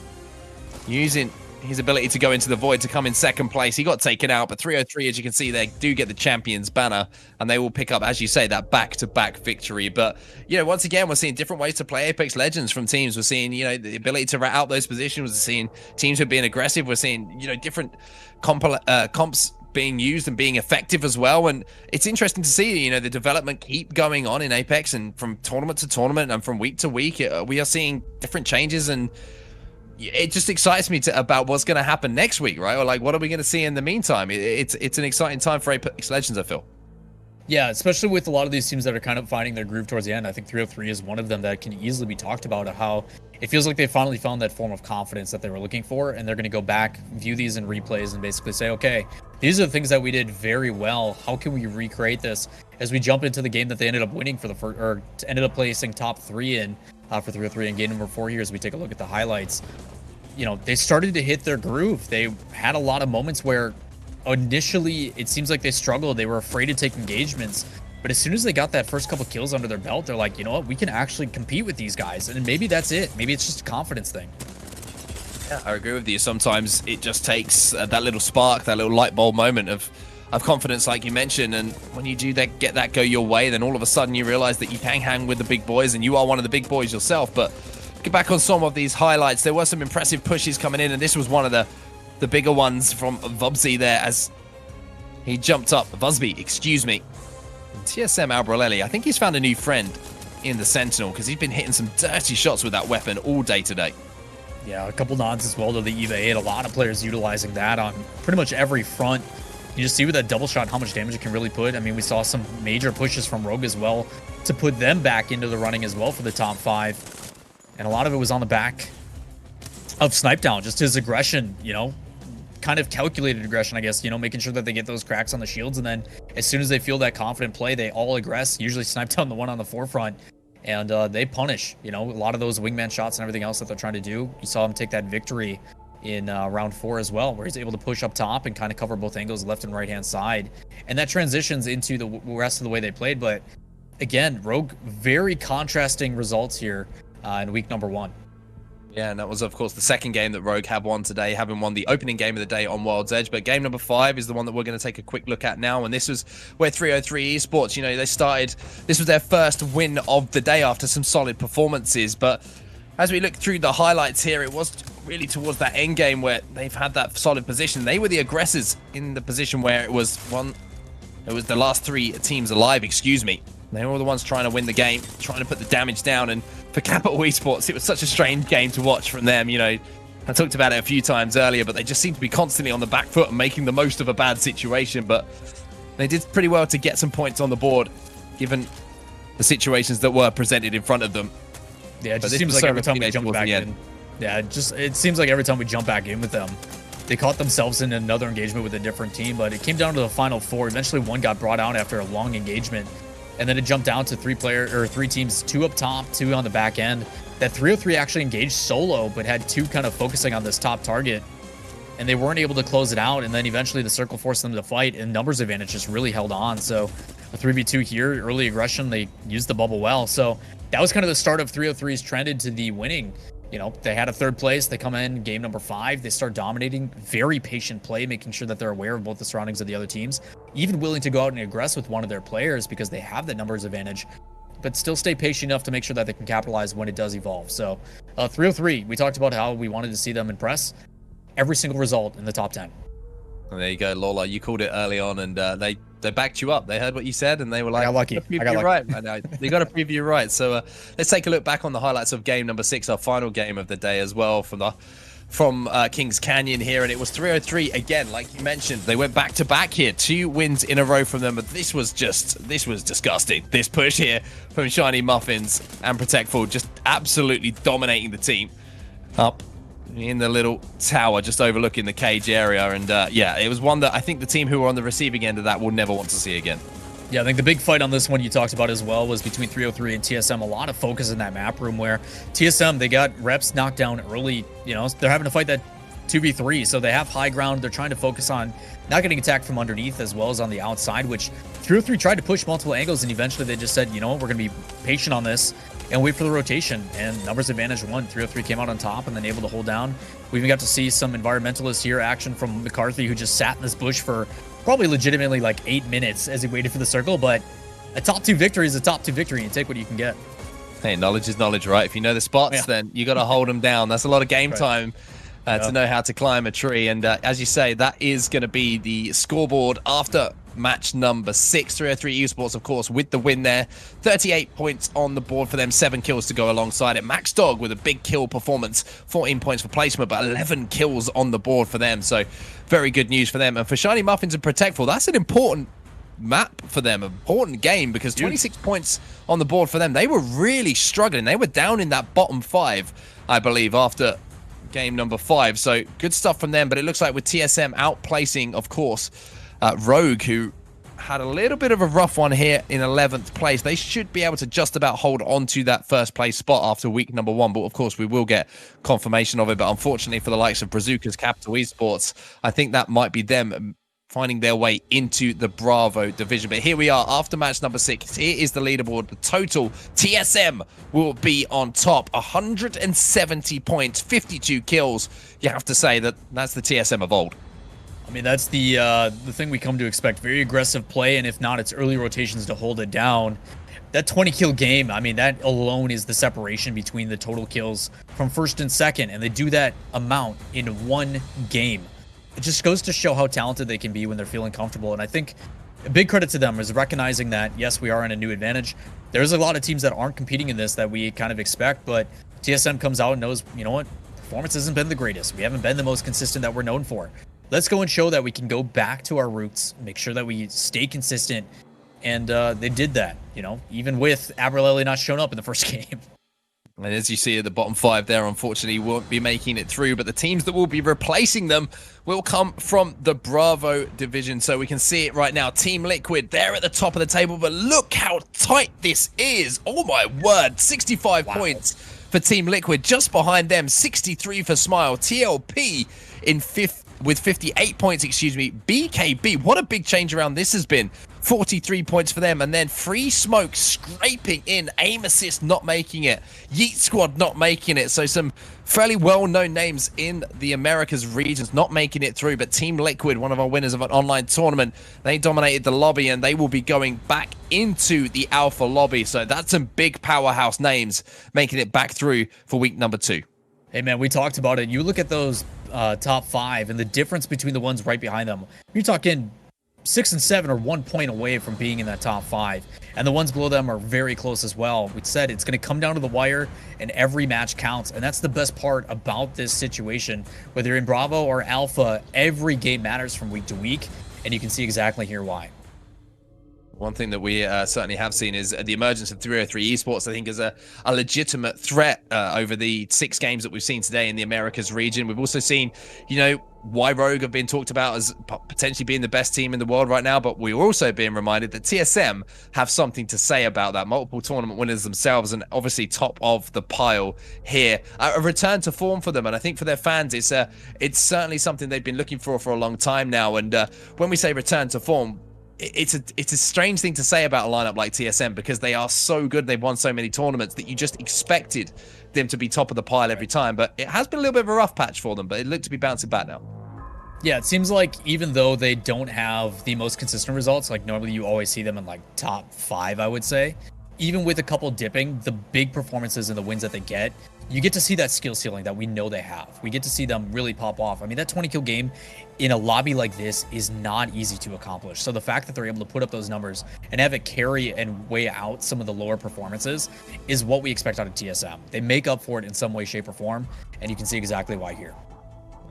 using his ability to go into the void to come in 2nd place. He got taken out, but 303, as you can see, they do get the champions banner, and they will pick up, as you say, that back-to-back victory. But, you know, once again, we're seeing different ways to play Apex Legends from teams. We're seeing, you know, the ability to rat out those positions. We're seeing teams who are being aggressive. We're seeing, you know, different comps being used and being effective as well. And it's interesting to see, you know, the development keep going on in Apex, and from tournament to tournament and from week to week, we are seeing different changes and it just excites me about what's going to happen next week, right? Or like, what are we going to see in the meantime? It's an exciting time for Apex Legends, I feel. Yeah, especially with a lot of these teams that are kind of finding their groove towards the end. I think 303 is one of them that can easily be talked about, how it feels like they finally found that form of confidence that they were looking for, and they're going to go back, view these in replays, and basically say, okay, these are the things that we did very well. How can we recreate this as we jump into the game that they ended up winning for the first, or ended up placing top 3 in for 303 in game number 4 here as we take a look at the highlights. You know, they started to hit their groove. They had a lot of moments where initially it seems like they struggled. They were afraid to take engagements, but as soon as they got that first couple kills under their belt, they're like, you know what, we can actually compete with these guys. And maybe that's it. Maybe it's just a confidence thing. Yeah, I agree with you. Sometimes it just takes that little spark, that little light bulb moment of confidence, like you mentioned. And when you do that, get that go your way, then all of a sudden you realize that you can hang with the big boys, and you are one of the big boys yourself. But get back on some of these highlights. There were some impressive pushes coming in, and this was one of the bigger ones from Vubsy there as he jumped up. Vubsy, excuse me. TSM Albrelelli, I think he's found a new friend in the Sentinel, because he's been hitting some dirty shots with that weapon all day today. Yeah, a couple nods as well to the EVA 8. A lot of players utilizing that on pretty much every front. You just see with that double shot how much damage it can really put. I mean, we saw some major pushes from Rogue as well to put them back into the running as well for the top 5. And a lot of it was on the back of Snipedown, just his aggression, you know, kind of calculated aggression, I guess, you know, making sure that they get those cracks on the shields. And then as soon as they feel that confident play, they all aggress, usually Snipedown the one on the forefront. And they punish, you know, a lot of those wingman shots and everything else that they're trying to do. You saw him take that victory in round 4 as well, where he's able to push up top and kind of cover both angles, left and right hand side. And that transitions into the rest of the way they played. But again, Rogue, very contrasting results here in week number 1. Yeah, and that was, of course, the second game that Rogue have won today, having won the opening game of the day on World's Edge. But game number 5 is the one that we're going to take a quick look at now. And this was where 303 Esports, you know, they started, this was their first win of the day after some solid performances. But as we look through the highlights here, it was really towards that end game where they've had that solid position. They were the aggressors in the position where it was the last 3 teams alive, excuse me. They were the ones trying to win the game, trying to put the damage down. And for Capital Esports, it was such a strange game to watch from them. You know, I talked about it a few times earlier, but they just seem to be constantly on the back foot and making the most of a bad situation. But they did pretty well to get some points on the board, given the situations that were presented in front of them. Yeah, it just seems like every time we jump back in. Yeah, it seems like every time we jump back in with them, they caught themselves in another engagement with a different team. But it came down to the final 4. Eventually, one got brought out after a long engagement. And then it jumped down to 3 teams, 2 up top, 2 on the back end. That 303 actually engaged solo, but had 2 kind of focusing on this top target. And they weren't able to close it out. And then eventually the circle forced them to fight, and numbers advantage just really held on. So a 3v2 here, early aggression, they used the bubble well. So that was kind of the start of 303's trend into the winning. You know, they had a 3rd place. They come in game number 5. They start dominating. Very patient play, making sure that they're aware of both the surroundings of the other teams. Even willing to go out and aggress with one of their players because they have that numbers advantage, but still stay patient enough to make sure that they can capitalize when it does evolve. So 303, we talked about how we wanted to see them impress. Every single result in the top 10. And there you go, Lola. You called it early on, and they backed you up. They heard what you said, and they were like, I got lucky. I got lucky. Right. I know. They got to prove you right. So let's take a look back on the highlights of game number 6, our final game of the day as well, from Kings Canyon here. And it was 303 again, like you mentioned. They went back to back here, 2 wins in a row from them. But this was disgusting. This push here from Shiny Muffins and Protectful, just absolutely dominating the team up in the little tower just overlooking the cage area. And yeah, it was one that I think the team who were on the receiving end of that will never want to see again. Yeah, I think the big fight on this one you talked about as well was between 303 and TSM. A lot of focus in that map room where TSM, they got reps knocked down early. You know, they're having to fight that 2v3, so they have high ground. They're trying to focus on not getting attacked from underneath as well as on the outside, which 303 tried to push multiple angles, and eventually they just said, you know what, we're going to be patient on this and wait for the rotation. And numbers advantage won. 303 came out on top and then able to hold down. We even got to see some environmentalists here action from McCarthy, who just sat in this bush for probably legitimately like 8 minutes as he waited for the circle. But a top 2 victory is a top 2 victory, and you take what you can get. Hey, knowledge is knowledge, right? If you know the spots, then you got to hold them down. That's a lot of game time to know how to climb a tree. And as you say, that is going to be the scoreboard after match number 6. 303 Esports, of course, with the win there. 38 points on the board for them, 7 kills to go alongside it. Max Dog with a big kill performance, 14 points for placement, but 11 kills on the board for them. So very good news for them. And for Shiny Muffins and Protectful, that's an important map for them, important game, because 26 points on the board for them. They were really struggling. They were down in that bottom 5, I believe, after game number 5. So good stuff from them. But it looks like with TSM outplacing, of course, Rogue, who had a little bit of a rough one here in 11th place. They should be able to just about hold on to that first place spot after week number 1. But of course, we will get confirmation of it. But unfortunately for the likes of Brazuca's Capital Esports, I think that might be them finding their way into the Bravo division. But here we are after match number 6. Here is the leaderboard. The total TSM will be on top. 170 points, 52 kills. You have to say that that's the TSM of old. I mean, that's the thing we come to expect. Very aggressive play, and if not, it's early rotations to hold it down. That 20 kill game, I mean, that alone is the separation between the total kills from first and second, and they do that amount in one game. It just goes to show how talented they can be when they're feeling comfortable. And I think a big credit to them is recognizing that, yes, we are in a new advantage. There's a lot of teams that aren't competing in this that we kind of expect, but TSM comes out and knows, you know what, performance hasn't been the greatest. We haven't been the most consistent that we're known for. Let's go and show that we can go back to our roots, make sure that we stay consistent. And they did that, you know, even with Abralelli not showing up in the first game. And as you see at the bottom 5 there, unfortunately, won't be making it through. But the teams that will be replacing them will come from the Bravo division. So we can see it right now. Team Liquid, they're at the top of the table. But look how tight this is. Oh, my word. 65 points for Team Liquid. Just behind them, 63 for Smile. TLP in 5th with 58 points, excuse me. BKB, what a big change around this has been. 43 points for them, and then Free Smoke scraping in. Aim Assist not making it. Yeet Squad not making it. So some fairly well-known names in the Americas regions not making it through. But Team Liquid, one of our winners of an online tournament, they dominated the lobby, and they will be going back into the Alpha lobby. So that's some big powerhouse names making it back through for week number 2. Hey, man, we talked about it. You look at those top 5 and the difference between the ones right behind them. You're talking 6 and 7 are 1 point away from being in that top 5, and the ones below them are very close as well. We said it's going to come down to the wire, and every match counts, and that's the best part about this situation. Whether you're in Bravo or Alpha, every game matters from week to week, and you can see exactly here why. One thing that we certainly have seen is the emergence of 303 Esports, I think, is a legitimate threat over the 6 games that we've seen today in the Americas region. We've also seen, you know, why Rogue have been talked about as potentially being the best team in the world right now, but we're also being reminded that TSM have something to say about that. Multiple tournament winners themselves, and obviously top of the pile here. A return to form for them, and I think for their fans, it's certainly something they've been looking for a long time now. And when we say return to form, it's a strange thing to say about a lineup like TSM, because they are so good. They've won so many tournaments that you just expected them to be top of the pile every time. But it has been a little bit of a rough patch for them, but it looked to be bouncing back now. Yeah, it seems like even though they don't have the most consistent results, like normally you always see them in like top 5, I would say, even with a couple dipping, the big performances and the wins that they get, you get to see that skill ceiling that we know they have. We get to see them really pop off. I mean, that 20 kill game in a lobby like this is not easy to accomplish. So the fact that they're able to put up those numbers and have it carry and weigh out some of the lower performances is what we expect out of TSM. They make up for it in some way, shape, or form, and you can see exactly why here.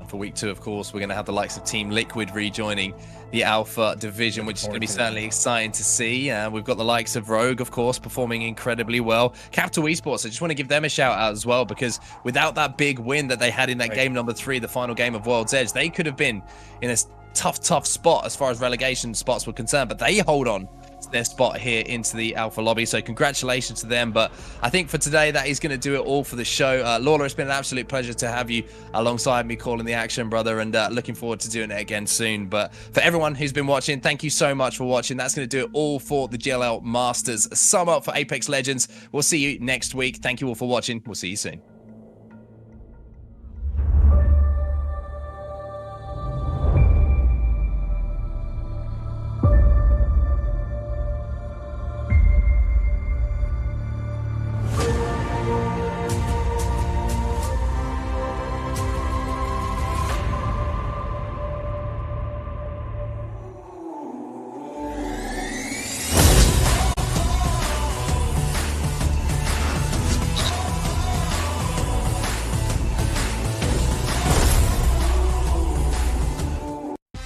For week 2, of course, we're going to have the likes of Team Liquid rejoining the Alpha division, which is going to be certainly exciting to see. We've got the likes of Rogue, of course, performing incredibly well. Capital Esports, I just want to give them a shout out as well, because without that big win that they had in that game number 3, the final game of World's Edge, they could have been in a tough spot as far as relegation spots were concerned, but they hold on to their spot here into the Alpha lobby. So congratulations to them. But I think for today, that is going to do it all for the show. Lawler, it's been an absolute pleasure to have you alongside me calling the action, brother, and looking forward to doing it again soon. But for everyone who's been watching, thank you so much for watching. That's going to do it all for the GLL Masters Summer for Apex Legends. We'll see you next week. Thank you all for watching. We'll see you soon.